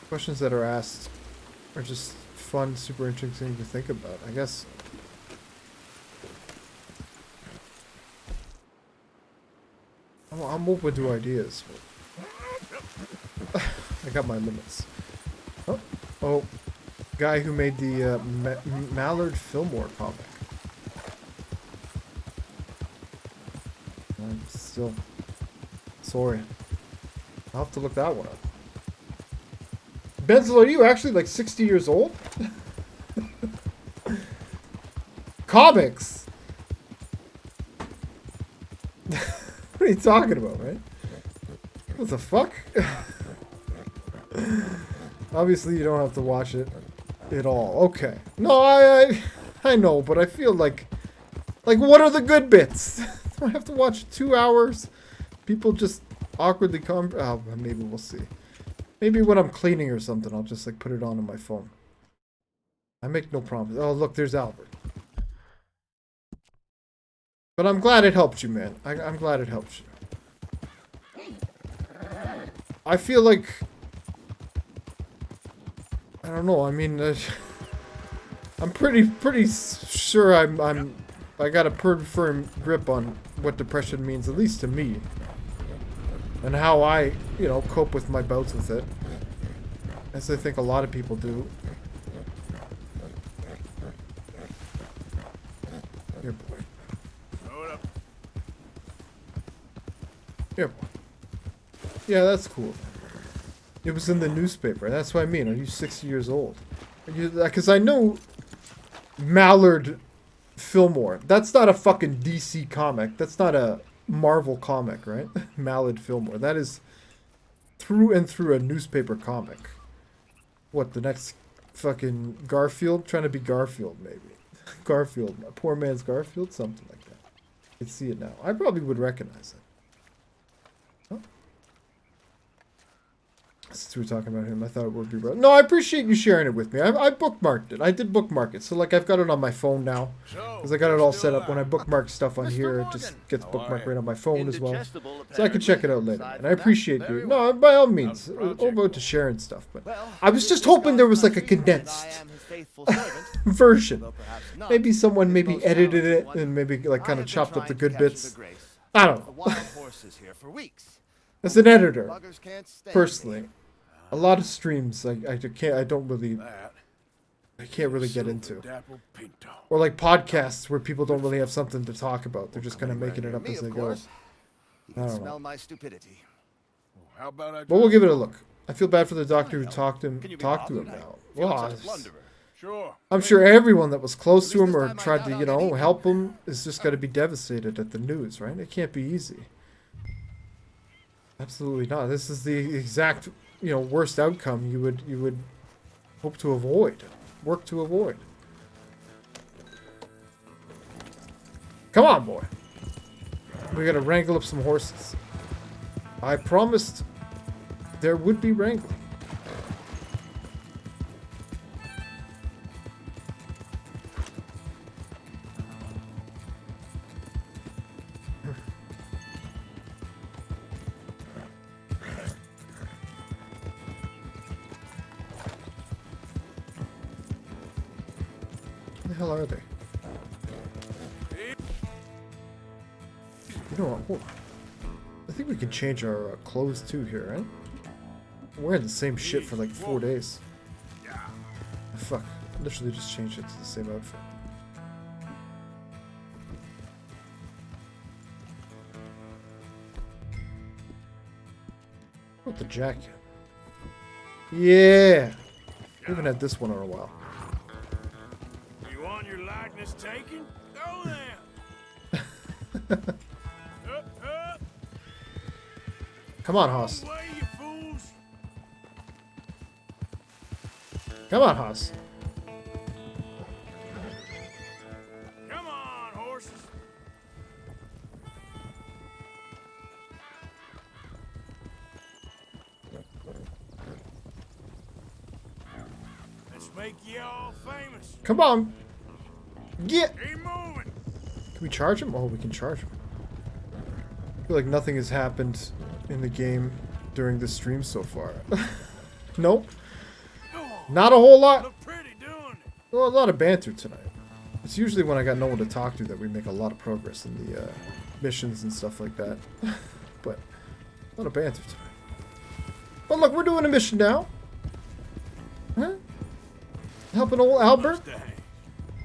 Speaker 1: Questions that are asked are just fun, super interesting to think about, I guess. I'm open to ideas. I got my limits. Oh, guy who made the Mallard Fillmore comic. I'm still sorry. I'll have to look that one up. Benzel, are you actually like 60 years old? Comics! What are you talking about, right? What the fuck? Obviously you don't have to watch it at all. Okay. No, I know, but I feel like what are the good bits? Do I have to watch 2 hours? People just awkwardly come. Oh, maybe we'll see. Maybe when I'm cleaning or something, I'll just like put it on my phone. I make no promise. Oh, look, there's Albert. But I'm glad it helped you, man. I'm glad it helped you. I feel like... I don't know, I mean... I'm pretty sure I got a pretty firm grip on what depression means, at least to me. And how I, you know, cope with my bouts with it. As I think a lot of people do. Here, boy. Here, boy. Yeah, that's cool. It was in the newspaper. That's what I mean. Are you 60 years old? Because I know Mallard Fillmore. That's not a fucking DC comic. That's not a Marvel comic, right? Mallard Fillmore. That is through and through a newspaper comic. What, the next fucking Garfield? Trying to be Garfield, maybe. Garfield. A poor man's Garfield? Something like that. I can see it now. I probably would recognize it. Since we were talking about him, I thought it would be bro. No, I appreciate you sharing it with me. I bookmarked it. I did bookmark it. So, like, I've got it on my phone now. Because I got it all set up. When I bookmark stuff on here, it just gets bookmarked right on my phone as well. So I can check it out later. And I appreciate you. No, by all means. All about to sharing stuff. But I was just hoping there was, like, a condensed version. Maybe someone maybe edited it and maybe, like, kind of chopped up the good bits. I don't know. As an editor, personally, a lot of streams I can't really get into, or like podcasts where people don't really have something to talk about. They're just kind of making it up as they go. I don't know. But we'll give it a look. I feel bad for the doctor who talked to him now. Well, I'm sure everyone that was close to him or tried to, you know, help him is just got to be devastated at the news, right? It can't be easy. Absolutely not. This is the exact, you know, worst outcome you would hope to avoid, work to avoid. Come on, boy. We gotta wrangle up some horses. I promised there would be wrangling. Where the hell are they? You know what? Hold on. I think we can change our clothes too here, right? I'm wearing the same shit for like 4 days. Fuck. I literally just changed it to the same outfit. What the jacket? Yeah! I haven't had this one in a while.
Speaker 2: You want your likeness taken? Go then. Up.
Speaker 1: Come on, Haas.
Speaker 2: Away, you fools.
Speaker 1: Come on, Haas.
Speaker 2: Come on, horses. Let's make you all famous.
Speaker 1: Come on. Get.
Speaker 2: Keep moving.
Speaker 1: Can we charge him? Oh, we can charge him. I feel like nothing has happened in the game during this stream so far. Nope.
Speaker 2: Go on.
Speaker 1: Not a whole lot.
Speaker 2: Look pretty doing it.
Speaker 1: Well, a lot of banter tonight. It's usually when I got no one to talk to that we make a lot of progress in the missions and stuff like that. But a lot of banter tonight. But look, we're doing a mission now. Huh? Helping old Albert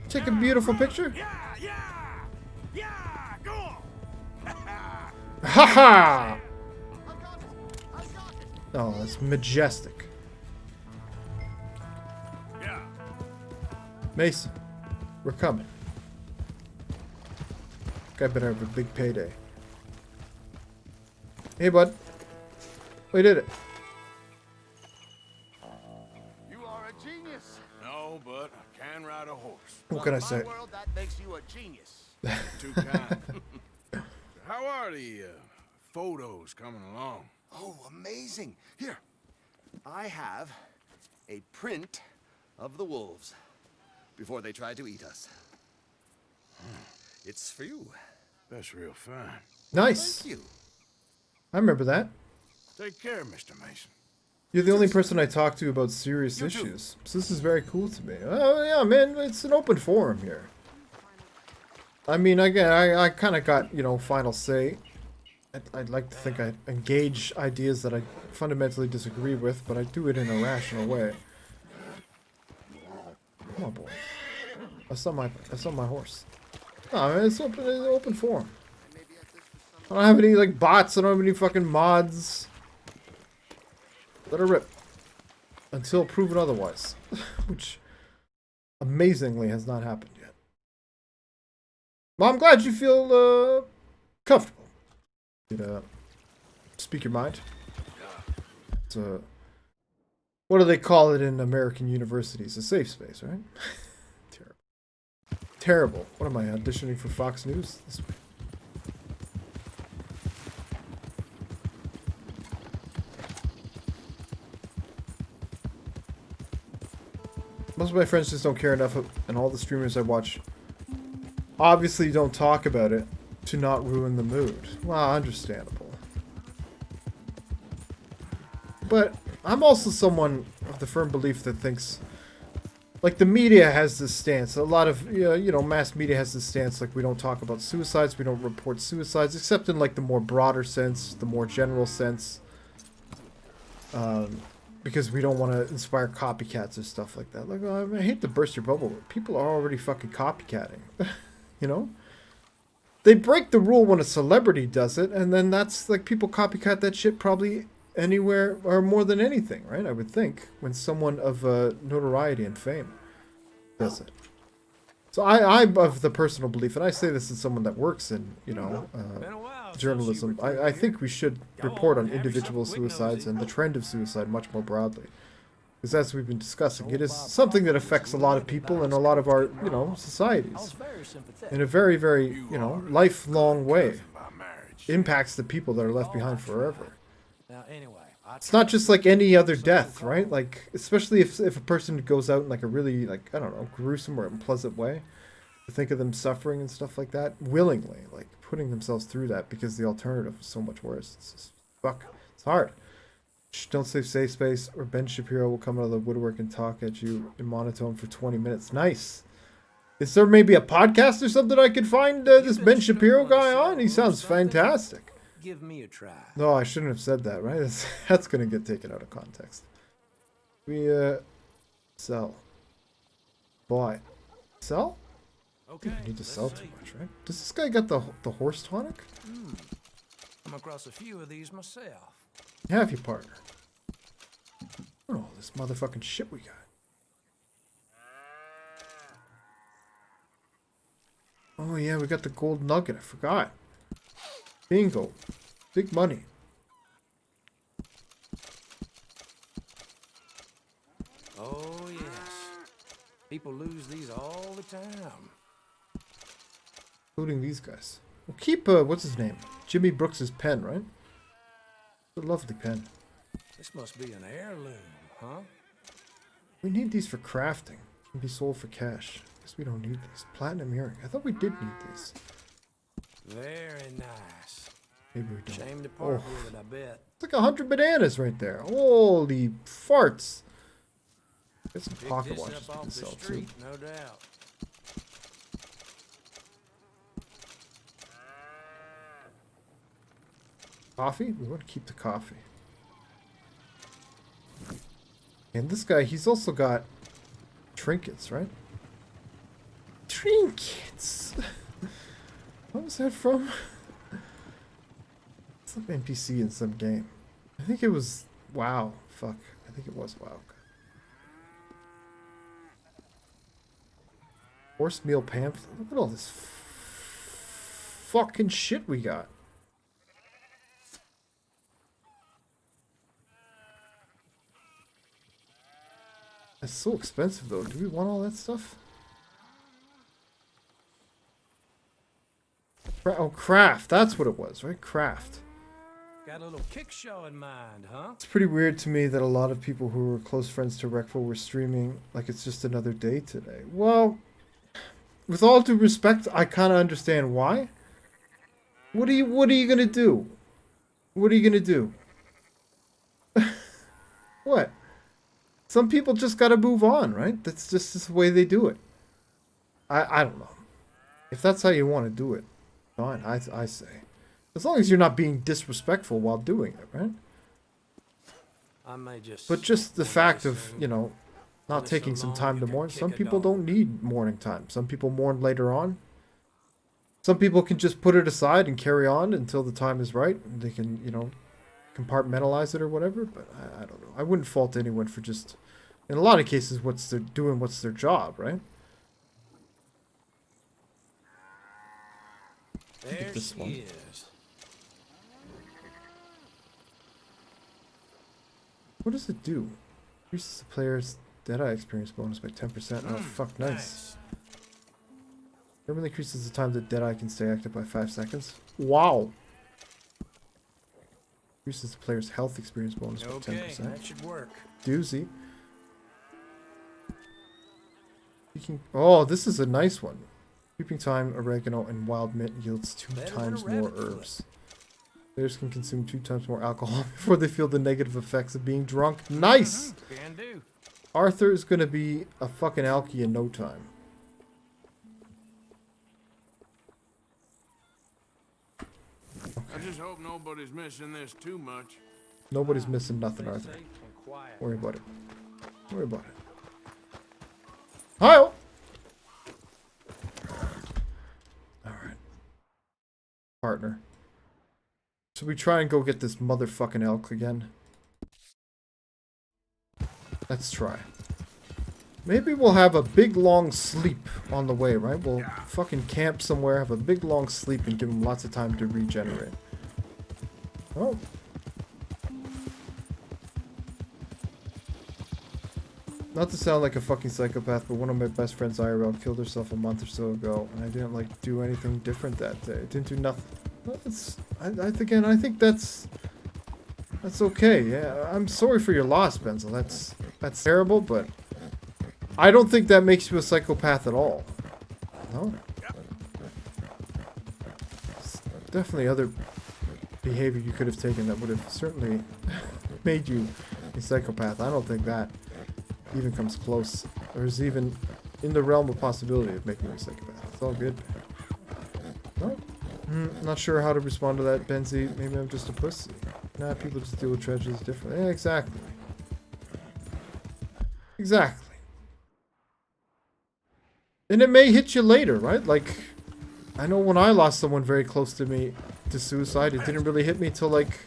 Speaker 1: take a beautiful picture.
Speaker 2: Yeah, go on.
Speaker 1: Haha! Oh, that's majestic.
Speaker 2: Yeah.
Speaker 1: Mason, we're coming. Guy better have a big payday. Hey, bud. We did it.
Speaker 2: You are a genius. No, but I can ride a horse.
Speaker 1: What can I say?
Speaker 2: In my world, that makes you a genius. Too kind. How are the photos coming along?
Speaker 9: Oh, amazing. Here, I have a print of the wolves before they tried to eat us. It's for you.
Speaker 2: That's real fine.
Speaker 1: Nice.
Speaker 9: Thank you.
Speaker 1: I remember that.
Speaker 2: Take care, Mr. Mason.
Speaker 1: You're the only person I talk to about serious issues, so this is very cool to me. Oh yeah, man, it's an open forum here. I mean, again, I kind of got, you know, final say. I'd like to think I engage ideas that I fundamentally disagree with, but I do it in a rational way. Come on, boy. I saw my horse. Oh, man, it's open forum. I don't have any, like, bots. I don't have any fucking mods. Let her rip. Until proven otherwise. Which, amazingly, has not happened yet. Well, I'm glad you feel, comfortable. You speak your mind. It's a... What do they call it in American universities? A safe space, right? Terrible. Terrible. What am I, auditioning for Fox News this week? Most of my friends just don't care enough, and all the streamers I watch obviously don't talk about it to not ruin the mood. Well, understandable. But I'm also someone of the firm belief that thinks, like, the media has this stance. A lot of, you know, mass media has this stance, like, we don't talk about suicides, we don't report suicides, except in, like, the more broader sense, the more general sense. Because we don't want to inspire copycats or stuff like that. Like, I hate to burst your bubble, but people are already fucking copycatting. You know? They break the rule when a celebrity does it, and then that's, like, people copycat that shit probably anywhere or more than anything, right? I would think, when someone of notoriety and fame does it. So I'm of the personal belief, and I say this as someone that works in, you know, journalism. I think we should report on individual suicides and the trend of suicide much more broadly. Because as we've been discussing, it is something that affects a lot of people in a lot of our, you know, societies. In a very, very, you know, lifelong way. Impacts the people that are left behind forever.
Speaker 10: Now, anyway,
Speaker 1: It's not just like any other death, right? Like, especially if a person goes out in like a really, like, I don't know, gruesome or unpleasant way. To think of them suffering and stuff like that willingly, like putting themselves through that because the alternative is so much worse. It's just, fuck. It's hard. Shh, don't say safe space or Ben Shapiro will come out of the woodwork and talk at you in monotone for 20 minutes. Nice. Is there maybe a podcast or something I could find this Ben Shapiro guy on? He sounds fantastic.
Speaker 2: Give me a try.
Speaker 1: No, I shouldn't have said that, right? That's going to get taken out of context. We, sell. Buy. Sell?
Speaker 2: Okay.
Speaker 1: I need to sell too much, right? Does this guy got the horse tonic?
Speaker 2: Come across a few of these myself.
Speaker 1: Have you, partner? Oh, this motherfucking shit we got. Oh yeah, we got the gold nugget. I forgot. Bingo. Big money.
Speaker 2: Oh, yes. People lose these all the time.
Speaker 1: Including these guys. We'll keep, what's his name? Jimmy Brooks's pen, right? It's a lovely pen.
Speaker 2: This must be an heirloom, huh?
Speaker 1: We need these for crafting. Can be sold for cash. Guess we don't need these. Platinum earring. I thought we did need these.
Speaker 2: Very nice.
Speaker 1: Maybe we don't.
Speaker 2: Shame to part with it, I bet.
Speaker 1: It's like 100 bananas right there. Holy farts. Get some
Speaker 2: Picked
Speaker 1: pocket
Speaker 2: this
Speaker 1: watches
Speaker 2: up
Speaker 1: we
Speaker 2: off
Speaker 1: can
Speaker 2: the
Speaker 1: sell too.
Speaker 2: street, no doubt.
Speaker 1: Coffee? We want to keep the coffee. And this guy, he's also got trinkets, right? Trinkets! What was that from? Some NPC in some game. I think it was WoW. Fuck. I think it was WoW. Horse meal pamphlet. Look at all this fucking shit we got. It's so expensive though. Do we want all that stuff? Oh, craft. That's what it was, right? Craft.
Speaker 2: Got a little kick show in mind, huh?
Speaker 1: It's pretty weird to me that a lot of people who were close friends to Reckful were streaming like it's just another day today. Well, with all due respect, I kind of understand why. What are you gonna do? What are you gonna do? What? Some people just gotta move on, right? That's just the way they do it. I don't know. If that's how you want to do it, fine, I say. As long as you're not being disrespectful while doing it, right?
Speaker 2: I may just.
Speaker 1: But just the fact of, you know, not taking some time to mourn. Some people don't need mourning time. Some people mourn later on. Some people can just put it aside and carry on until the time is right. And they can, you know, compartmentalize it or whatever. But I don't know. I wouldn't fault anyone for just, in a lot of cases, what's their job, right?
Speaker 2: There
Speaker 1: this
Speaker 2: she
Speaker 1: one.
Speaker 2: is.
Speaker 1: What does it do? Increases the player's Deadeye experience bonus by 10%. Oh, fuck, nice. Permanently increases the time that Deadeye can stay active by 5 seconds. Wow. Increases the player's health experience bonus by 10%.
Speaker 2: Okay, that should work.
Speaker 1: Doozy. Oh, this is a nice one. Keeping time, oregano, and wild mint yields 2 times more herbs. Players can consume 2 times more alcohol before they feel the negative effects of being drunk. Nice!
Speaker 2: Can do.
Speaker 1: Arthur is gonna be a fucking alky in no time.
Speaker 10: I just hope nobody's missing this too much.
Speaker 1: Nobody's missing nothing, Arthur. Worry about it. Worry about it. Hi! Alright. Partner. Should we try and go get this motherfucking elk again? Let's try. Maybe we'll have a big long sleep on the way, right? We'll fucking camp somewhere, have a big long sleep, and give him lots of time to regenerate. Oh. Not to sound like a fucking psychopath, but one of my best friends IRL killed herself a month or so ago, and I didn't like do anything different that day. I didn't do nothing. I think that's That's okay. Yeah, I'm sorry for your loss, Benzel. That's terrible, but I don't think that makes you a psychopath at all. No. There's definitely other behavior you could have taken that would have certainly made you a psychopath. I don't think that even comes close, or is even in the realm of possibility of making you a psychopath. It's all good. No? Not sure how to respond to that, Benzie. Maybe I'm just a pussy. Nah, people just deal with tragedies differently. Yeah, exactly. Exactly. And it may hit you later, right? Like, I know when I lost someone very close to me to suicide, it didn't really hit me till like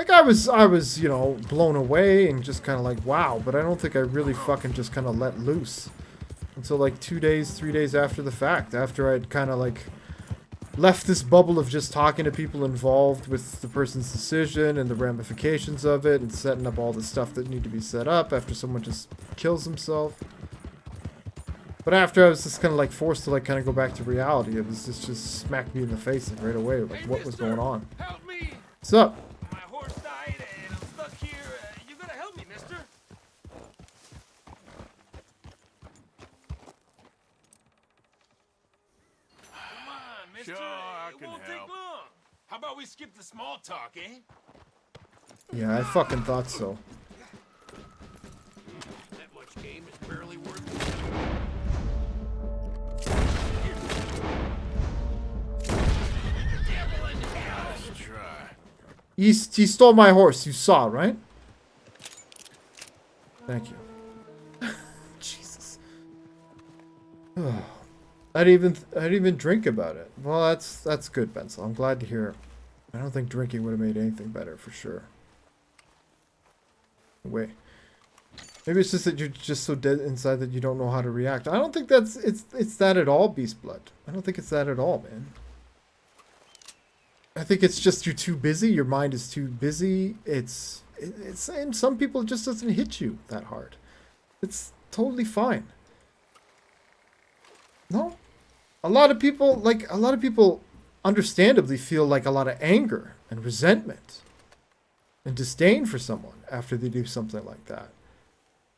Speaker 1: I was, you know, blown away and just kind of like, wow, but I don't think I really fucking just kind of let loose until like 2 days, 3 days after the fact, after I'd kind of like left this bubble of just talking to people involved with the person's decision and the ramifications of it and setting up all the stuff that need to be set up after someone just kills himself. But after I was just kind of like forced to like kind of go back to reality, it was just smacked me in the face right away, like what was going on.
Speaker 5: Help me!
Speaker 1: What's up?
Speaker 5: My horse died and I'm stuck here. You gotta help me, mister. Come on, mister.
Speaker 10: Sure, I
Speaker 5: It
Speaker 10: can
Speaker 5: won't take
Speaker 10: help.
Speaker 5: long. How about we skip the small talk, eh?
Speaker 1: Yeah, I fucking thought so.
Speaker 5: That much game is barely worth it.
Speaker 10: Let's try.
Speaker 1: He stole my horse, you saw, right? Thank you. Jesus. I didn't even drink about it. Well, that's good, Benzel. I'm glad to hear. I don't think drinking would have made anything better, for sure. Wait. Maybe it's just that you're just so dead inside that you don't know how to react. I don't think it's that at all, Beast Blood. I don't think it's that at all, man. I think it's just you're too busy. Your mind is too busy. It's and some people it just doesn't hit you that hard. It's totally fine. No, a lot of people understandably feel like a lot of anger and resentment and disdain for someone after they do something like that.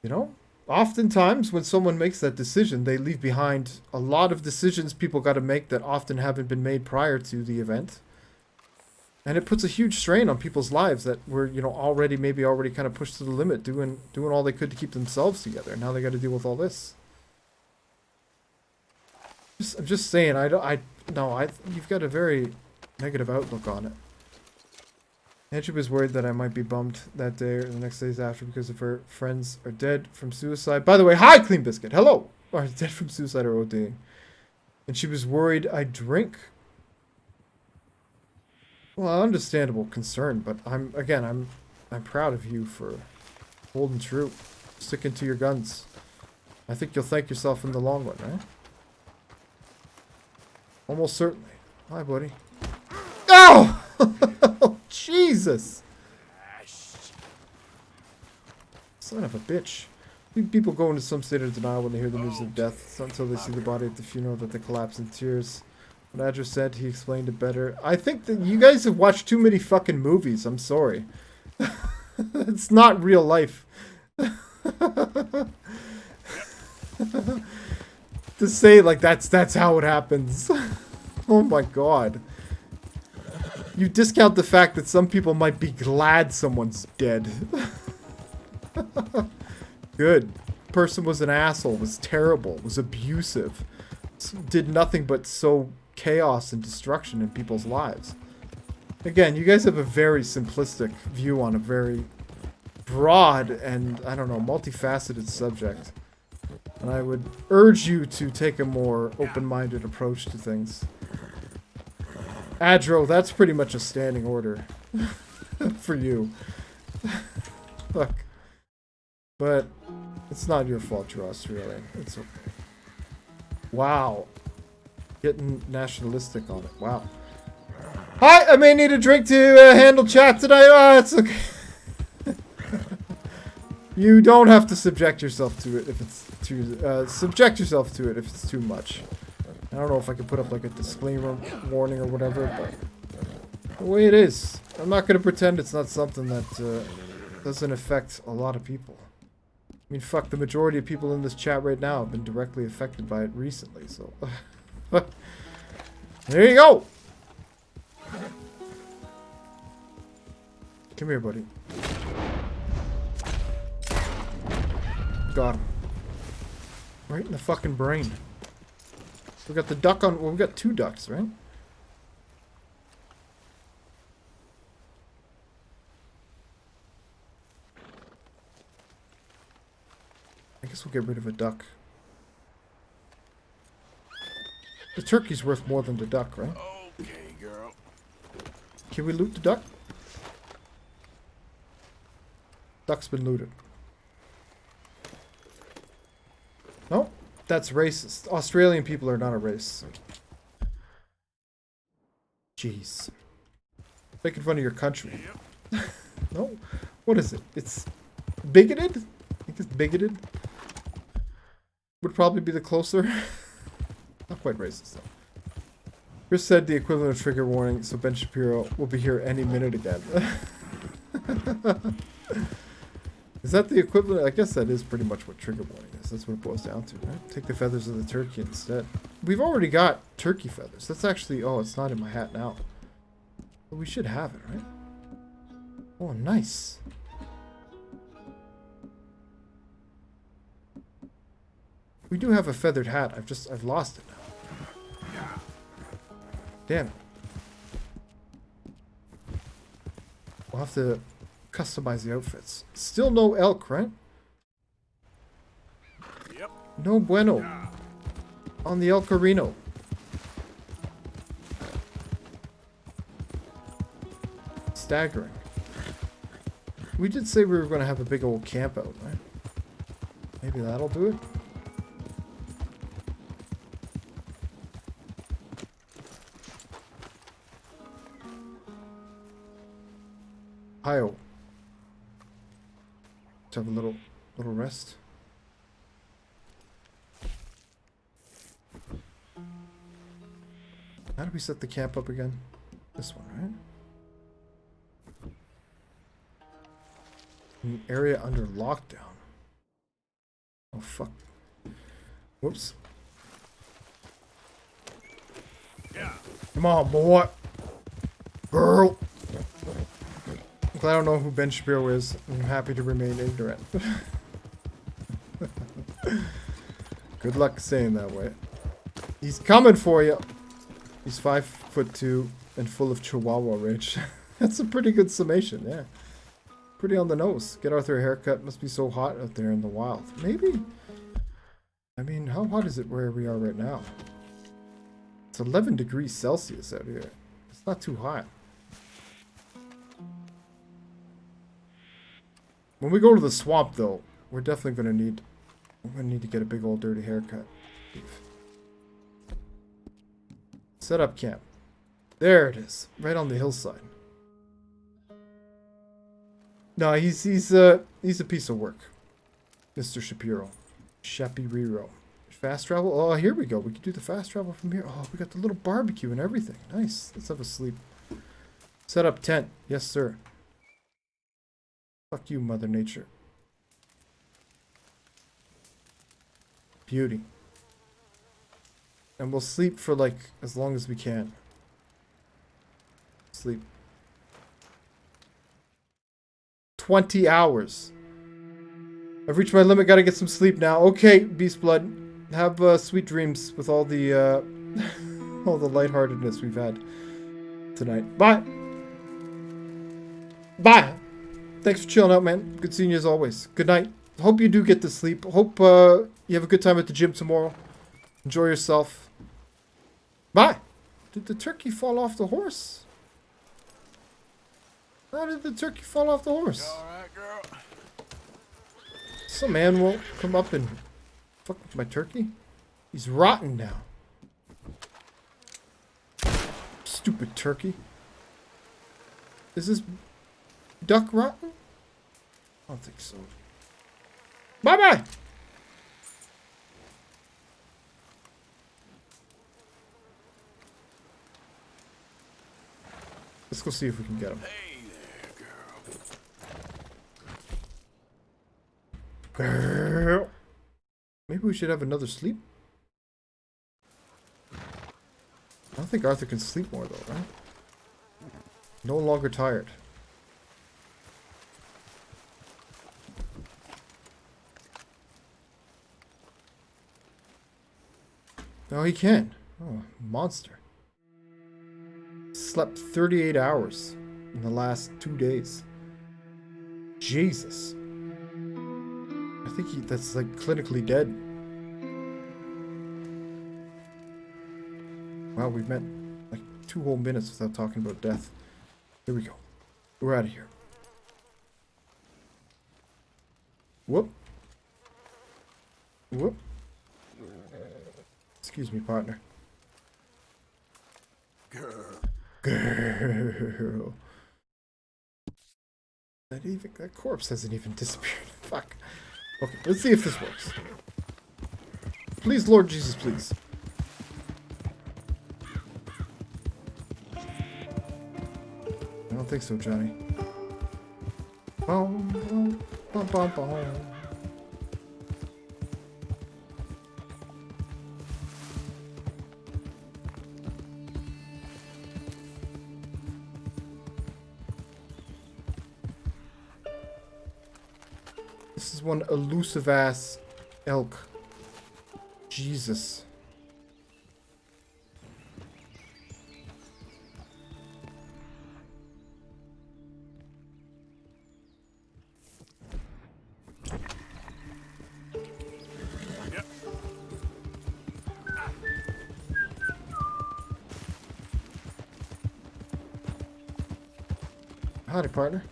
Speaker 1: You know, oftentimes when someone makes that decision, they leave behind a lot of decisions people got to make that often haven't been made prior to the event. And it puts a huge strain on people's lives that were, you know, already kind of pushed to the limit, doing all they could to keep themselves together. Now they got to deal with all this. I'm just saying, you've got a very negative outlook on it. Angie was worried that I might be bummed that day or the next days after because of her friends are dead from suicide. By the way, hi, Clean Biscuit. Hello. Or dead from suicide or ODing. And she was worried I'd drink. Well, understandable concern, but I'm proud of you for holding true, sticking to your guns. I think you'll thank yourself in the long run, right? Almost certainly. Hi, buddy. Ow! Oh, Jesus! Son of a bitch. People go into some state of denial when they hear the news of death. It's not until they see the body at the funeral that they collapse in tears. When Adra said he explained it better. I think that you guys have watched too many fucking movies. I'm sorry. It's not real life. To say like that's how it happens. Oh my god. You discount the fact that some people might be glad someone's dead. Good. Person was an asshole, was terrible, was abusive. Did nothing but sow chaos and destruction in people's lives. Again, you guys have a very simplistic view on a very broad and, I don't know, multifaceted subject. And I would urge you to take a more open-minded approach to things. Adro, that's pretty much a standing order for you. Look. But it's not your fault, Dross, really. It's okay. Wow. Getting nationalistic on it. Wow. Hi, I may need a drink to handle chat today. Oh, it's okay. You don't have to subject yourself to it if it's too... subject yourself to it if it's too much. I don't know if I could put up like a disclaimer warning or whatever, but... The way it is. I'm not going to pretend it's not something that doesn't affect a lot of people. I mean, fuck, the majority of people in this chat right now have been directly affected by it recently, so... There you go! Come here, buddy. Got him. Right in the fucking brain. We got the duck on... Well, we got 2 ducks, right? I guess we'll get rid of a duck. The turkey's worth more than the duck, right?
Speaker 10: Okay, girl.
Speaker 1: Can we loot the duck? Duck's been looted. No, that's racist. Australian people are not a race. Jeez. Making fun of your country. No? What is it? It's bigoted? I think it's bigoted. Would probably be the closer. Not quite racist, though. Chris said the equivalent of trigger warning, so Ben Shapiro will be here any minute again. Is that the equivalent? I guess that is pretty much what trigger warning is. That's what it boils down to, right? Take the feathers of the turkey instead. We've already got turkey feathers. That's actually... Oh, it's not in my hat now. But we should have it, right? Oh, nice. We do have a feathered hat. I've lost it now. Damn it. We'll have to customize the outfits. Still no elk, right?
Speaker 10: Yep.
Speaker 1: No bueno. On the El Carino. Staggering. We did say we were going to have a big old camp out, right? Maybe that'll do it. Hi-oh. Let's have a little rest. How do we set the camp up again? This one, right? An area under lockdown. Oh, fuck. Whoops.
Speaker 10: Yeah.
Speaker 1: Come on, boy. Girl. I'm glad I don't know who Ben Shapiro is. I'm happy to remain ignorant. Good luck saying that way. He's coming for you. He's 5'2" and full of Chihuahua rage. That's a pretty good summation, yeah. Pretty on the nose. Get Arthur a haircut. Must be so hot out there in the wild. Maybe. I mean, how hot is it where we are right now? It's 11 degrees Celsius out here. It's not too hot. When we go to the swamp, though, we're definitely going to need to get a big old dirty haircut. Set up camp. There it is. Right on the hillside. No, he's a piece of work. Mr. Shapiro. Shapiro. Fast travel? Oh, here we go. We can do the fast travel from here. Oh, we got the little barbecue and everything. Nice. Let's have a sleep. Set up tent. Yes, sir. Fuck you, Mother Nature. Beauty. And we'll sleep for, like, as long as we can. Sleep. 20 hours. I've reached my limit. Gotta get some sleep now. Okay, Beast Blood. Have sweet dreams with all the all the lightheartedness we've had tonight. Bye. Bye. Thanks for chilling out, man. Good seeing you as always. Good night. Hope you do get to sleep. Hope you have a good time at the gym tomorrow. Enjoy yourself. Bye. Did the turkey fall off the horse? How did the turkey fall off the horse?
Speaker 10: All right, girl.
Speaker 1: Some man won't come up and fuck with my turkey. He's rotten now. Stupid turkey. Is this duck rotten? I don't think so. Bye-bye! Let's go see if we can get him.
Speaker 10: Hey there, girl.
Speaker 1: Girl. Maybe we should have another sleep. I don't think Arthur can sleep more though, right? No longer tired. No, he can. Oh, monster. Slept 38 hours in the last 2 days. Jesus. I think that's like clinically dead. Wow, we've met like 2 whole minutes without talking about death. Here we go. We're out of here. Whoop. Whoop. Excuse me, partner. Girl. That corpse hasn't even disappeared. Fuck. Okay, let's see if this works. Please, Lord Jesus, please. I don't think so, Johnny. Boom, boom, boom, boom, boom. This is one elusive ass elk. Jesus. Howdy, partner.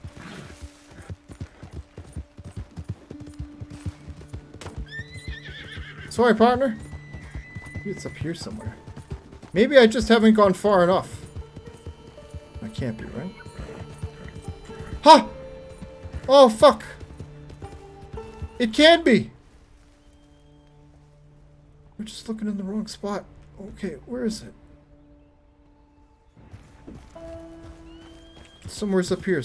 Speaker 1: Sorry, partner. Maybe it's up here somewhere. Maybe I just haven't gone far enough. That can't be, right? Ha! Oh, fuck! It can be! We're just looking in the wrong spot. Okay, where is it? Somewhere's up here.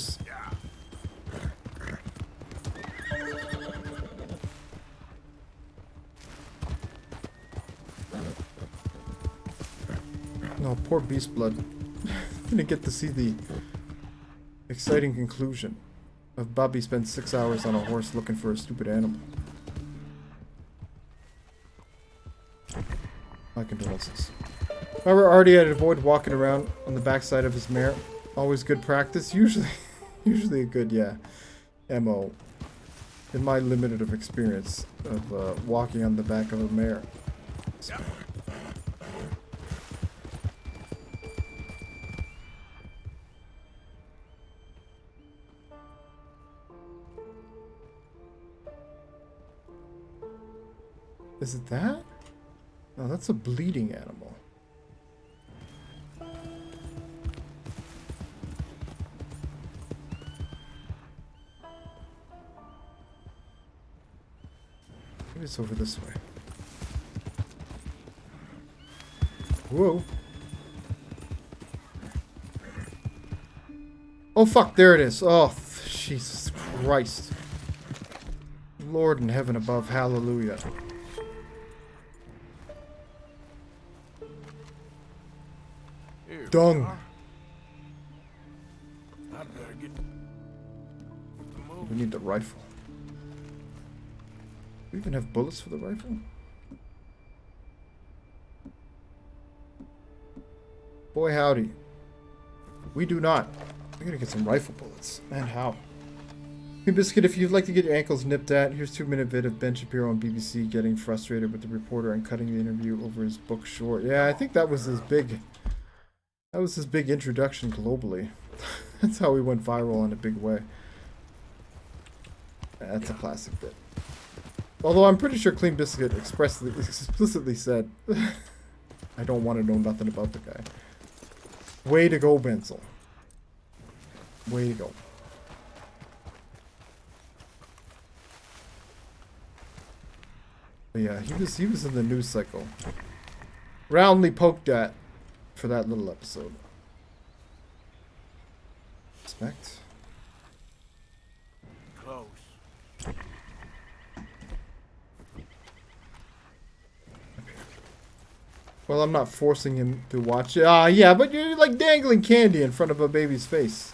Speaker 1: No, poor Beast Blood. Didn't get to see the exciting conclusion of Bobby spent 6 hours on a horse looking for a stupid animal. My condolences. Remember, Artie had to avoid walking around on the backside of his mare. Always good practice. Usually a good, MO. In my limited of experience of walking on the back of a mare.
Speaker 10: Yep.
Speaker 1: Is it that? No, that's a bleeding animal. Maybe it's over this way. Whoa. Oh fuck, there it is. Oh, Jesus Christ. Lord in heaven above, hallelujah.
Speaker 10: Here
Speaker 1: Dung.
Speaker 10: I better get the move.
Speaker 1: We need the rifle. Do we even have bullets for the rifle? Boy howdy. We do not. We gotta get some rifle bullets. Man, how? Hey Biscuit, if you'd like to get your ankles nipped at, here's 2-minute vid of Ben Shapiro on BBC getting frustrated with the reporter and cutting the interview over his book short. Yeah, I think that was his big introduction globally. That's how he went viral in a big way. That's a classic bit. Although I'm pretty sure Clean Biscuit explicitly said, I don't want to know nothing about the guy. Way to go, Benzel. Way to go. But yeah, he was in the news cycle. Roundly poked at for that little episode. Respect.
Speaker 10: Close.
Speaker 1: Well, I'm not forcing him to watch it. Ah, yeah, but you're like dangling candy in front of a baby's face.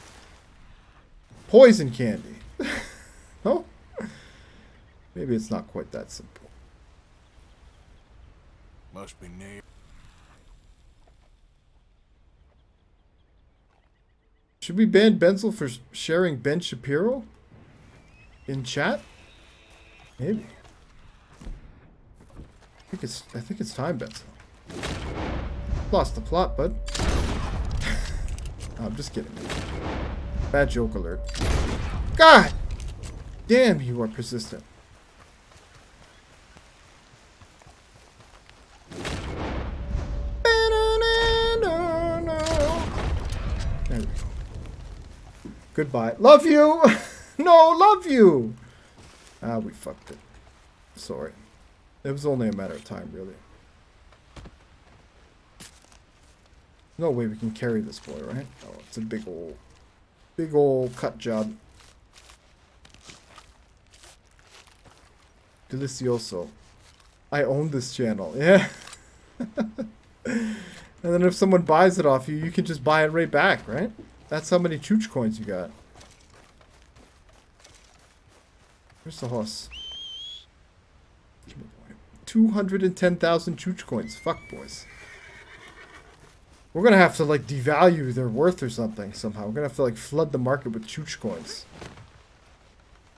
Speaker 1: Poison candy. No? Maybe it's not quite that simple.
Speaker 10: Must be near.
Speaker 1: Should we ban Benzel for sharing Ben Shapiro in chat? Maybe. I think it's time, Benzel. Lost the plot, bud. I'm just kidding. Bad joke alert. God damn, you are persistent. There we go. Goodbye. Love you! No, love you! Ah, we fucked it. Sorry. It was only a matter of time, really. No way we can carry this boy, right? Oh, it's a big old cut job. Delicioso. I own this channel. Yeah. And then if someone buys it off you, you can just buy it right back, right? That's how many chooch coins you got. Where's the horse? 210,000 chooch coins. Fuck, boys. We're gonna have to, like, devalue their worth or something somehow. We're gonna have to, like, flood the market with chooch coins.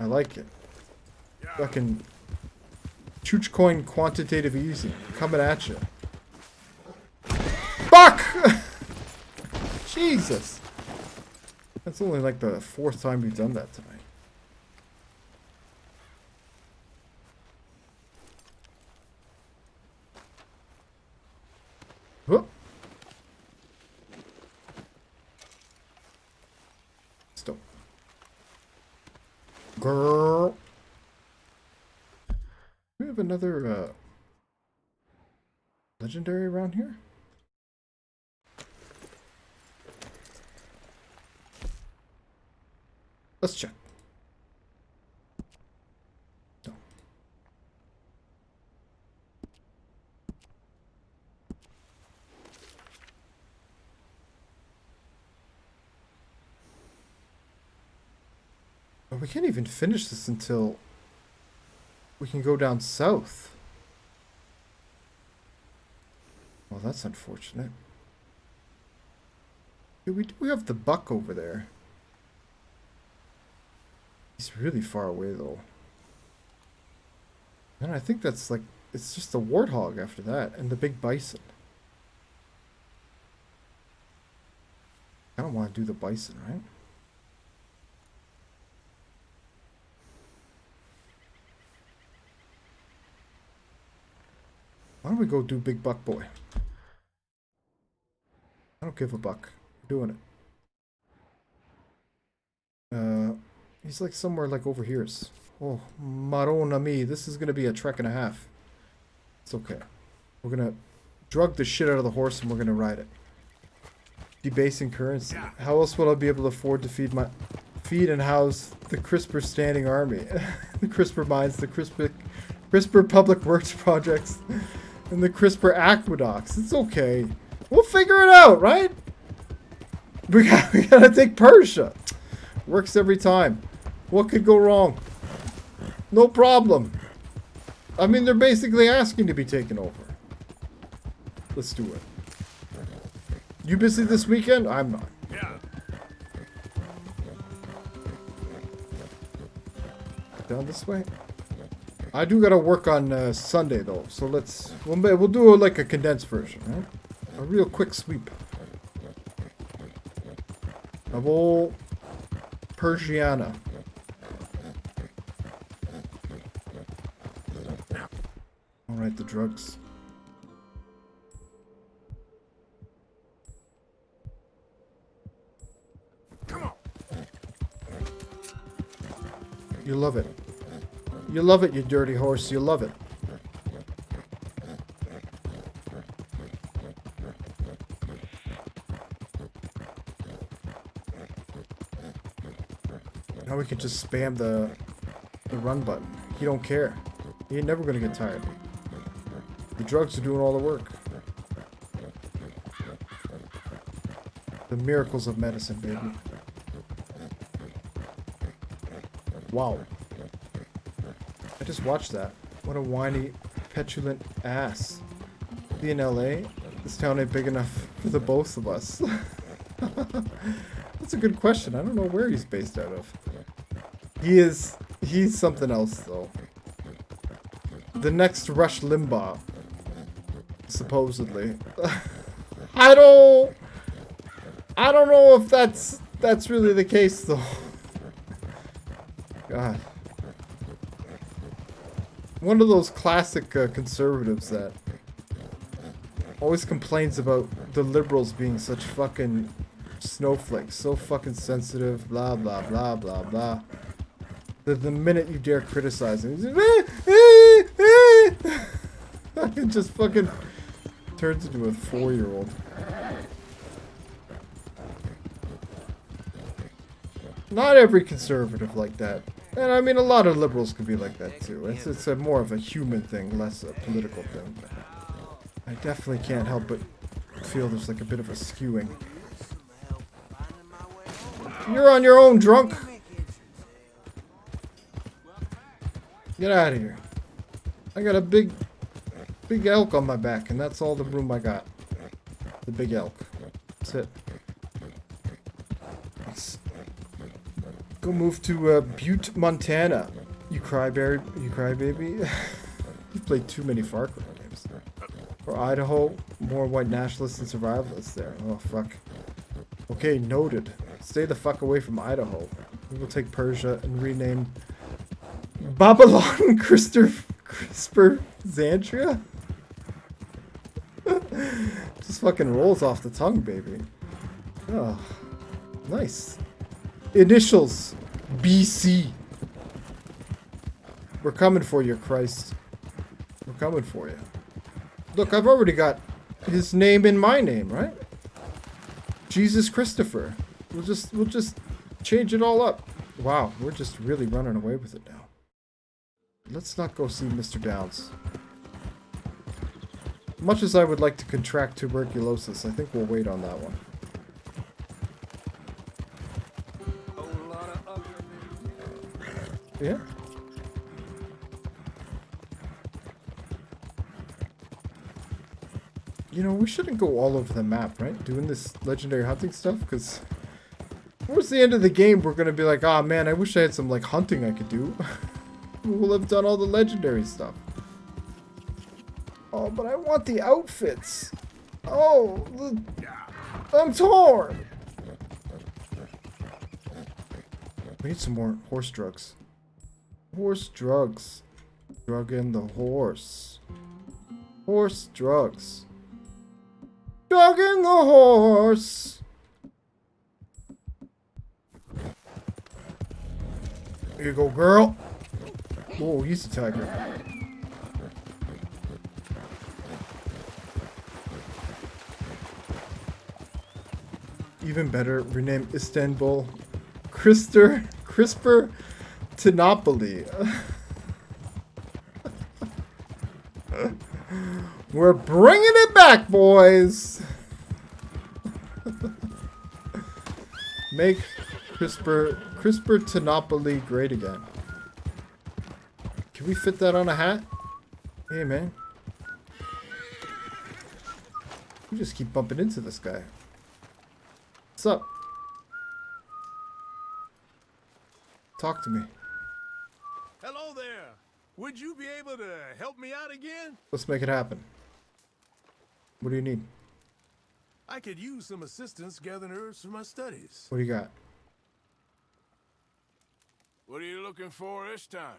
Speaker 1: I like it. Fucking chooch coin quantitative easy. Coming at you. Fuck! Jesus. That's only, like, the 4th time we've done that tonight. Whoop. Stop. Girl. We have another legendary around here? Let's check. No. But we can't even finish this until we can go down south. Well, that's unfortunate. Yeah, we do have the buck over there. He's really far away, though. And I think that's like, it's just the warthog after that, and the big bison. I don't want to do the bison, right? Why don't we go do Big Buck Boy? I don't give a buck. We're doing it. He's like somewhere like over here. Oh, Marona me. This is going to be a trek and a half. It's okay. We're going to drug the shit out of the horse and we're going to ride it. Debasing currency. How else will I be able to afford to feed and house the CRISPR standing army? The CRISPR mines, the CRISPR public works projects, and the CRISPR aqueducts. It's okay. We'll figure it out, right? We gotta take Persia. Works every time. What could go wrong? No problem. I mean, they're basically asking to be taken over. Let's do it. You busy this weekend? I'm not.
Speaker 10: Yeah.
Speaker 1: Down this way? I do gotta work on Sunday though, so we'll do like a condensed version, right? A real quick sweep of old Persiana. Alright, the drugs.
Speaker 10: Come on.
Speaker 1: You love it. You love it, you dirty horse. You love it. Now we can just spam the run button. He don't care. He ain't never gonna get tired. The drugs are doing all the work. The miracles of medicine, baby. Wow. I just watched that. What a whiny, petulant ass. Be in LA? This town ain't big enough for the both of us. That's a good question. I don't know where he's based out of. He's something else, though. The next Rush Limbaugh. Supposedly. I don't know if that's really the case, though. God. One of those classic conservatives that always complains about the liberals being such fucking snowflakes, so fucking sensitive, blah blah blah blah blah. The minute you dare criticize him, he's like, it just fucking turns into a 4-year-old. Not every conservative like that. And I mean, a lot of liberals can be like that too. It's a more of a human thing, less a political thing. But I definitely can't help but feel there's like a bit of a skewing. You're on your own, drunk. Get out of here. I got a big elk on my back, and that's all the room I got. The big elk. That's it. Let's go move to Butte, Montana. You crybaby. You've played too many Far Cry games. Or Idaho, more white nationalists and survivalists there. Oh fuck. Okay, noted. Stay the fuck away from Idaho. We will take Persia and rename Babylon CRISPR Xantria? Just fucking rolls off the tongue, baby. Oh, nice. Initials BC. We're coming for you, Christ. We're coming for you. Look, I've already got his name in my name, right? Jesus Christopher. We'll just change it all up. Wow, we're just really running away with it now. Let's not go see Mr. Downs. Much as I would like to contract tuberculosis, I think we'll wait on that one. Yeah. You know, we shouldn't go all over the map, right? Doing this legendary hunting stuff, because towards the end of the game, we're going to be like, ah, man, I wish I had some, like, hunting I could do. We'll have done all the legendary stuff. Oh, but I want the outfits. Oh, I'm torn. We need some more horse drugs. Horse drugs. Drug in the horse. Horse drugs. Drug in the horse. Here you go, girl. Oh, he's a tiger. Even better, rename Istanbul CRISPR Tinopoli. We're bringing it back, boys. Make CRISPR Tinopoli great again. Can we fit that on a hat? Hey, man. We just keep bumping into this guy. What's up? Talk to me.
Speaker 10: Hello there. Would you be able to help me out again?
Speaker 1: Let's make it happen. What do you need?
Speaker 10: I could use some assistance gathering herbs for my studies.
Speaker 1: What do you got?
Speaker 10: What are you looking for this time?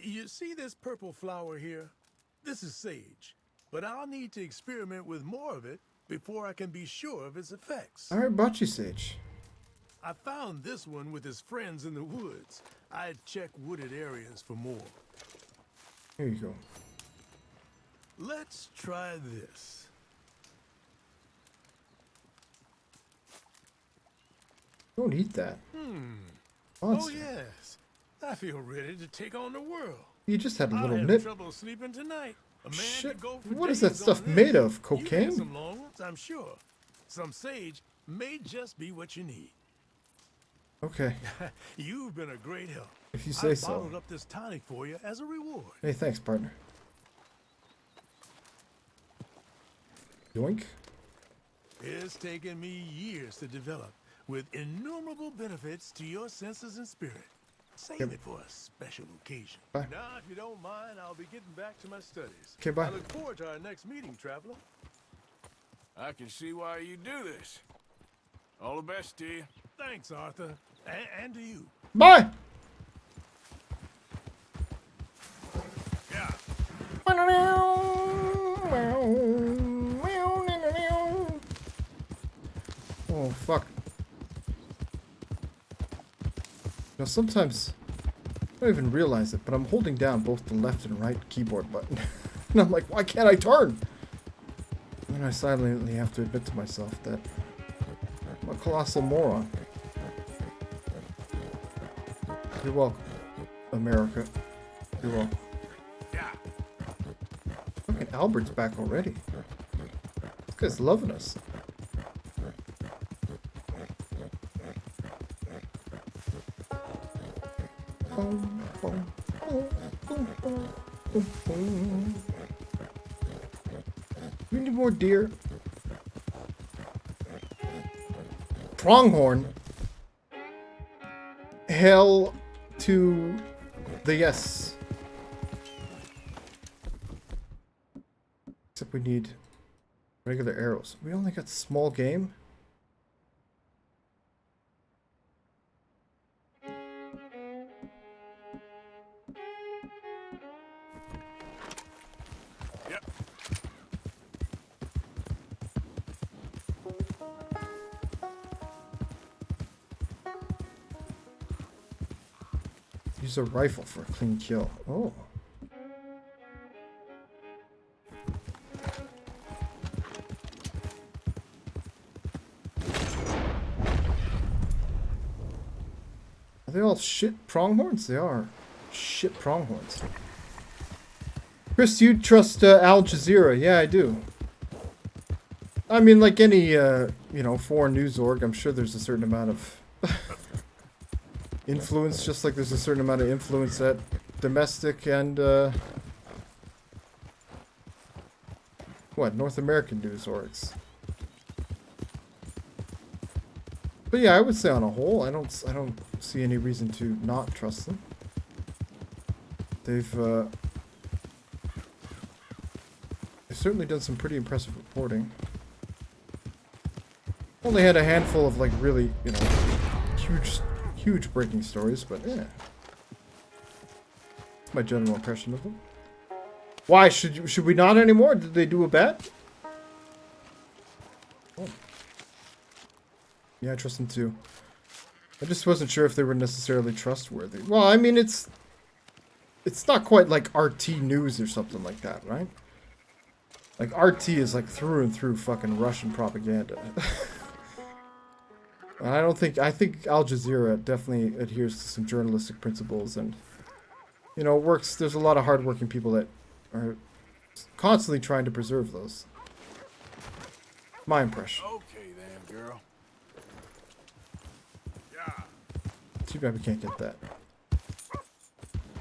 Speaker 10: You see this purple flower here? This is sage, but I'll need to experiment with more of it before I can be sure of its effects.
Speaker 1: I already bought you sage.
Speaker 10: I found this one with his friends in the woods. I'd check wooded areas for more.
Speaker 1: Here you go.
Speaker 10: Let's try this.
Speaker 1: Don't eat that.
Speaker 10: Oh
Speaker 1: Monster.
Speaker 10: yes, I feel ready to take on the world.
Speaker 1: You just had a
Speaker 10: I'll
Speaker 1: little
Speaker 10: have
Speaker 1: nip.
Speaker 10: trouble sleeping tonight. A man
Speaker 1: Shit.
Speaker 10: could go for
Speaker 1: What is that
Speaker 10: days
Speaker 1: stuff
Speaker 10: on
Speaker 1: made
Speaker 10: this.
Speaker 1: of?
Speaker 10: You
Speaker 1: Cocaine?
Speaker 10: get some long ones, I'm sure. Some sage may just be what you need.
Speaker 1: Okay.
Speaker 10: You've been a great help.
Speaker 1: If you say
Speaker 10: I
Speaker 1: so.
Speaker 10: bottled up this tonic for you as a reward.
Speaker 1: Hey, thanks, partner. Yoink.
Speaker 10: It's taken me years to develop, with innumerable benefits to your senses and spirit. Save
Speaker 1: Yep.
Speaker 10: it for a special occasion.
Speaker 1: Bye.
Speaker 10: Now, if you don't mind, I'll be getting back to my studies.
Speaker 1: Okay, bye.
Speaker 10: I look forward to our next meeting, traveler.
Speaker 2: I can see why you do this. All the best to you.
Speaker 10: Thanks, Arthur. And to you.
Speaker 1: Bye!
Speaker 10: Yeah.
Speaker 1: Oh, fuck. Now, sometimes I don't even realize it, but I'm holding down both the left and right keyboard button. And I'm like, why can't I turn? And then I silently have to admit to myself that I'm a colossal moron. You're welcome, America. You're welcome.
Speaker 10: Yeah.
Speaker 1: Fucking Albert's back already. This guy's loving us. We need more deer. Pronghorn. Hell to the yes. Except we need regular arrows. We only got small game.
Speaker 10: Yep.
Speaker 1: Use a rifle for a clean kill. Oh. Are they all shit pronghorns? They are shit pronghorns. Chris, you trust Al Jazeera? Yeah, I do. I mean, like any, you know, foreign news org, I'm sure there's a certain amount of influence, just like there's a certain amount of influence at domestic and, what, North American news orgs. But yeah, I would say on a whole, I don't see any reason to not trust them. They've certainly done some pretty impressive reporting. Only had a handful of like really, you know, huge breaking stories, but yeah. That's my general impression of them. Why should we not anymore? Did they do a bet? Oh. Yeah, I trust them too. I just wasn't sure if they were necessarily trustworthy. Well, I mean, it's not quite like RT News or something like that, right? Like, RT is like through and through fucking Russian propaganda. I think Al Jazeera definitely adheres to some journalistic principles and, you know, works. There's a lot of hardworking people that are constantly trying to preserve those. My impression.
Speaker 2: Okay then, girl. Yeah.
Speaker 1: Too bad we can't get that.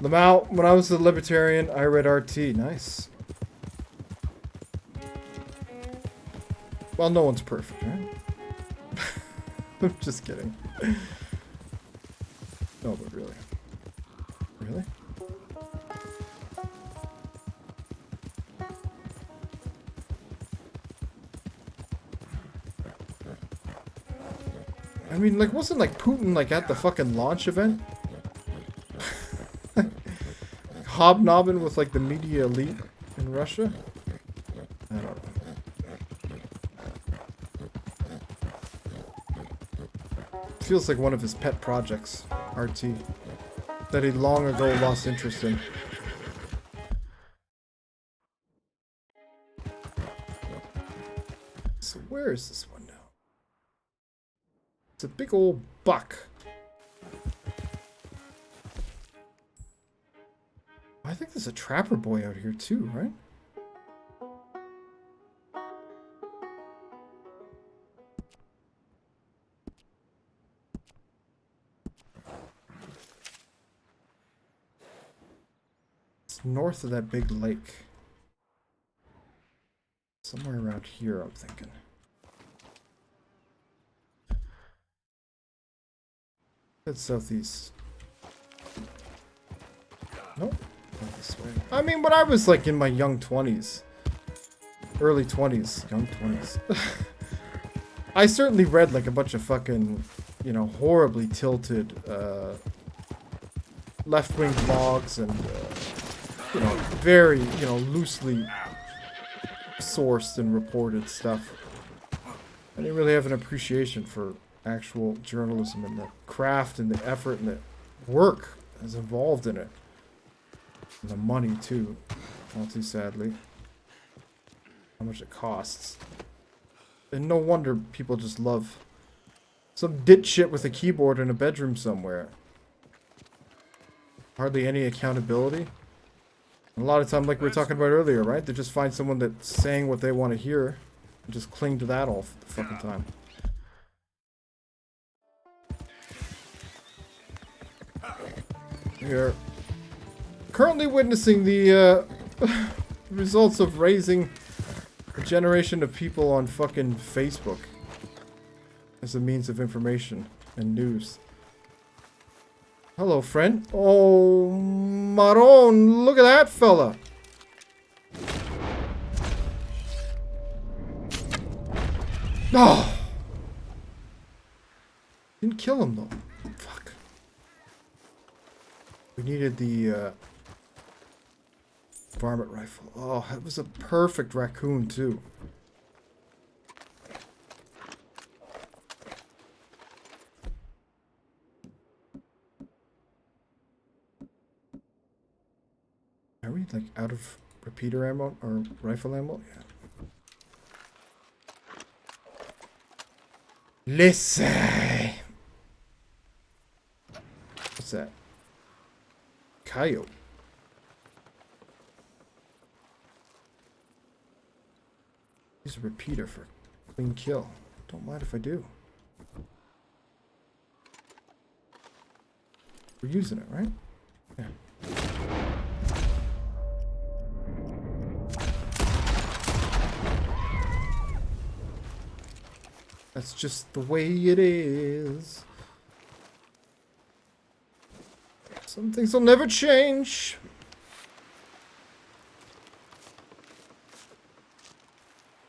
Speaker 1: Lamau, when I was a libertarian, I read RT. Nice. Well, no one's perfect, right? I'm just kidding. No, but really. Really? I mean, like, wasn't like Putin like at the fucking launch event? Hobnobbing with like the media elite in Russia? I don't know. Feels like one of his pet projects, RT, that he long ago lost interest in. So where is this one now? It's a big old buck. I think there's a trapper boy out here too, right? It's north of that big lake. Somewhere around here, I'm thinking. Head southeast. Nope. Not this way. I mean, when I was like in my young 20s. Early 20s. Young 20s. I certainly read like a bunch of fucking, you know, horribly tilted left-wing blogs and, you know, very, you know, loosely sourced and reported stuff. I didn't really have an appreciation for actual journalism and the craft and the effort and the work that's involved in it. And the money too, all too sadly. How much it costs. And no wonder people just love some dipshit with a keyboard in a bedroom somewhere. Hardly any accountability. A lot of time, like we were talking about earlier, right? They just find someone that's saying what they want to hear and just cling to that all the fucking time. We are currently witnessing the results of raising a generation of people on fucking Facebook as a means of information and news. Hello, friend. Oh, Maron, look at that fella. Oh. Didn't kill him, though. Fuck. We needed the, varmint rifle. Oh, it was a perfect raccoon, too. Are we, like, out of repeater ammo or rifle ammo? Yeah. Listen! What's that? Coyote. Use a repeater for clean kill. Don't mind if I do. We're using it, right? Yeah. That's just the way it is. Some things will never change.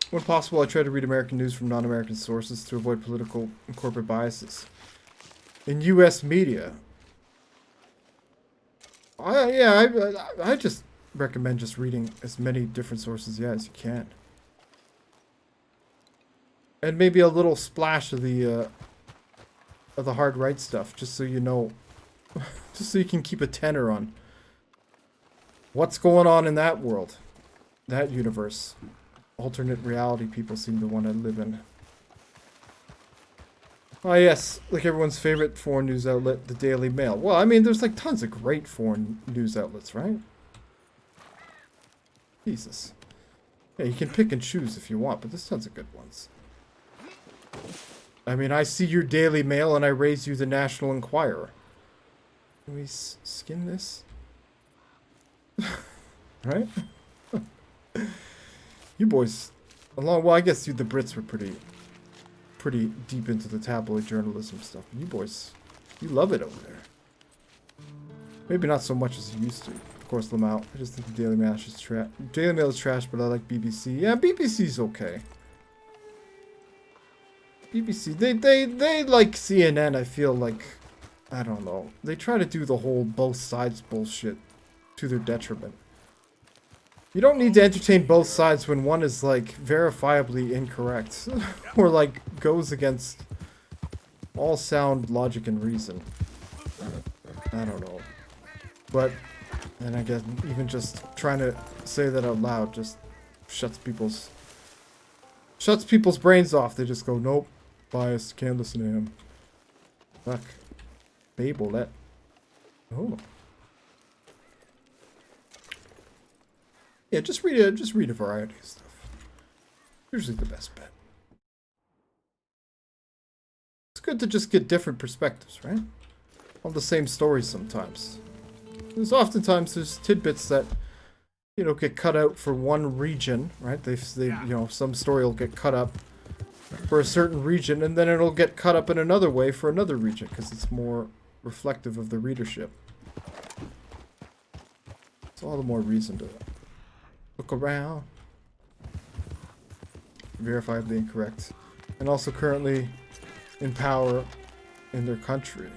Speaker 1: When possible, I try to read American news from non-American sources to avoid political and corporate biases. In U.S. media, I just recommend just reading as many different sources as you can. And maybe a little splash of the hard right stuff, just so you know, just so you can keep a tenor on what's going on in that world, that universe, alternate reality people seem to want to live in. Oh yes, like everyone's favorite foreign news outlet, the Daily Mail. Well, I mean, there's like tons of great foreign news outlets, right? Jesus. Yeah, you can pick and choose if you want, but there's tons of good ones. I mean, I see your Daily Mail and I raise you the National Enquirer. Can we skin this? Right? You boys, well, I guess you, the Brits were pretty deep into the tabloid journalism stuff. You boys, you love it over there. Maybe not so much as you used to. Of course, Lamau. I just think the Daily Mail is trash. Daily Mail is trash, but I like BBC. Yeah, BBC's okay. BBC, they like CNN, I feel like, I don't know. They try to do the whole both sides bullshit to their detriment. You don't need to entertain both sides when one is, like, verifiably incorrect. Or, like, goes against all sound logic and reason. I don't know. But, and I guess even just trying to say that out loud just shuts people's brains off. They just go, nope, biased, can't listen to him. Fuck. Babel, that. Oh. Yeah, just read a variety of stuff. Usually the best bet. It's good to just get different perspectives, right? On the same stories sometimes. There's oftentimes tidbits that, you know, get cut out for one region, right? They you know, some story will get cut up for a certain region, and then it'll get cut up in another way for another region, because it's more reflective of the readership. It's all the more reason to look around. Verifiably incorrect. And also currently in power in their country.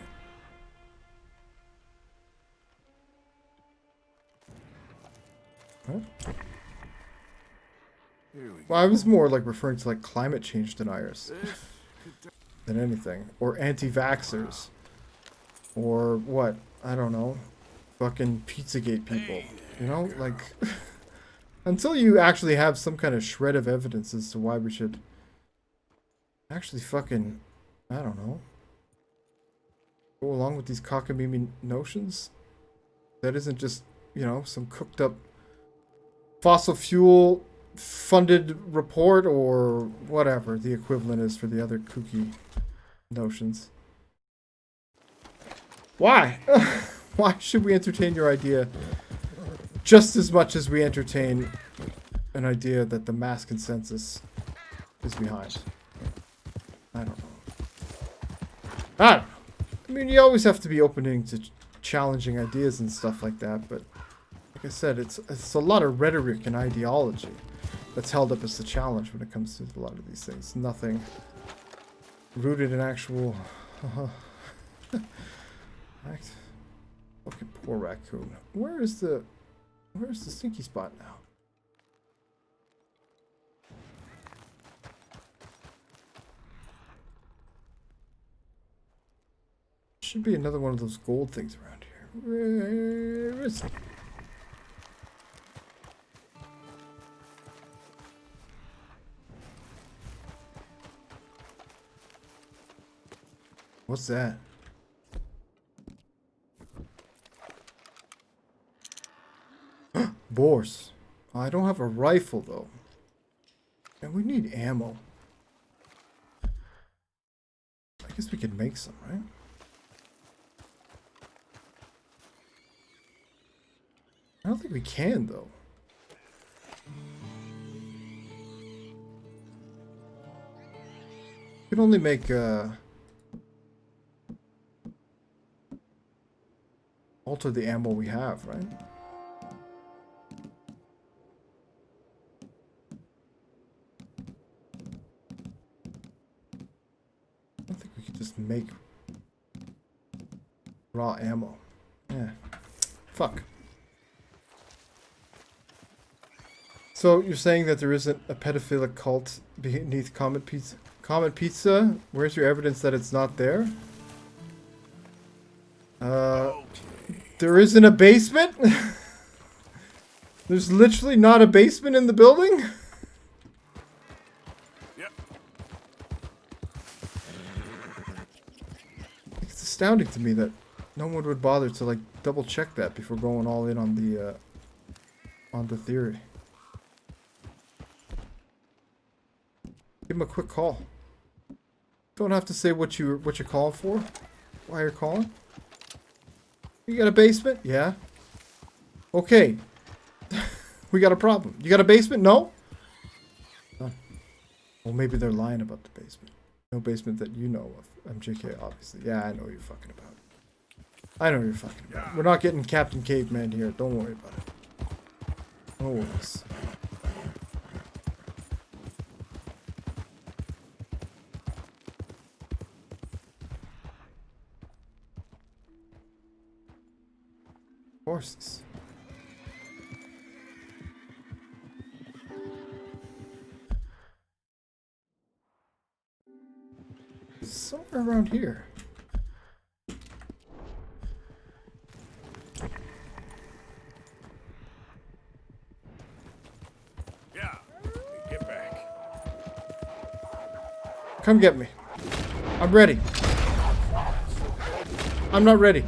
Speaker 1: Huh? Well, I was more like referring to like climate change deniers than anything. Or anti-vaxxers. Or what? I don't know. Fucking Pizzagate people. You know, like until you actually have some kind of shred of evidence as to why we should actually fucking, I don't know, go along with these cockamamie notions. That isn't just, you know, some cooked up fossil fuel funded report or whatever the equivalent is for the other kooky notions. Why? Why should we entertain your idea just as much as we entertain an idea that the mass consensus is behind? I don't know. I mean, you always have to be opening to challenging ideas and stuff like that, but like I said, it's a lot of rhetoric and ideology that's held up as the challenge when it comes to a lot of these things. Nothing rooted in actual... Right. Fucking poor raccoon. Where's the stinky spot now? Should be another one of those gold things around here. Where is it? What's that? Boars. I don't have a rifle though. And we need ammo. I guess we could make some, right? I don't think we can though. We can only make alter the ammo we have, right? Just make raw ammo. Yeah. Fuck. So you're saying that there isn't a pedophilic cult beneath Comet Pizza? Comet Pizza? Where's your evidence that it's not there? There isn't a basement? There's literally not a basement in the building? It's astounding to me that no one would bother to like double check that before going all in on the theory. Give him a quick call. Don't have to say what you're calling for. Why you're calling. You got a basement? Yeah. Okay. We got a problem. You got a basement? No? Oh. Well, maybe they're lying about the basement. No basement that you know of. I'm JK, obviously. Yeah, I know what you're fucking about. I know what you're fucking about. We're not getting Captain Caveman here. Don't worry about it. No worries. Horses. Somewhere around here.
Speaker 10: Yeah, get back.
Speaker 1: Come get me. I'm ready. I'm not ready.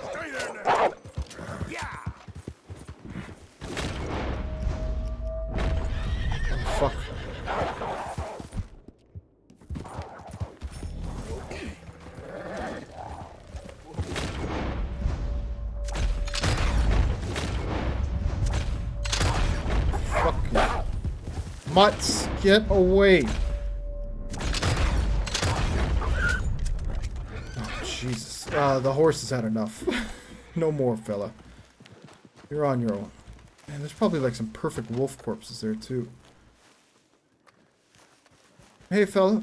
Speaker 10: Stay there now.
Speaker 1: Oh, fuck. Fuck you. Mutts, get away. Oh, Jesus. The horse has had enough. No more, fella. You're on your own. Man, there's probably like some perfect wolf corpses there, too. Hey, fella.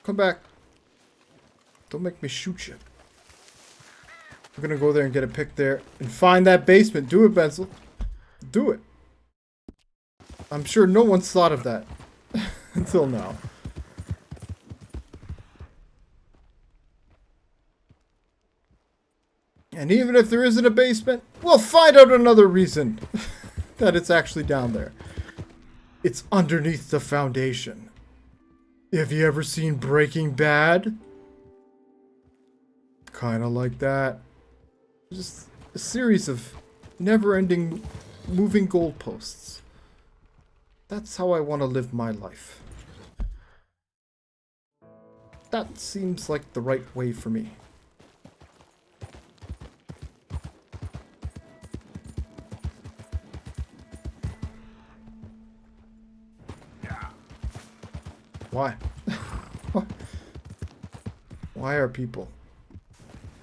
Speaker 1: Come back. Don't make me shoot you. We're gonna go there and get a pick there and find that basement. Do it, Benzel. Do it. I'm sure no one's thought of that until now. And even if there isn't a basement, we'll find out another reason that it's actually down there. It's underneath the foundation. Have you ever seen Breaking Bad? Kind of like that. Just a series of never-ending moving goalposts. That's how I want to live my life. That seems like the right way for me. Why? Why are people?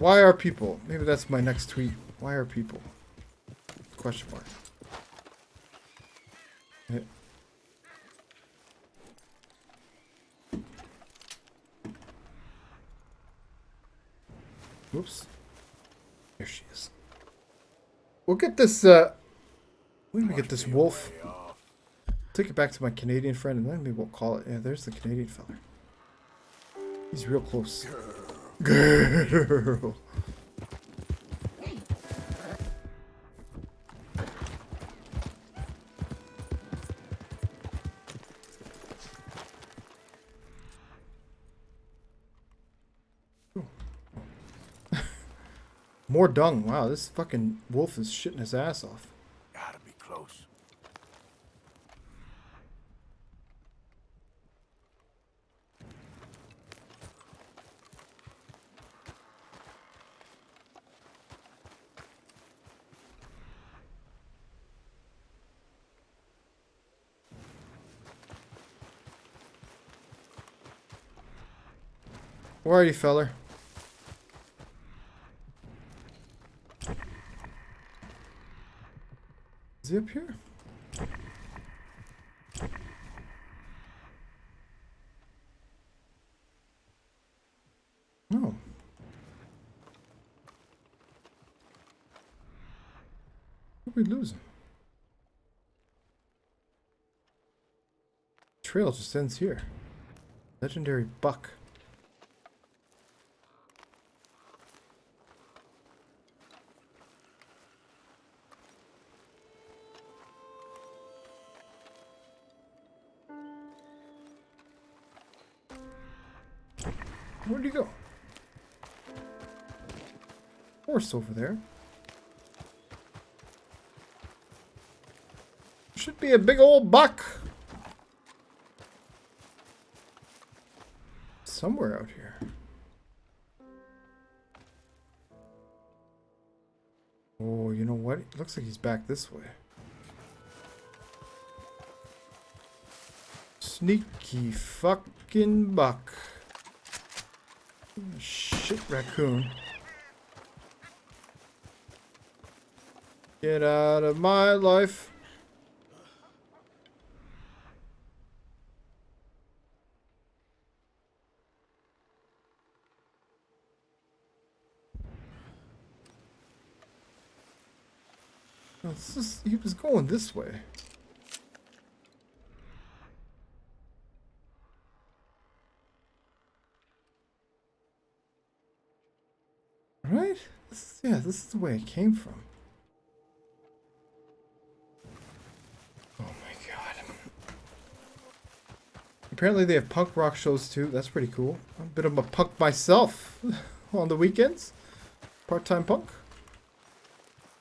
Speaker 1: Why are people? Maybe that's my next tweet. Why are people? Question mark. Yeah. Oops. There she is. We'll get this, when do we get this wolf? Take it back to my Canadian friend and then maybe we'll call it. Yeah, there's the Canadian fella. He's real close. Girl. More dung. Wow, this fucking wolf is shitting his ass off.
Speaker 10: Gotta be close.
Speaker 1: Where are you, feller? Is he up here? No. Where'd we lose him? Trail just ends here. Legendary buck. Where'd he go? Horse over there. Should be a big old buck. Somewhere out here. Oh, you know what? It looks like he's back this way. Sneaky fucking buck. Shit, raccoon. Get out of my life. No, he was going this way. Right? Yeah, this is the way it came from. Oh my god. Apparently they have punk rock shows too. That's pretty cool. I'm a bit of a punk myself on the weekends. Part-time punk.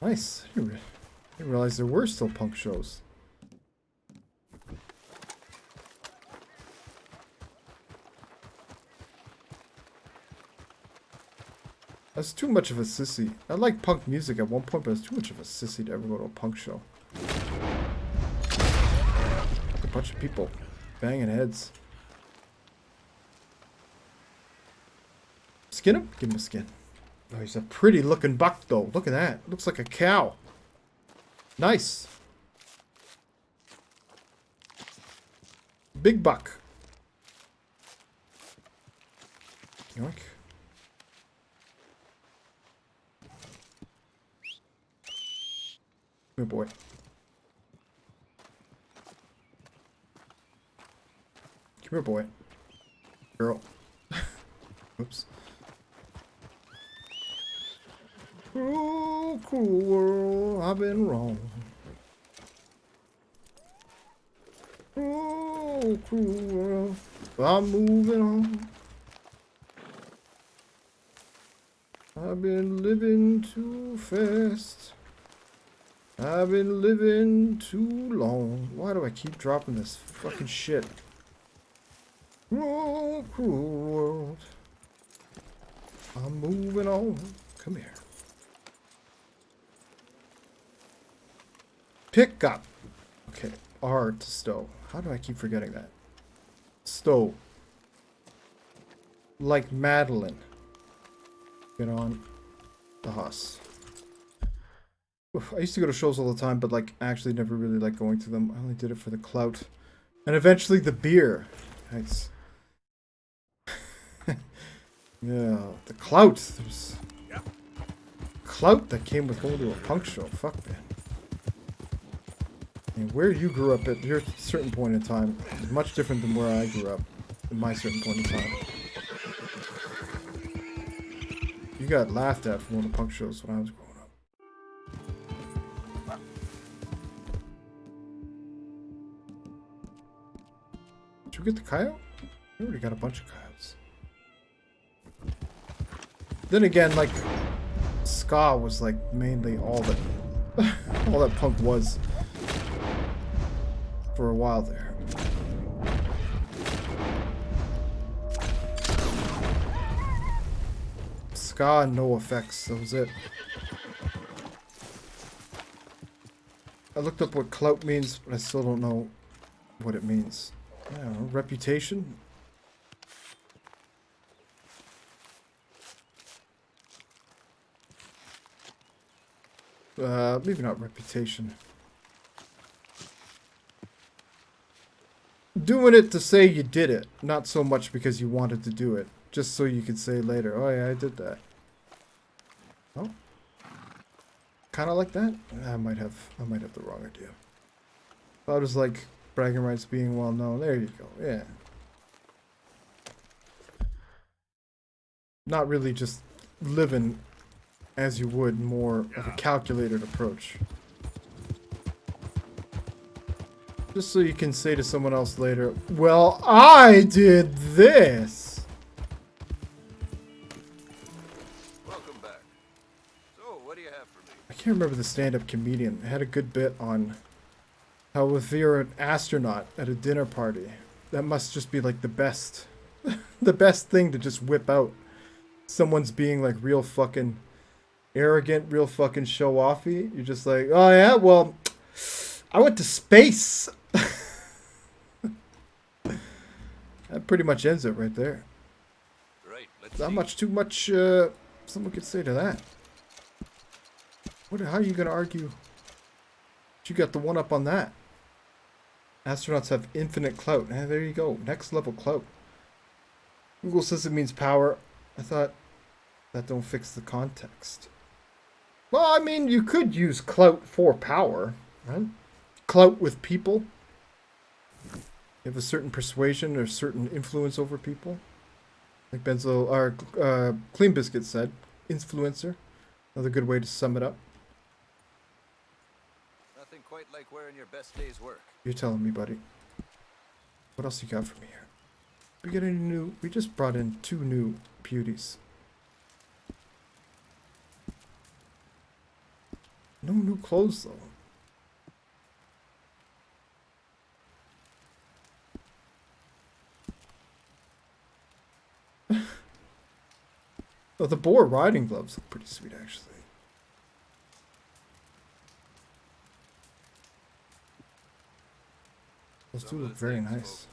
Speaker 1: Nice. I didn't realize there were still punk shows. I was too much of a sissy. I liked punk music at one point, but I was too much of a sissy to ever go to a punk show. A bunch of people banging heads. Skin him? Give him a skin. Oh, he's a pretty looking buck though. Look at that. Looks like a cow. Nice. Big buck. Yoink. Good boy. Come here, boy. Girl. Oops. Oh, cool world, I've been wrong. Oh, cool world, I'm moving on. I've been living too fast. I've been living too long. Why do I keep dropping this fucking shit? Oh, cool world, I'm moving on. Come here. Pick up. Okay, R to stow. How do I keep forgetting that? Stow. Like Madeline. Get on the Huss. Oof, I used to go to shows all the time, but like actually never really liked going to them. I only did it for the clout. And eventually the beer. Nice. Yeah, the clout. There's clout that came with going to a punk show. Fuck, man. And where you grew up at your certain point in time is much different than where I grew up at my certain point in time. You got laughed at from one of the punk shows when I was growing up. Did we get the coyote? We already got a bunch of coyotes. Then again, like, ska was like mainly all that all that punk was for a while there. Ska and no effects, that was it. I looked up what clout means, but I still don't know what it means. I don't know, reputation? Maybe not reputation. Doing it to say you did it, not so much because you wanted to do it, just so you could say later, oh yeah, I did that. Oh, kind of like that. I might have the wrong idea. Thought it was like bragging rights being well known. There you go. Yeah. Not really just living as you would, more of a calculated approach. Just so you can say to someone else later, well, I did this.
Speaker 3: Welcome back. So, what do you have for me?
Speaker 1: I can't remember the stand-up comedian. It had a good bit on how if you're an astronaut at a dinner party, that must just be like the best, the best thing to just whip out. Someone's being like real fucking arrogant, real fucking show-offy. You're just like, oh yeah, well, I went to space. That pretty much ends it right there.
Speaker 3: Right, let's
Speaker 1: Not
Speaker 3: see.
Speaker 1: much too much someone could say to that. How are you gonna argue? You got the one up on that. Astronauts have infinite clout. There you go. Next level clout. Google says it means power. I thought that don't fix the context. Well, I mean, you could use clout for power, right? Clout with people. You have a certain persuasion or certain influence over people. Like Benzo or Clean Biscuit said, influencer. Another good way to sum it up.
Speaker 3: Nothing quite like wearing your best day's work.
Speaker 1: You're telling me, buddy. What else you got for me here? We get any new? We just brought in 2 new beauties. No new clothes though. Oh, the boar riding gloves look pretty sweet, actually. Those do look very nice.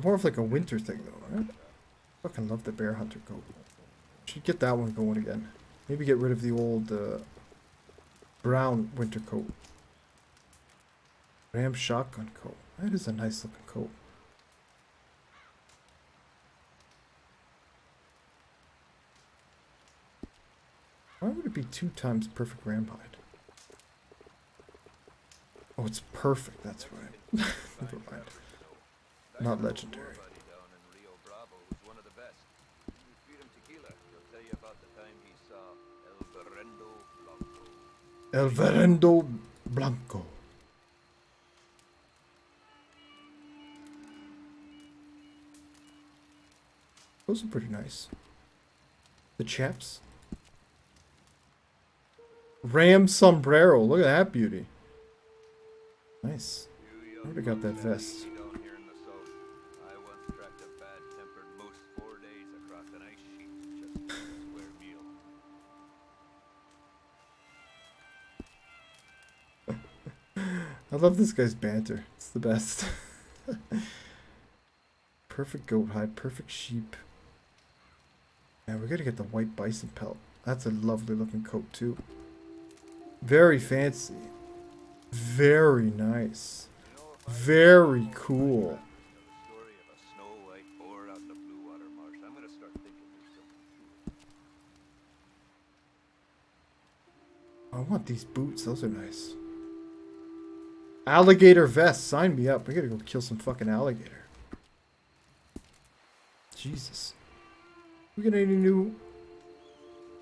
Speaker 1: More of like a winter thing, though, right? Fucking love the bear hunter coat. Should get that one going again. Maybe get rid of the old brown winter coat. Ram shotgun coat. That is a nice looking coat. Why would it be 2 times perfect ram hide? Oh, it's perfect, that's right. Never mind. Not legendary. El Verendo Blanco. Those are pretty nice. The chaps. Ram sombrero. Look at that beauty. Nice. I already got that vest. I love this guy's banter. It's the best. Perfect goat hide, perfect sheep. Yeah, we gotta get the white bison pelt. That's a lovely looking coat too. Very fancy. Very nice. Very cool. I want these boots. Those are nice. Alligator vest. Sign me up. We gotta go kill some fucking alligator. Jesus. We got any new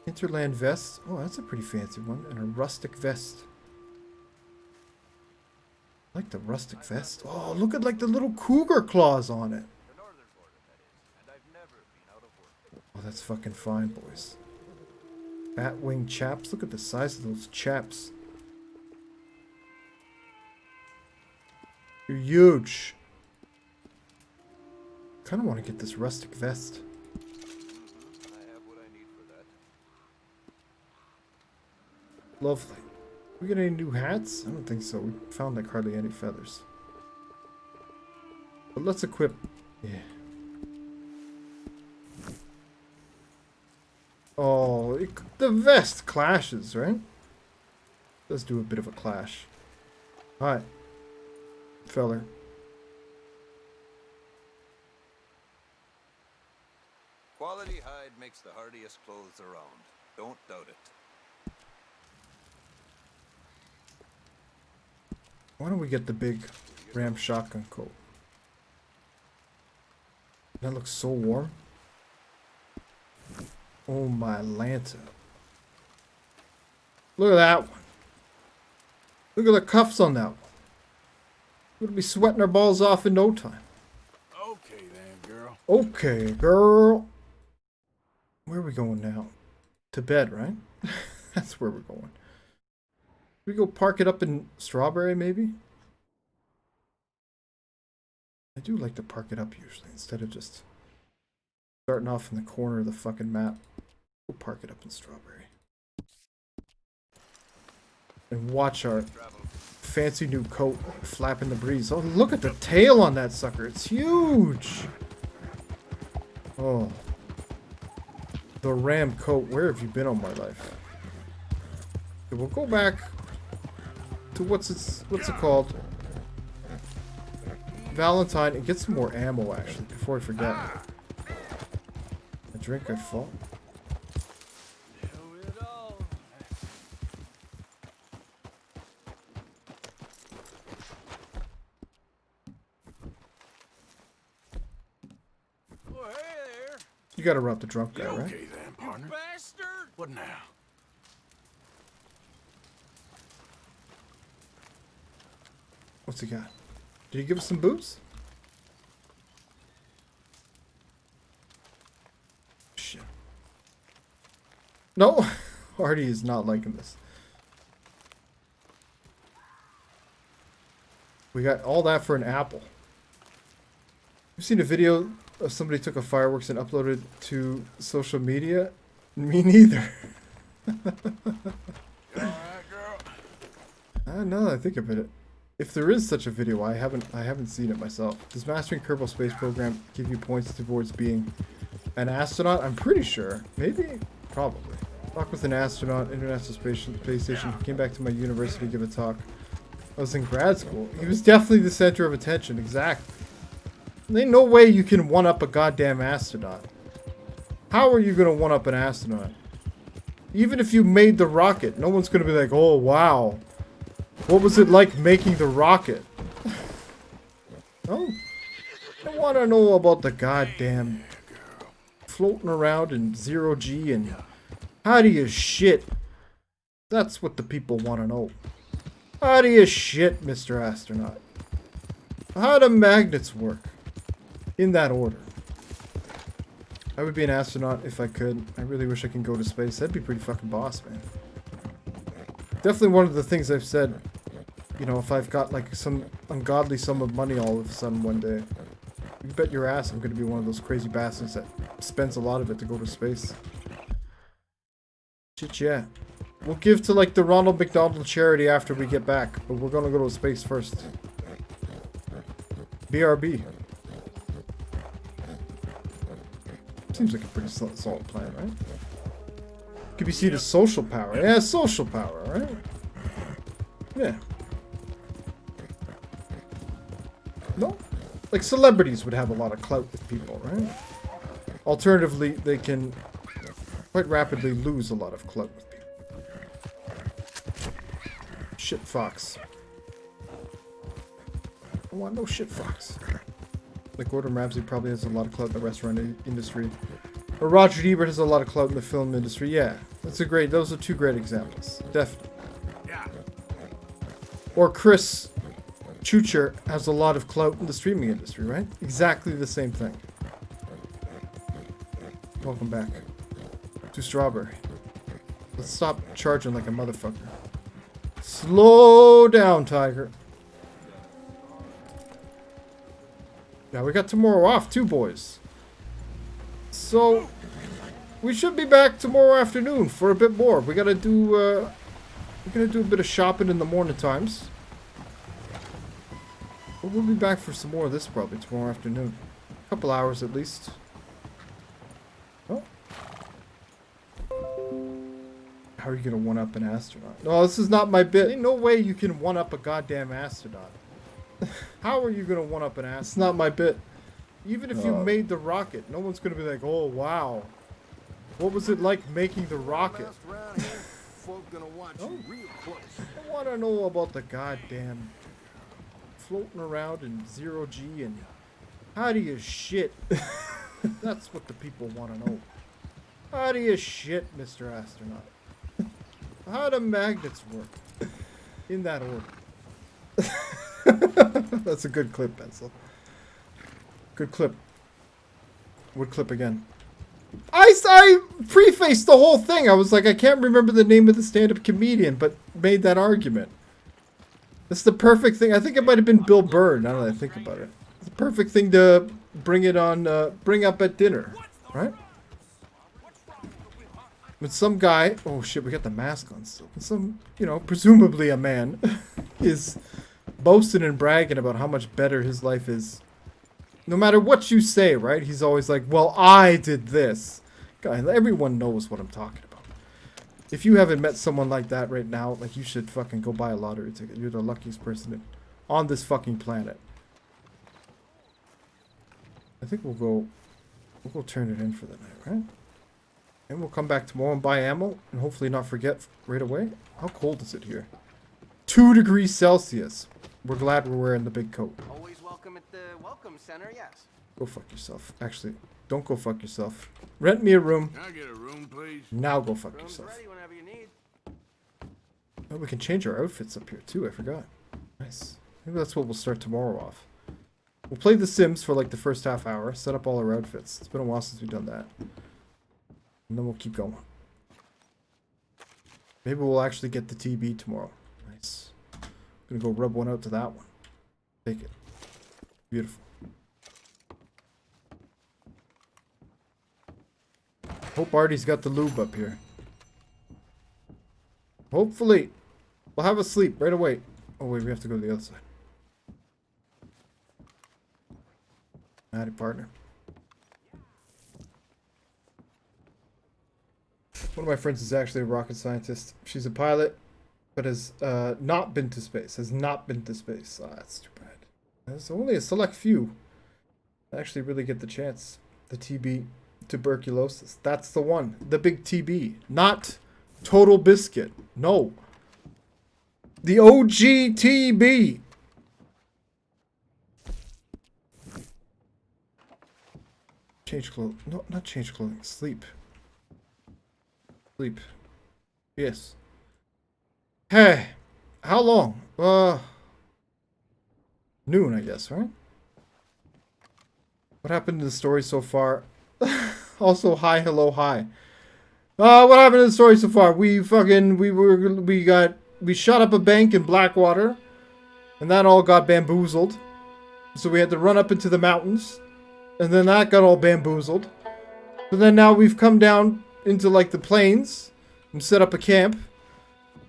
Speaker 1: Interland vests? Oh, that's a pretty fancy one. And a rustic vest. I like the rustic vest. Oh, look at like the little cougar claws on it. Oh, that's fucking fine, boys. Bat-wing chaps. Look at the size of those chaps. You're huge. Kind of want to get this rustic vest. Lovely. We get any new hats? I don't think so. We found like hardly any feathers. But let's equip. Yeah. Oh, the vest clashes, right? Let's do a bit of a clash. Alright. Feller.
Speaker 11: Quality hide makes the hardiest clothes around. Don't doubt it.
Speaker 1: Why don't we get the big ram shotgun coat? That looks so warm. Oh my Lanta. Look at that one. Look at the cuffs on that one. We're gonna be sweating our balls off in no time.
Speaker 10: Okay then, girl.
Speaker 1: Okay, girl. Where are we going now? To bed, right? That's where we're going. We go park it up in Strawberry, maybe? I do like to park it up usually, instead of just starting off in the corner of the fucking map. We'll park it up in Strawberry. And watch our fancy new coat flap in the breeze. Oh, look at the tail on that sucker. It's huge. Oh. The ram coat. Where have you been all my life? Okay, we'll go back to what's it called? Valentine, and get some more ammo actually before I forget. A drink I fall. You gotta rob the drunk guy, right?
Speaker 10: Okay then, partner.
Speaker 2: Bastard!
Speaker 10: What now?
Speaker 1: What's he got? Did he give us some boots? No, Artie is not liking this. We got all that for an apple. You've seen a video of somebody took a fireworks and uploaded to social media? Me neither. Now that I think of it, if there is such a video, I haven't seen it myself. Does mastering Kerbal Space Program give you points towards being an astronaut? I'm pretty sure. Maybe. Probably. Talk with an astronaut, International Space Station. Came back to my university to give a talk. I was in grad school. He was definitely the center of attention. Exactly. There ain't no way you can one-up a goddamn astronaut. How are you gonna one-up an astronaut? Even if you made the rocket, no one's gonna be like, oh wow. What was it like making the rocket? No. I wanna know about the goddamn floating around in zero G and how do you shit? That's what the people wanna know. How do you shit, Mr. Astronaut? How do magnets work? In that order. I would be an astronaut if I could. I really wish I could go to space. That'd be pretty fucking boss, man. Definitely one of the things I've said, you know, if I've got like some ungodly sum of money all of a sudden one day, you bet your ass I'm gonna be one of those crazy bastards that spends a lot of it to go to space. Shit, yeah. We'll give to like the Ronald McDonald charity after we get back, but we're gonna go to space first. BRB. Seems like a pretty solid plan, right? Could be seen as social power. Yeah, social power, right? Yeah. No? Like celebrities would have a lot of clout with people, right? Alternatively, they can quite rapidly lose a lot of clout with people. Shit fox. I want no shit fox. Like Gordon Ramsay probably has a lot of clout in the restaurant industry. Or Roger Ebert has a lot of clout in the film industry. Yeah, those are two great examples. Definitely.
Speaker 2: Yeah.
Speaker 1: Or Chris Chucher has a lot of clout in the streaming industry, right? Exactly the same thing. Welcome back to Strawberry. Let's stop charging like a motherfucker. Slow down, Tiger. Yeah, we got tomorrow off too, boys. So, we should be back tomorrow afternoon for a bit more. We're gonna do a bit of shopping in the morning times. But we'll be back for some more of this probably tomorrow afternoon. A couple hours at least. Oh. How are you gonna one-up an astronaut? No, this is not my bit. Ain't no way you can one-up a goddamn astronaut. How are you gonna one-up an ass? It's not my bit. Even if you made the rocket, no one's gonna be like, oh wow. What was it like making the rocket? Oh. I wanna know about the goddamn floating around in zero G and how do you shit? That's what the people wanna know. How do you shit, Mr. Astronaut? How do magnets work? In that order. That's a good clip, Pencil. Good clip. Would clip again. I prefaced the whole thing. I was like, I can't remember the name of the stand-up comedian, but made that argument. It's the perfect thing. I think it might have been Bill Burr, now that I think about it. It's the perfect thing to bring up at dinner, right? When some guy, oh shit, we got the mask on still. When some, you know, presumably a man, is boasting and bragging about how much better his life is. No matter what you say, right? He's always like, well, I did this. Guy, everyone knows what I'm talking about. If you haven't met someone like that right now, like, you should fucking go buy a lottery ticket. You're the luckiest person on this fucking planet. I think we'll go turn it in for the night, right? And we'll come back tomorrow and buy ammo, and hopefully not forget right away. How cold is it here? 2 degrees Celsius. We're glad we're wearing the big coat.
Speaker 9: Always welcome at the Welcome Center, yes.
Speaker 1: Go fuck yourself. Actually, don't go fuck yourself. Rent me a room.
Speaker 2: Can I get a room, please?
Speaker 1: Now go fuck
Speaker 9: Room's
Speaker 1: yourself.
Speaker 9: ready whenever you need.
Speaker 1: Oh, we can change our outfits up here too, I forgot. Nice. Maybe that's what we'll start tomorrow off. We'll play The Sims for like the first half hour, set up all our outfits. It's been a while since we've done that. And then we'll keep going. Maybe we'll actually get the TB tomorrow. Nice. Gonna go rub one out to that one. Take it. Beautiful. Hope Artie's got the lube up here. Hopefully. We'll have a sleep right away. Oh wait, we have to go to the other side. Howdy, partner. One of my friends is actually a rocket scientist. She's a pilot, but has not been to space. Has not been to space. Ah, that's too bad. There's only a select few that actually really get the chance. The TB, tuberculosis. That's the one. The big TB. Not Total Biscuit. No. The OG TB. Change clothes. No, not change clothing. Sleep. Sleep. Yes. Hey. How long? Noon, I guess, right? What happened to the story so far? Also, hi, hello, hi. What happened to the story so far? We shot up a bank in Blackwater, and that all got bamboozled. So we had to run up into the mountains, and then that got all bamboozled. So then now we've come down into like the plains and set up a camp,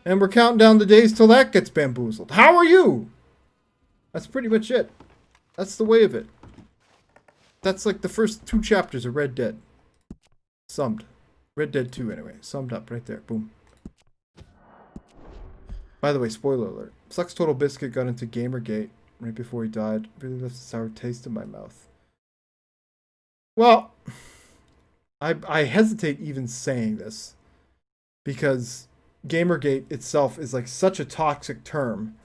Speaker 1: and we're counting down the days till that gets bamboozled. How are you? That's pretty much it. That's the way of it. That's like the first 2 chapters of Red Dead. Summed. Red Dead 2 anyway. Summed up right there. Boom. By the way, spoiler alert. Sucks Total Biscuit got into Gamergate right before he died. Really left a sour taste in my mouth. Well, I hesitate even saying this because Gamergate itself is like such a toxic term.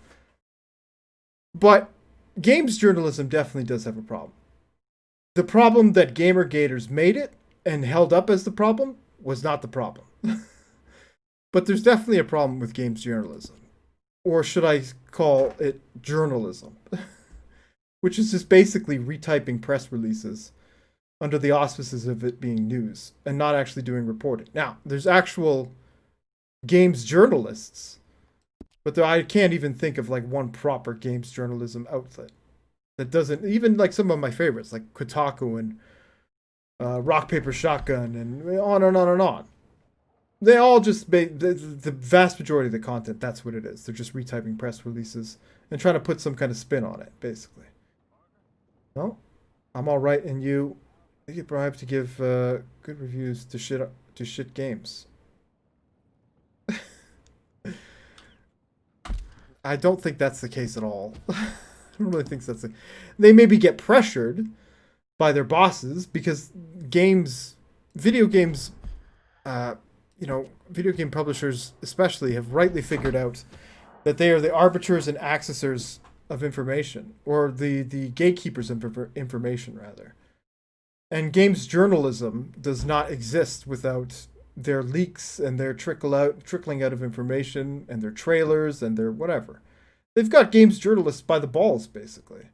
Speaker 1: But games journalism definitely does have a problem. The problem that Gamergaters made it and held up as the problem was not the problem. But there's definitely a problem with games journalism. Or should I call it journalism? Which is just basically retyping press releases under the auspices of it being news and not actually doing reporting. Now, there's actual games journalists, but I can't even think of like one proper games journalism outlet that doesn't, even like some of my favorites like Kotaku and Rock Paper Shotgun and on and on and on. They all just, the vast majority of the content, that's what it is. They're just retyping press releases and trying to put some kind of spin on it, basically. No, I'm all right, and you get bribed to give good reviews to shit games. I don't think that's the case at all. I don't really think that's the... They maybe get pressured by their bosses because video games, video game publishers especially have rightly figured out that they are the arbiters and accessors of information, or the gatekeepers of information, rather. And games journalism does not exist without their leaks and their trickling out of information and their trailers and their whatever. They've got games journalists by the balls, basically.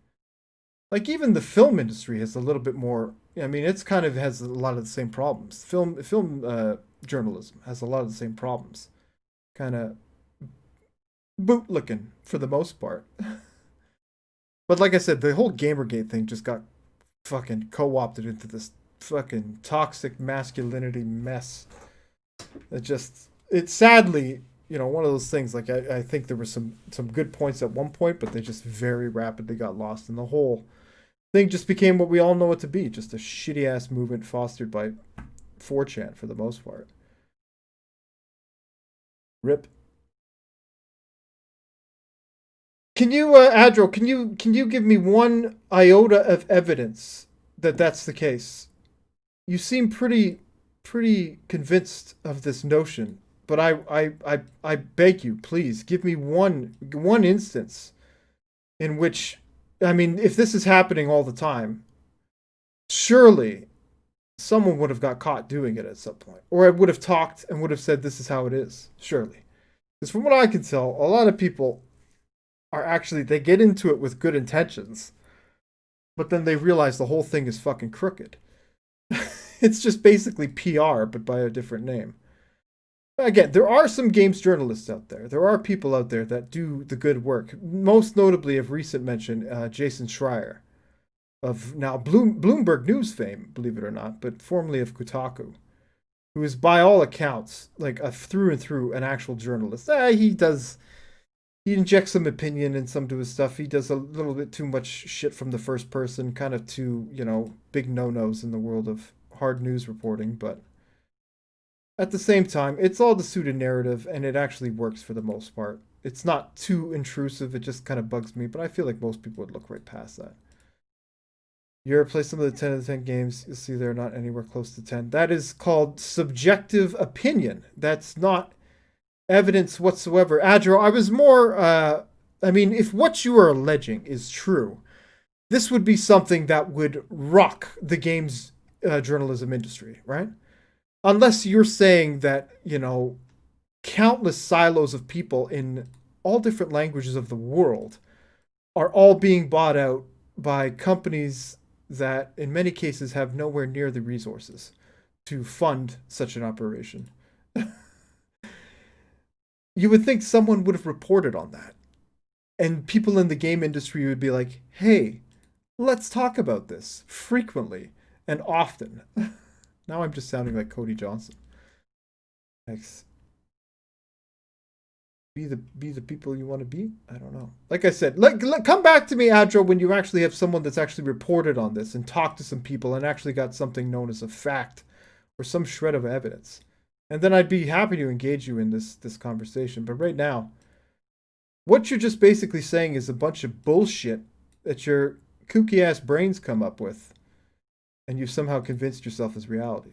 Speaker 1: Like, even the film industry has a little bit more... I mean, it's kind of has a lot of the same problems. Film journalism has a lot of the same problems. Kind of bootlicking, for the most part. But like I said, the whole Gamergate thing just got fucking co-opted into this fucking toxic masculinity mess. It's sadly, one of those things, like I think there were some good points at one point, but they just very rapidly got lost, and the whole thing just became what we all know it to be, just a shitty ass movement fostered by 4chan for the most part. Rip. Can you, Adro, can you give me one iota of evidence that that's the case? You seem pretty convinced of this notion, but I beg you, please give me one instance in which, I mean, if this is happening all the time, surely someone would have got caught doing it at some point, or I would have talked and would have said this is how it is. Surely, because from what I can tell, a lot of people are actually, they get into it with good intentions, but then they realize the whole thing is fucking crooked. It's just basically PR, but by a different name. Again, there are some games journalists out there. There are people out there that do the good work. Most notably of recent mention, Jason Schreier, of now Bloomberg News fame, believe it or not, but formerly of Kotaku, who is by all accounts like a through and through an actual journalist. He injects some opinion in some to his stuff. He does a little bit too much shit from the first person, kind of too, big no-nos in the world of hard news reporting, but at the same time, it's all the suited narrative, and it actually works for the most part. It's not too intrusive, it just kind of bugs me, but I feel like most people would look right past that. You ever play some of the 10 of the 10 games, you'll see they're not anywhere close to 10. That is called subjective opinion. That's not evidence whatsoever. Adro, I was more, if what you are alleging is true, this would be something that would rock the games journalism industry, right? Unless you're saying that, countless silos of people in all different languages of the world are all being bought out by companies that in many cases have nowhere near the resources to fund such an operation. You would think someone would have reported on that. And people in the game industry would be like, hey, let's talk about this frequently and often. Now I'm just sounding like Cody Johnson. Thanks. Be the people you want to be? I don't know. Like I said, come back to me, Adro, when you actually have someone that's actually reported on this and talked to some people and actually got something known as a fact or some shred of evidence. And then I'd be happy to engage you in this conversation. But right now, what you're just basically saying is a bunch of bullshit that your kooky ass brains come up with, and you've somehow convinced yourself is reality.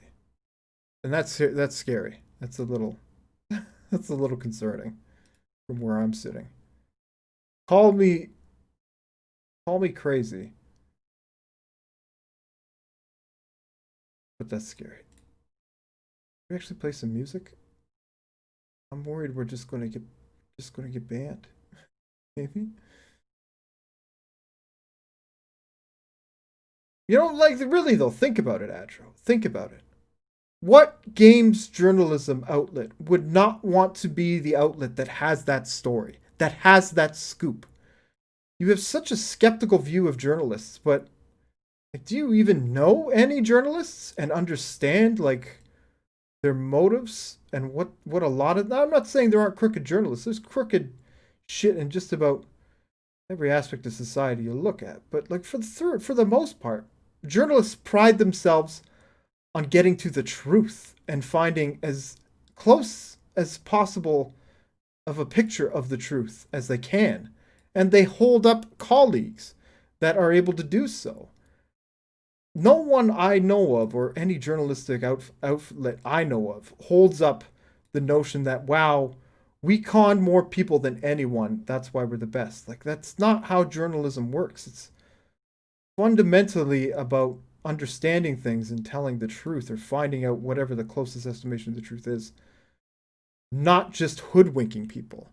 Speaker 1: And that's scary. That's a little concerning from where I'm sitting. Call me crazy, but that's scary. Can we actually play some music? I'm worried we're just gonna get banned. Maybe. Really though, think about it, Adro. Think about it. What games journalism outlet would not want to be the outlet that has that story, that has that scoop? You have such a skeptical view of journalists, but do you even know any journalists and understand their motives and what a lot of... Now, I'm not saying there aren't crooked journalists. There's crooked shit in just about every aspect of society you look at. But for the most part, journalists pride themselves on getting to the truth and finding as close as possible of a picture of the truth as they can. And they hold up colleagues that are able to do so. No one I know of, or any journalistic outlet I know of, holds up the notion that, wow, we con more people than anyone, that's why we're the best. That's not how journalism works. It's fundamentally about understanding things and telling the truth, or finding out whatever the closest estimation of the truth is, not just hoodwinking people.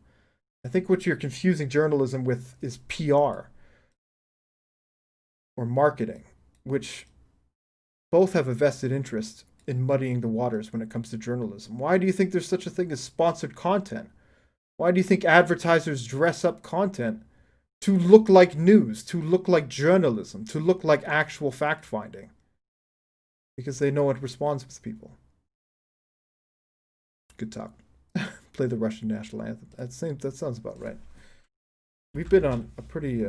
Speaker 1: I think what you're confusing journalism with is PR or marketing, which both have a vested interest in muddying the waters when it comes to journalism. Why do you think there's such a thing as sponsored content? Why do you think advertisers dress up content to look like news, to look like journalism, to look like actual fact-finding? Because they know it responds with people. Good talk. Play the Russian national anthem. That sounds about right. We've been on a pretty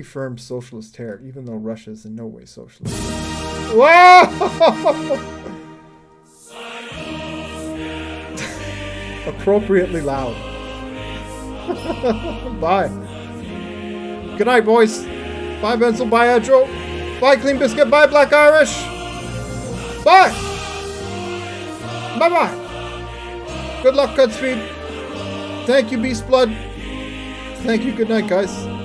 Speaker 1: firm socialist tear, even though Russia is in no way socialist. Whoa! Appropriately loud. Bye. Good night, boys. Bye, Benzel. Bye, Adro. Bye, Clean Biscuit. Bye, Black Irish. Bye. Bye-bye. Good luck, Godspeed. Thank you, Beast Blood. Thank you. Good night, guys.